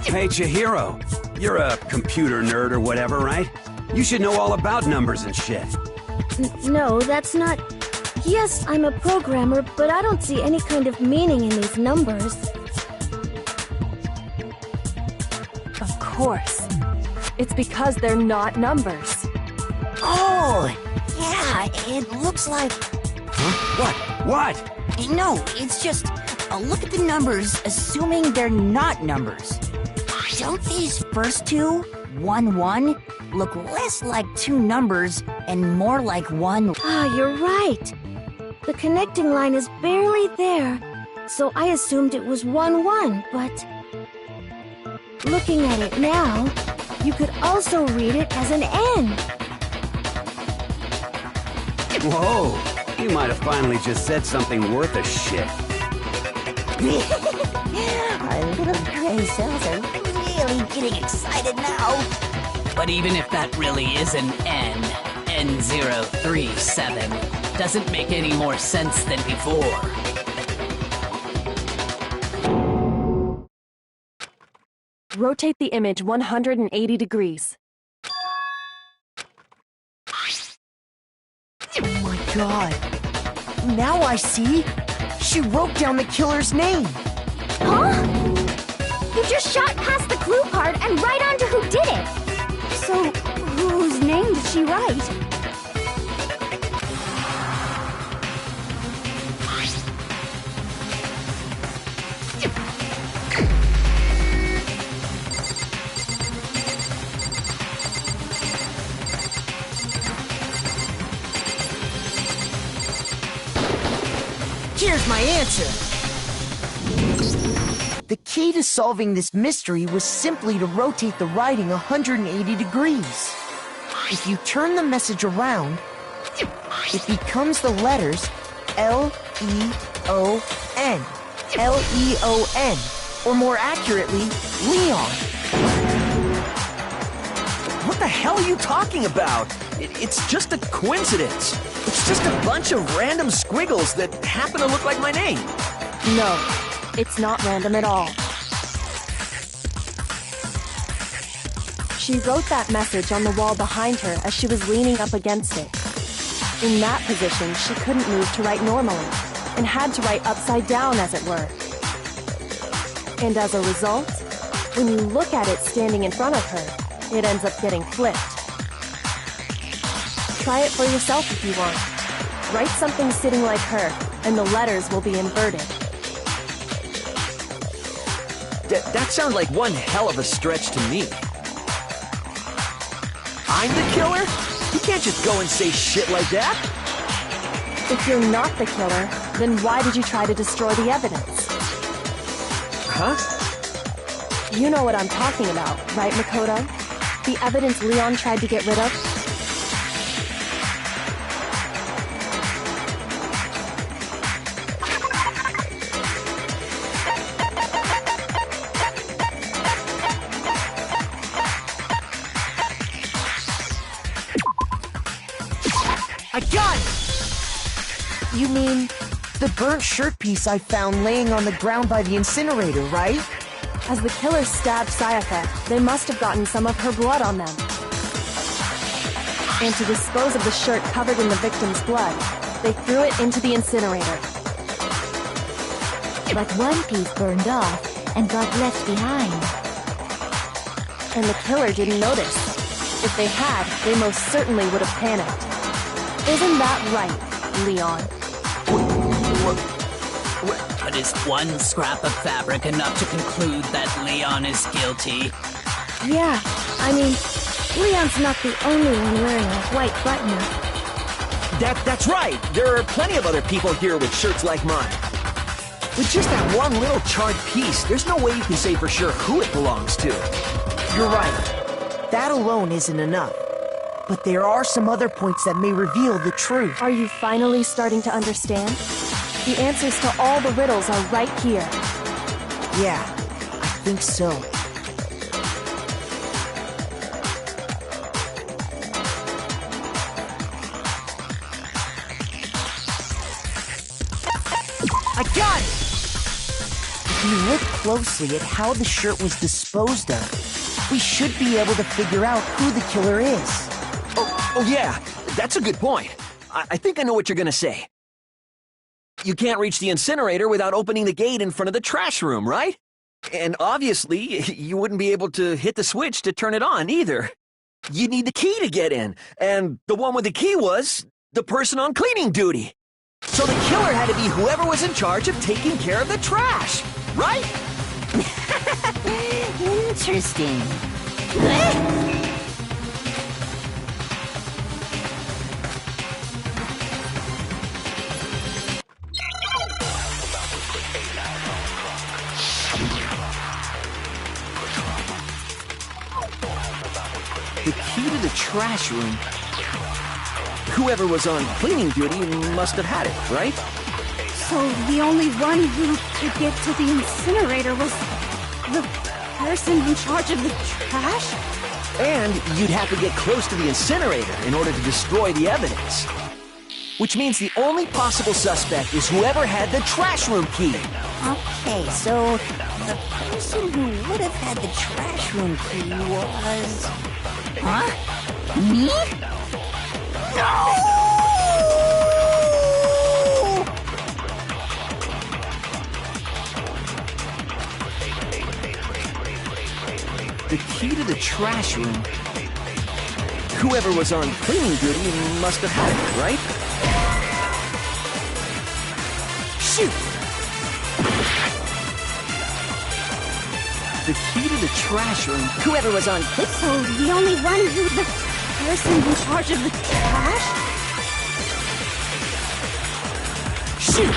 Hey, Chihiro. You're a computer nerd or whatever, right? You should know all about numbers and shit. No, that's not... Yes, I'm a programmer, but I don't see any kind of meaning in these numbers. Of course. It's because they're not numbers. Oh, yeah, it looks like... Huh? What? No, it's just... look at the numbers, assuming they're not numbers. Don't these first two, 1, 1, look less like two numbers and more like one... Ah, you're right. The connecting line is barely there, so I assumed it was 1, 1, but... Looking at it now, you could also read it as an N. Whoa, you might have finally just said something worth a shit. Our little gray cells are really getting excited now. But even if that really is an N, N037, doesn't make any more sense than before. Rotate the image 180 degrees. Oh my god. Now I see. She wrote down the killer's name. Huh? You just shot past the clue card and right onto who did it. So, whose name did she write? Here's my answer. The key to solving this mystery was simply to rotate the writing 180 degrees. If you turn the message around, it becomes the letters L-E-O-N. L-E-O-N. Or more accurately, Leon. What the hell are you talking about? It's just a coincidence. It's just a bunch of random squiggles that happen to look like my name. No, it's not random at all. She wrote that message on the wall behind her as she was leaning up against it. In that position, she couldn't move to write normally, and had to write upside down, as it were. And as a result, when you look at it standing in front of her, it ends up getting flipped. Try it for yourself if you want. Write something sitting like her, and the letters will be inverted. That sounds like one hell of a stretch to me. I'm the killer? You can't just go and say shit like that. If you're not the killer, then why did you try to destroy the evidence? Huh? You know what I'm talking about, right, Makoto? The evidence Leon tried to get rid of? I got it! You mean the burnt shirt piece I found laying on the ground by the incinerator, right? As the killer stabbed Sayaka, they must have gotten some of her blood on them. And to dispose of the shirt covered in the victim's blood, they threw it into the incinerator. But one piece burned off and got left behind. And the killer didn't notice. If they had, they most certainly would have panicked. Isn't that right, Leon? But is one scrap of fabric enough to conclude that Leon is guilty? Yeah, I mean, Leon's not the only one wearing a white button. That's right. There are plenty of other people here with shirts like mine. With just that one little charred piece, there's no way you can say for sure who it belongs to. You're right. That alone isn't enough. But there are some other points that may reveal the truth. Are you finally starting to understand? The answers to all the riddles are right here. Yeah, I think so. I got it! If we look closely at how the shirt was disposed of, we should be able to figure out who the killer is. Oh yeah, that's a good point. I think I know what you're gonna say. You can't reach the incinerator without opening the gate in front of the trash room, right? And obviously, you wouldn't be able to hit the switch to turn it on either. You'd need the key to get in, and the one with the key was the person on cleaning duty. So the killer had to be whoever was in charge of taking care of the trash, right? Interesting. The key to the trash room. Whoever was on cleaning duty must have had it, right? So the only one who could get to the incinerator was the person in charge of the trash? And you'd have to get close to the incinerator in order to destroy the evidence. Which means the only possible suspect is whoever had the trash room key. Okay, so the person who would have had the trash room key was... Huh? Me? No! The key to the trash room. Whoever was on cleaning duty must have had it, right? Shoot! The key to the trash room. Whoever was on... So the only one who... The person in charge of the trash? Shoot!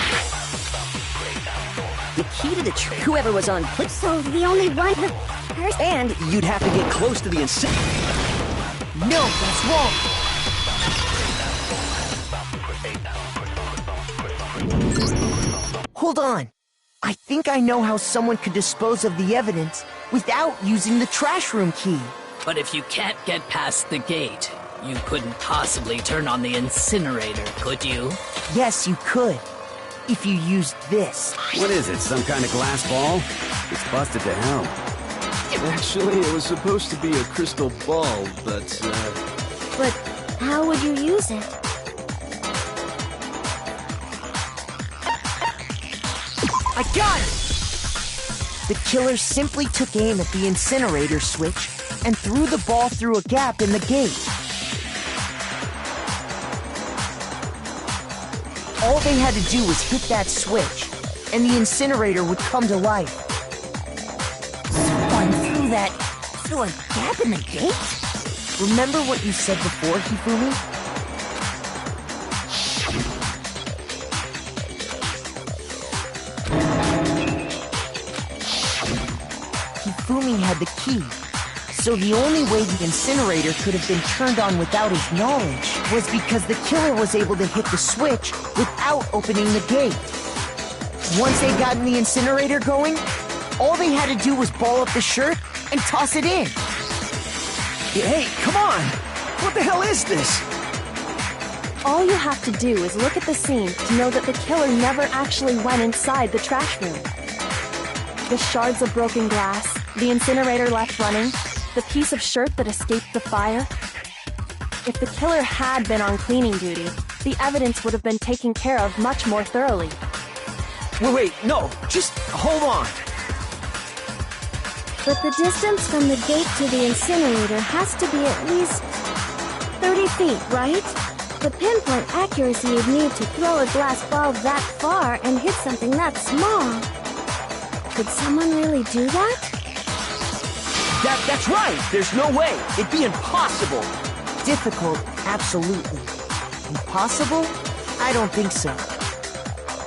The key to the whoever was on... So the only one... The person... And you'd have to get close to the incinerator. No, that's wrong. Hold on. I think I know how someone could dispose of the evidence without using the trash room key. But if you can't get past the gate, you couldn't possibly turn on the incinerator, could you? Yes, you could. If you used this. What is it, some kind of glass ball? It's busted to hell. Actually, it was supposed to be a crystal ball, but, But how would you use it? I got it! The killer simply took aim at the incinerator switch and threw the ball through a gap in the gate. All they had to do was hit that switch, and the incinerator would come to life. Someone threw a gap in the gate? Remember what you said before, Hifumi? Hifumi had the key, so the only way the incinerator could have been turned on without his knowledge was because the killer was able to hit the switch without opening the gate. Once they got the incinerator going, all they had to do was ball up the shirt and toss it in. Hey, come on! What the hell is this? All you have to do is look at the scene to know that the killer never actually went inside the trash room. The shards of broken glass, the incinerator left running, the piece of shirt that escaped the fire. If the killer had been on cleaning duty, the evidence would have been taken care of much more thoroughly. Wait, no, just hold on. But the distance from the gate to the incinerator has to be at least 30 feet, right? The pinpoint accuracy you'd need to throw a glass ball that far and hit something that small. Could someone really do that? That's right! There's no way! It'd be impossible! Difficult, absolutely. Impossible? I don't think so.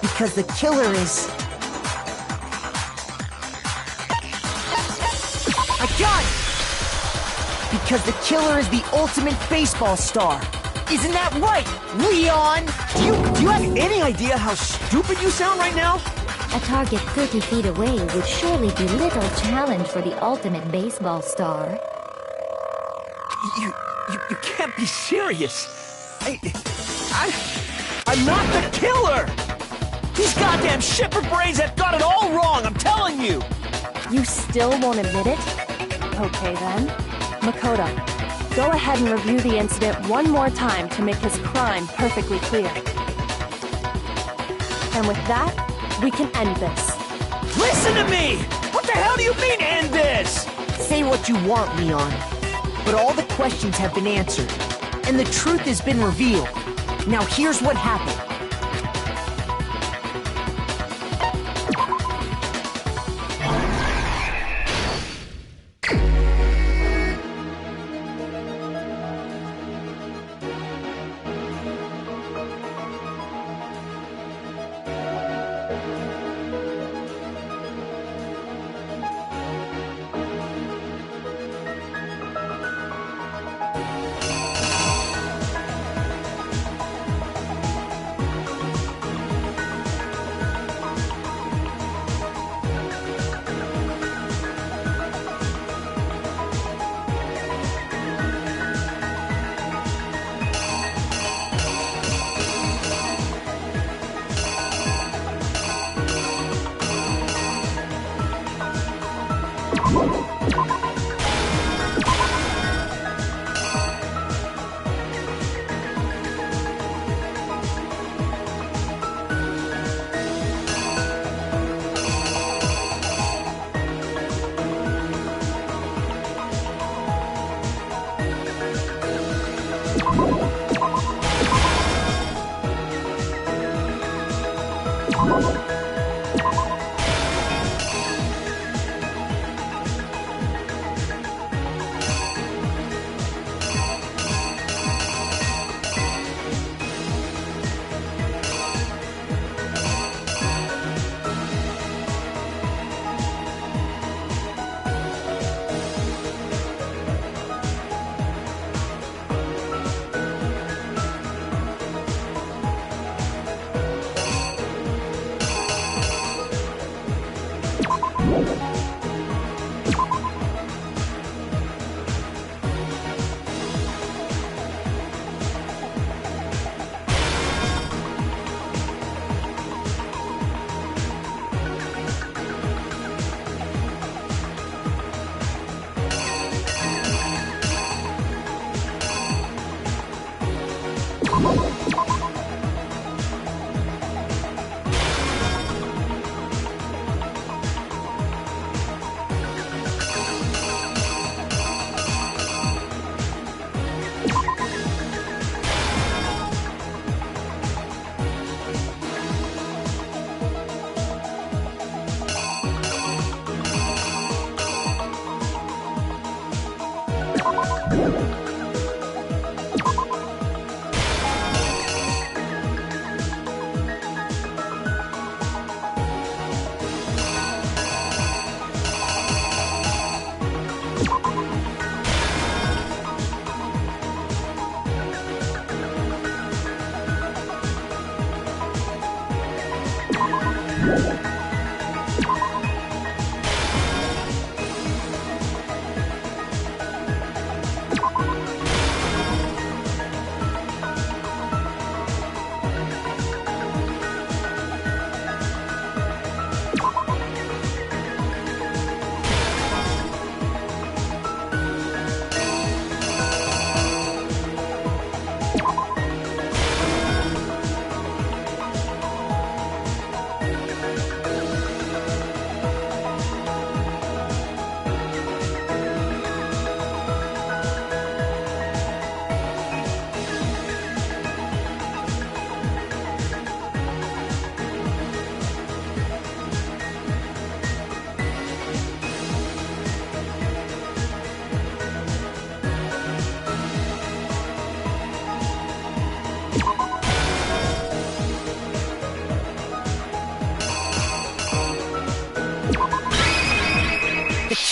Because the killer is... I got it! Because the killer is the ultimate baseball star. Isn't that right, Leon? Do you have any idea how stupid you sound right now? A target 30 feet away would surely be little challenge for the ultimate baseball star. You can't be serious. I'm not the killer! These goddamn shipper brains have got it all wrong, I'm telling you! You still won't admit it? Okay then. Makoto, go ahead and review the incident one more time to make his crime perfectly clear. And with that, we can end this. Listen to me! What the hell do you mean, end this? Say what you want, Leon. But all the questions have been answered, and the truth has been revealed. Now here's what happened.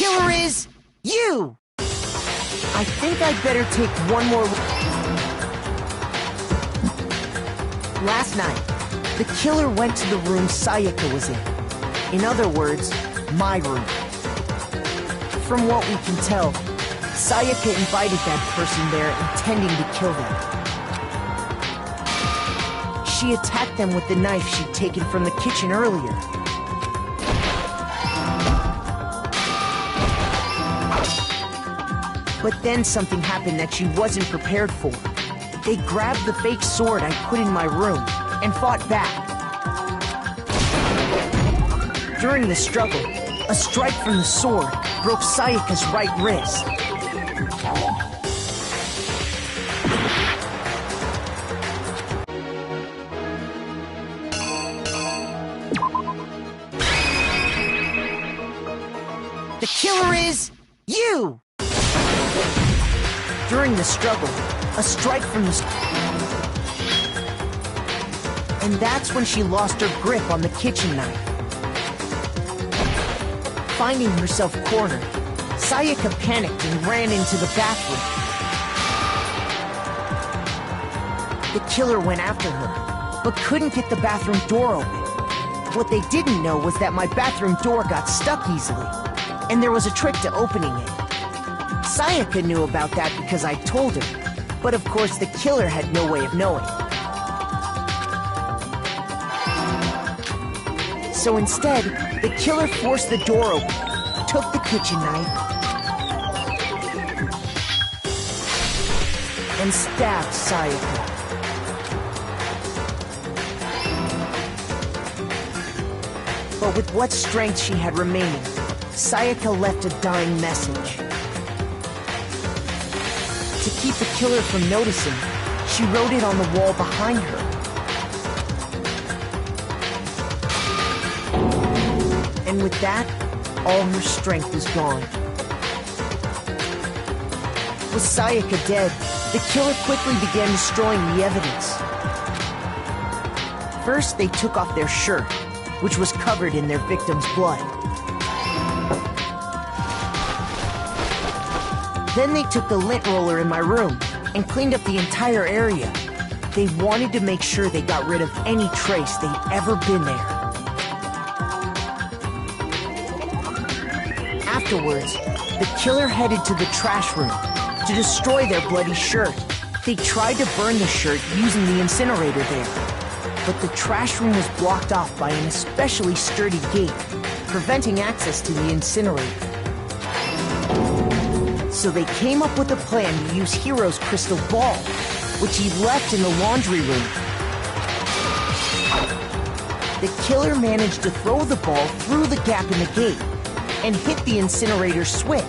Killer is you! I think I'd better take one more... Last night, the killer went to the room Sayaka was in. In other words, my room. From what we can tell, Sayaka invited that person there intending to kill them. She attacked them with the knife she'd taken from the kitchen earlier. But then something happened that she wasn't prepared for. They grabbed the fake sword I put in my room and fought back. During the struggle, a strike from the sword broke Sayaka's right wrist. The killer is you! During the struggle, a strike from the... And that's when she lost her grip on the kitchen knife. Finding herself cornered, Sayaka panicked and ran into the bathroom. The killer went after her, but couldn't get the bathroom door open. What they didn't know was that my bathroom door got stuck easily, and there was a trick to opening it. Sayaka knew about that because I told her, but of course the killer had no way of knowing. So instead, the killer forced the door open, took the kitchen knife, and stabbed Sayaka. But with what strength she had remaining, Sayaka left a dying message. To keep the killer from noticing, she wrote it on the wall behind her. And with that, all her strength was gone. With Sayaka dead, the killer quickly began destroying the evidence. First, they took off their shirt, which was covered in their victim's blood. Then they took the lint roller in my room and cleaned up the entire area. They wanted to make sure they got rid of any trace they'd ever been there. Afterwards, the killer headed to the trash room to destroy their bloody shirt. They tried to burn the shirt using the incinerator there, but the trash room was blocked off by an especially sturdy gate, preventing access to the incinerator. So they came up with a plan to use Hiro's crystal ball, which he left in the laundry room. The killer managed to throw the ball through the gap in the gate and hit the incinerator switch.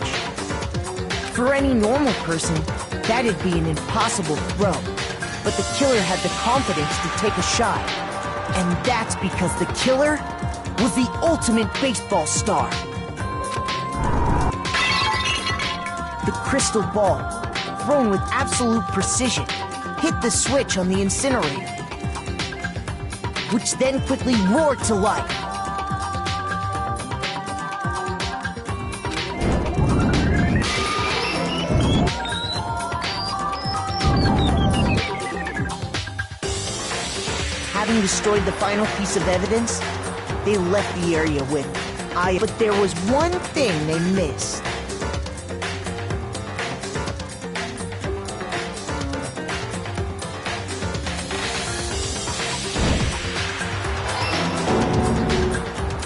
For any normal person, that'd be an impossible throw, but the killer had the confidence to take a shot. And that's because the killer was the ultimate baseball star. The crystal ball, thrown with absolute precision, hit the switch on the incinerator, which then quickly roared to life. Having destroyed the final piece of evidence, they left the area with but there was one thing they missed.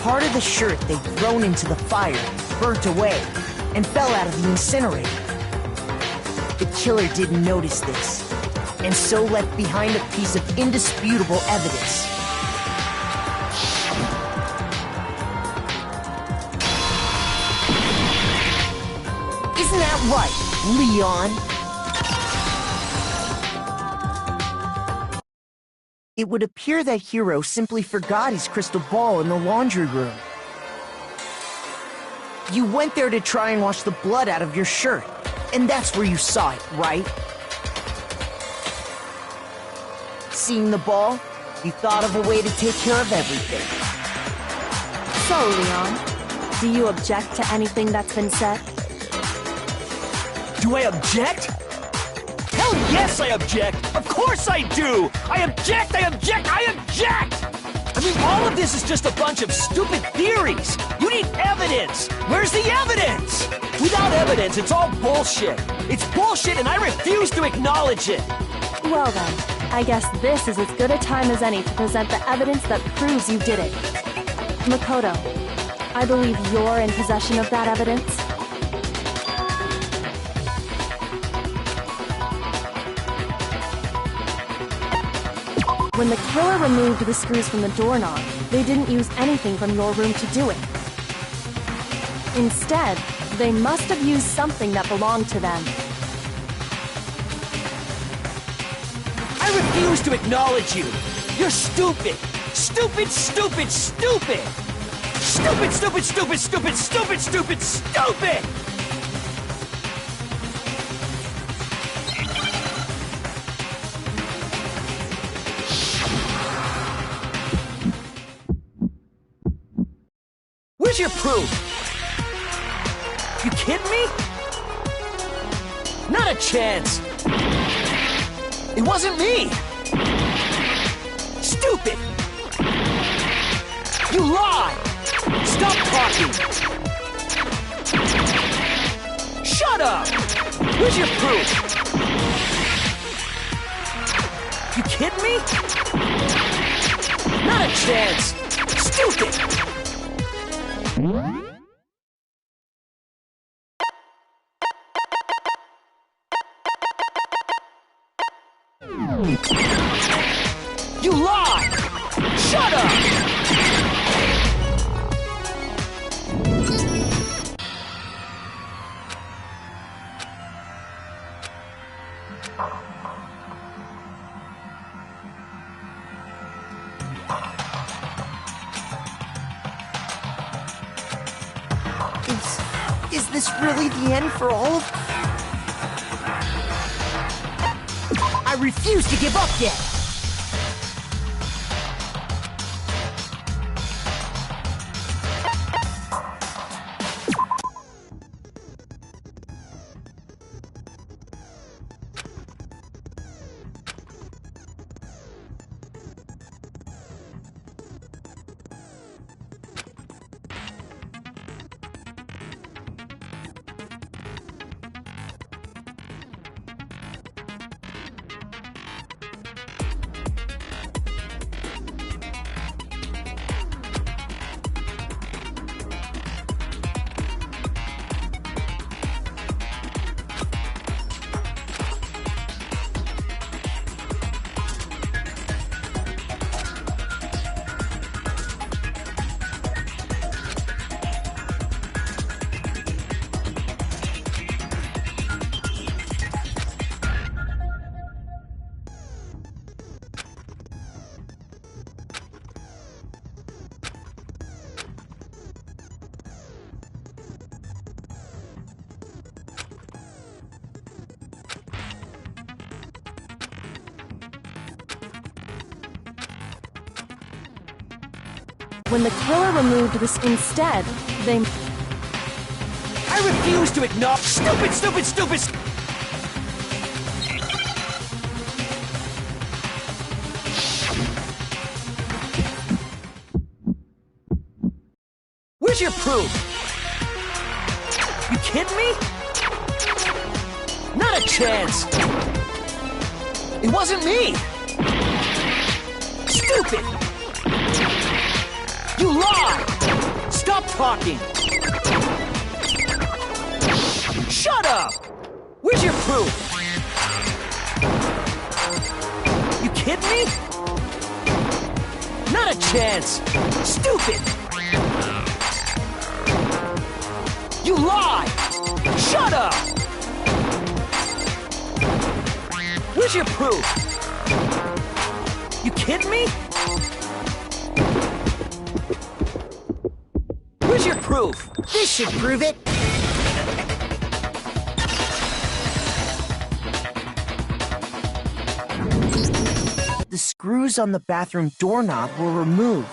Part of the shirt they'd thrown into the fire burnt away and fell out of the incinerator. The killer didn't notice this, and so left behind a piece of indisputable evidence. Isn't that right, Leon? It would appear that Hiro simply forgot his crystal ball in the laundry room. You went there to try and wash the blood out of your shirt, and that's where you saw it, right? Seeing the ball, you thought of a way to take care of everything. So, Leon, do you object to anything that's been said? Do I object? Hell yes, I object! Of course I do! I object! I object! I object! I mean, all of this is just a bunch of stupid theories! You need evidence! Where's the evidence? Without evidence, it's all bullshit! It's bullshit and I refuse to acknowledge it! Well then, I guess this is as good a time as any to present the evidence that proves you did it. Makoto, I believe you're in possession of that evidence. When the killer removed the screws from the doorknob, they didn't use anything from your room to do it. Instead, they must have used something that belonged to them. I refuse to acknowledge you! You're stupid! Stupid, stupid, stupid! Stupid, stupid, stupid, stupid, stupid, stupid, stupid! Where's your proof? You kidding me? Not a chance! It wasn't me! Stupid! You lie! Stop talking! Shut up! Where's your proof? You kidding me? Not a chance! Stupid! You lie! Shut up! Is this really the end for all of... I refuse to give up yet! When the killer removed this instead, they... I refuse to acknowledge... Stupid, stupid, stupid... Where's your proof? You kidding me? Not a chance! It wasn't me! Stupid! You lie! Stop talking! Shut up! Where's your proof? You kidding me? Not a chance! Stupid! You lie! Shut up! Where's your proof? You kidding me? Where's your proof? This should prove it. The screws on the bathroom doorknob were removed.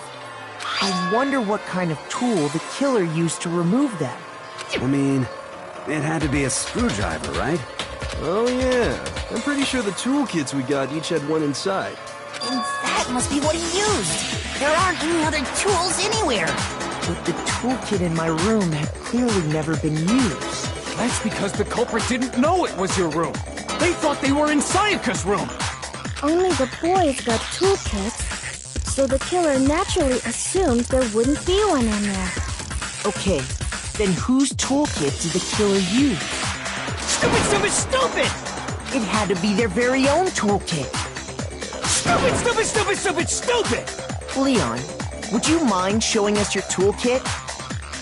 I wonder what kind of tool the killer used to remove them. I mean, it had to be a screwdriver, right? Oh yeah, I'm pretty sure the toolkits we got each had one inside. And that must be what he used. There aren't any other tools anywhere. But the toolkit in my room had clearly never been used. That's because the culprit didn't know it was your room. They thought they were in Sayaka's room. Only the boys got toolkits, so the killer naturally assumed there wouldn't be one in there. Okay, then whose toolkit did the killer use? Stupid, stupid, stupid! It had to be their very own toolkit. Stupid, stupid, stupid, stupid, stupid! Leon, would you mind showing us your toolkit?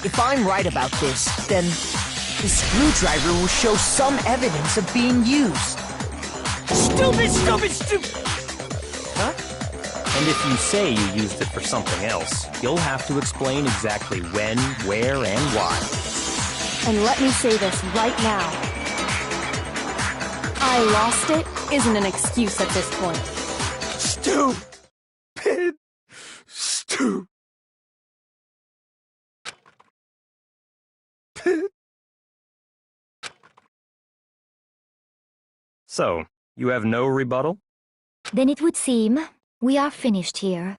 If I'm right about this, then the screwdriver will show some evidence of being used. Stupid, stupid, stupid! Huh? And if you say you used it for something else, you'll have to explain exactly when, where, and why. And let me say this right now. I lost it isn't an excuse at this point. Stupid. Stupid. So, you have no rebuttal? Then it would seem we are finished here.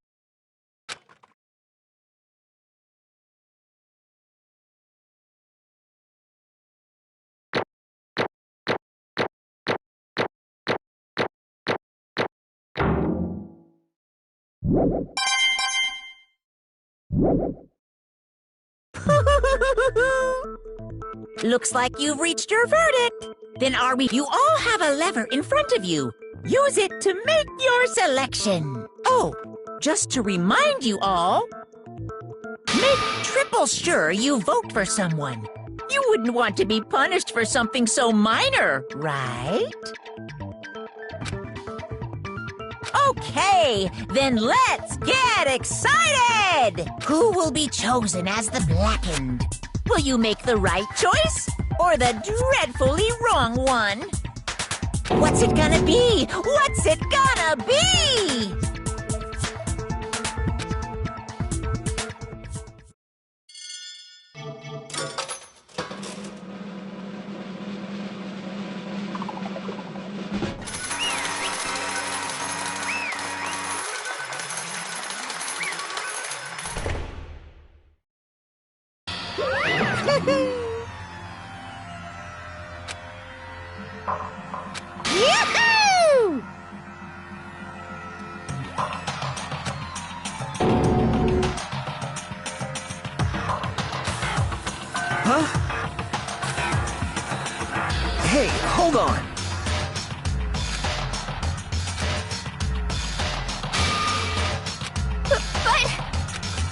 Looks like you've reached your verdict. Then are we? You all have a lever in front of you. Use it to make your selection. Oh, just to remind you all, make triple sure you vote for someone. You wouldn't want to be punished for something so minor, right? Okay, then let's get excited! Who will be chosen as the Blackened? Will you make the right choice or the dreadfully wrong one? What's it gonna be? What's it gonna be? Yahoo! Huh? Hey, hold on. But...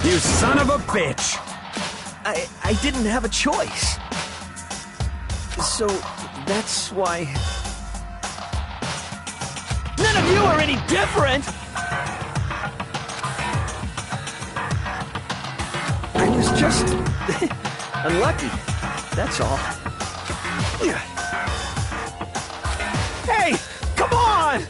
You son of a bitch! I didn't have a choice. So, that's why... None of you are any different! I was just... unlucky. That's all. Hey! Come on!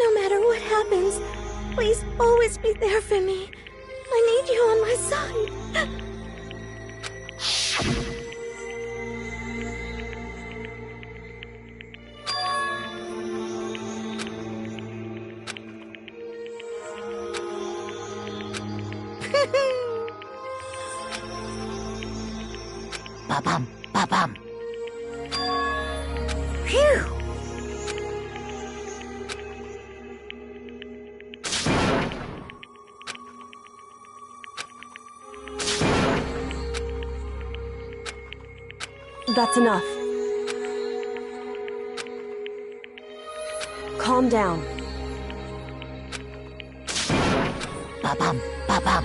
No matter what happens, please always be there for me. I need you on my side. Ba-bum, ba-bum. Phew! That's enough. Calm down. Ba-bum, ba-bum.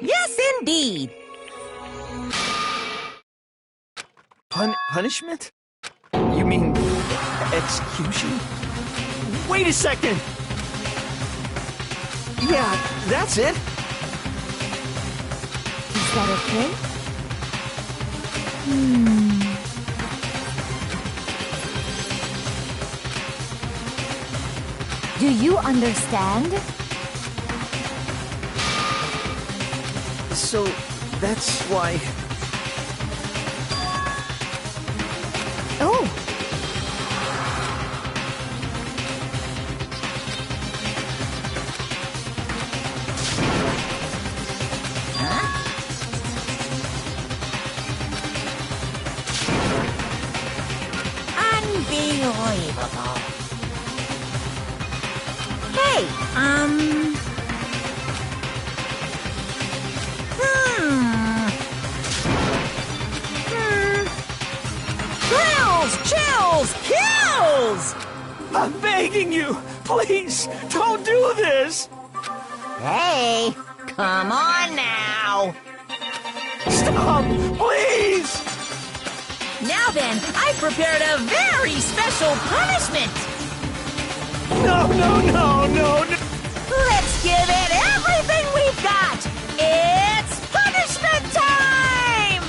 Yes, indeed. Punishment? You mean execution? Wait a second! Yeah, that's it! that okay? Do you understand? So, that's why... Oh! Unbelievable. Hey, Chills! Kills! I'm begging you! Please, don't do this! Hey, come on now. Stop! Please! Now then, I've prepared a very special punishment. No, no, no, no, no! Let's give it everything we've got. It's punishment time!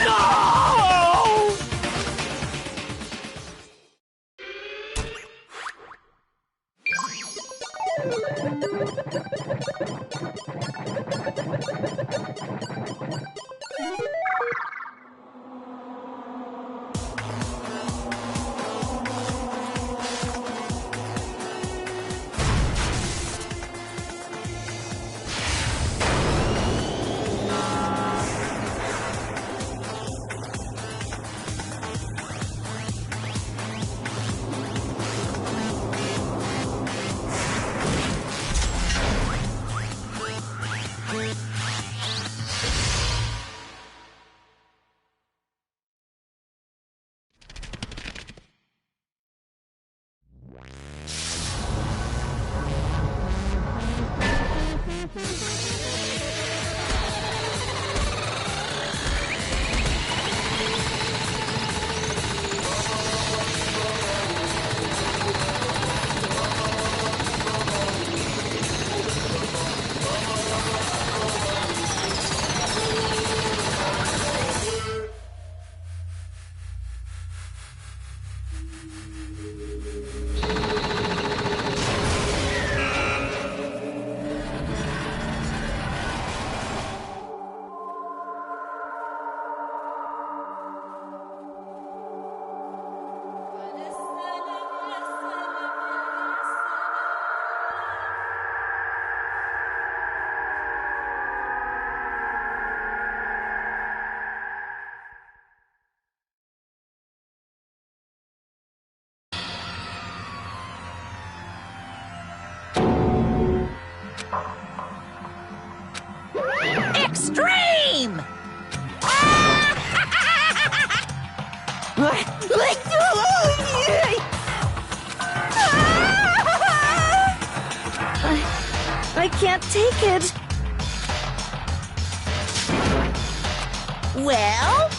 No! Extreme! I can't take it. Well?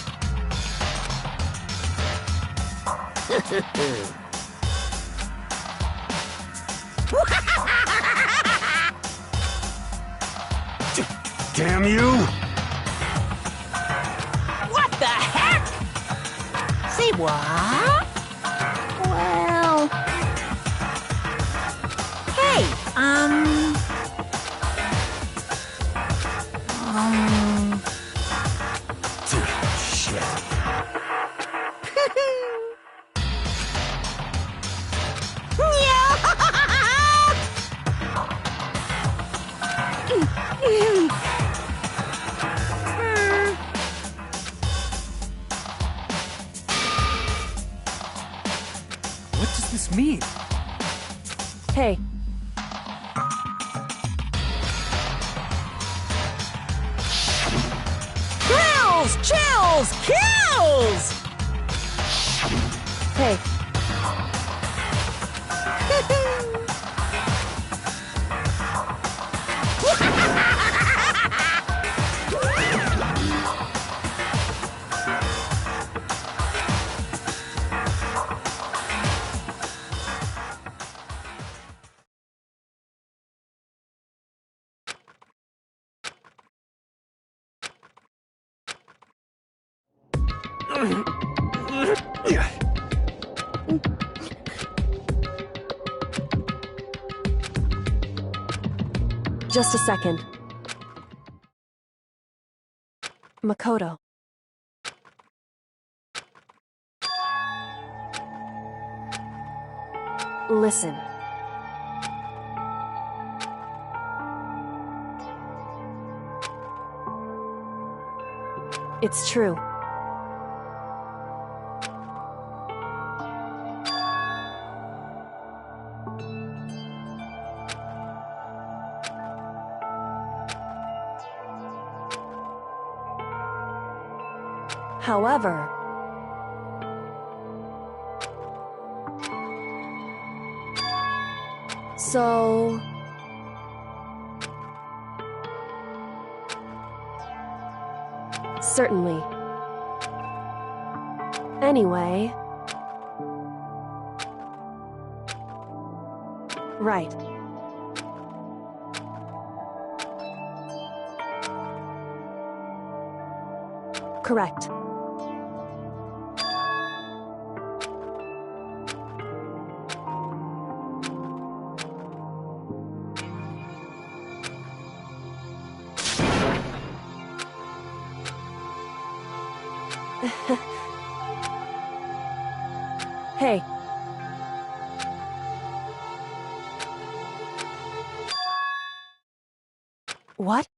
Damn you! What the heck? Say what? Well... Hey, Shit. What does this mean? Hey, Kills! Chills! Kills! hey. Just a second. Makoto. Listen. It's true. However, so certainly. Anyway, right. Correct. Hey. What?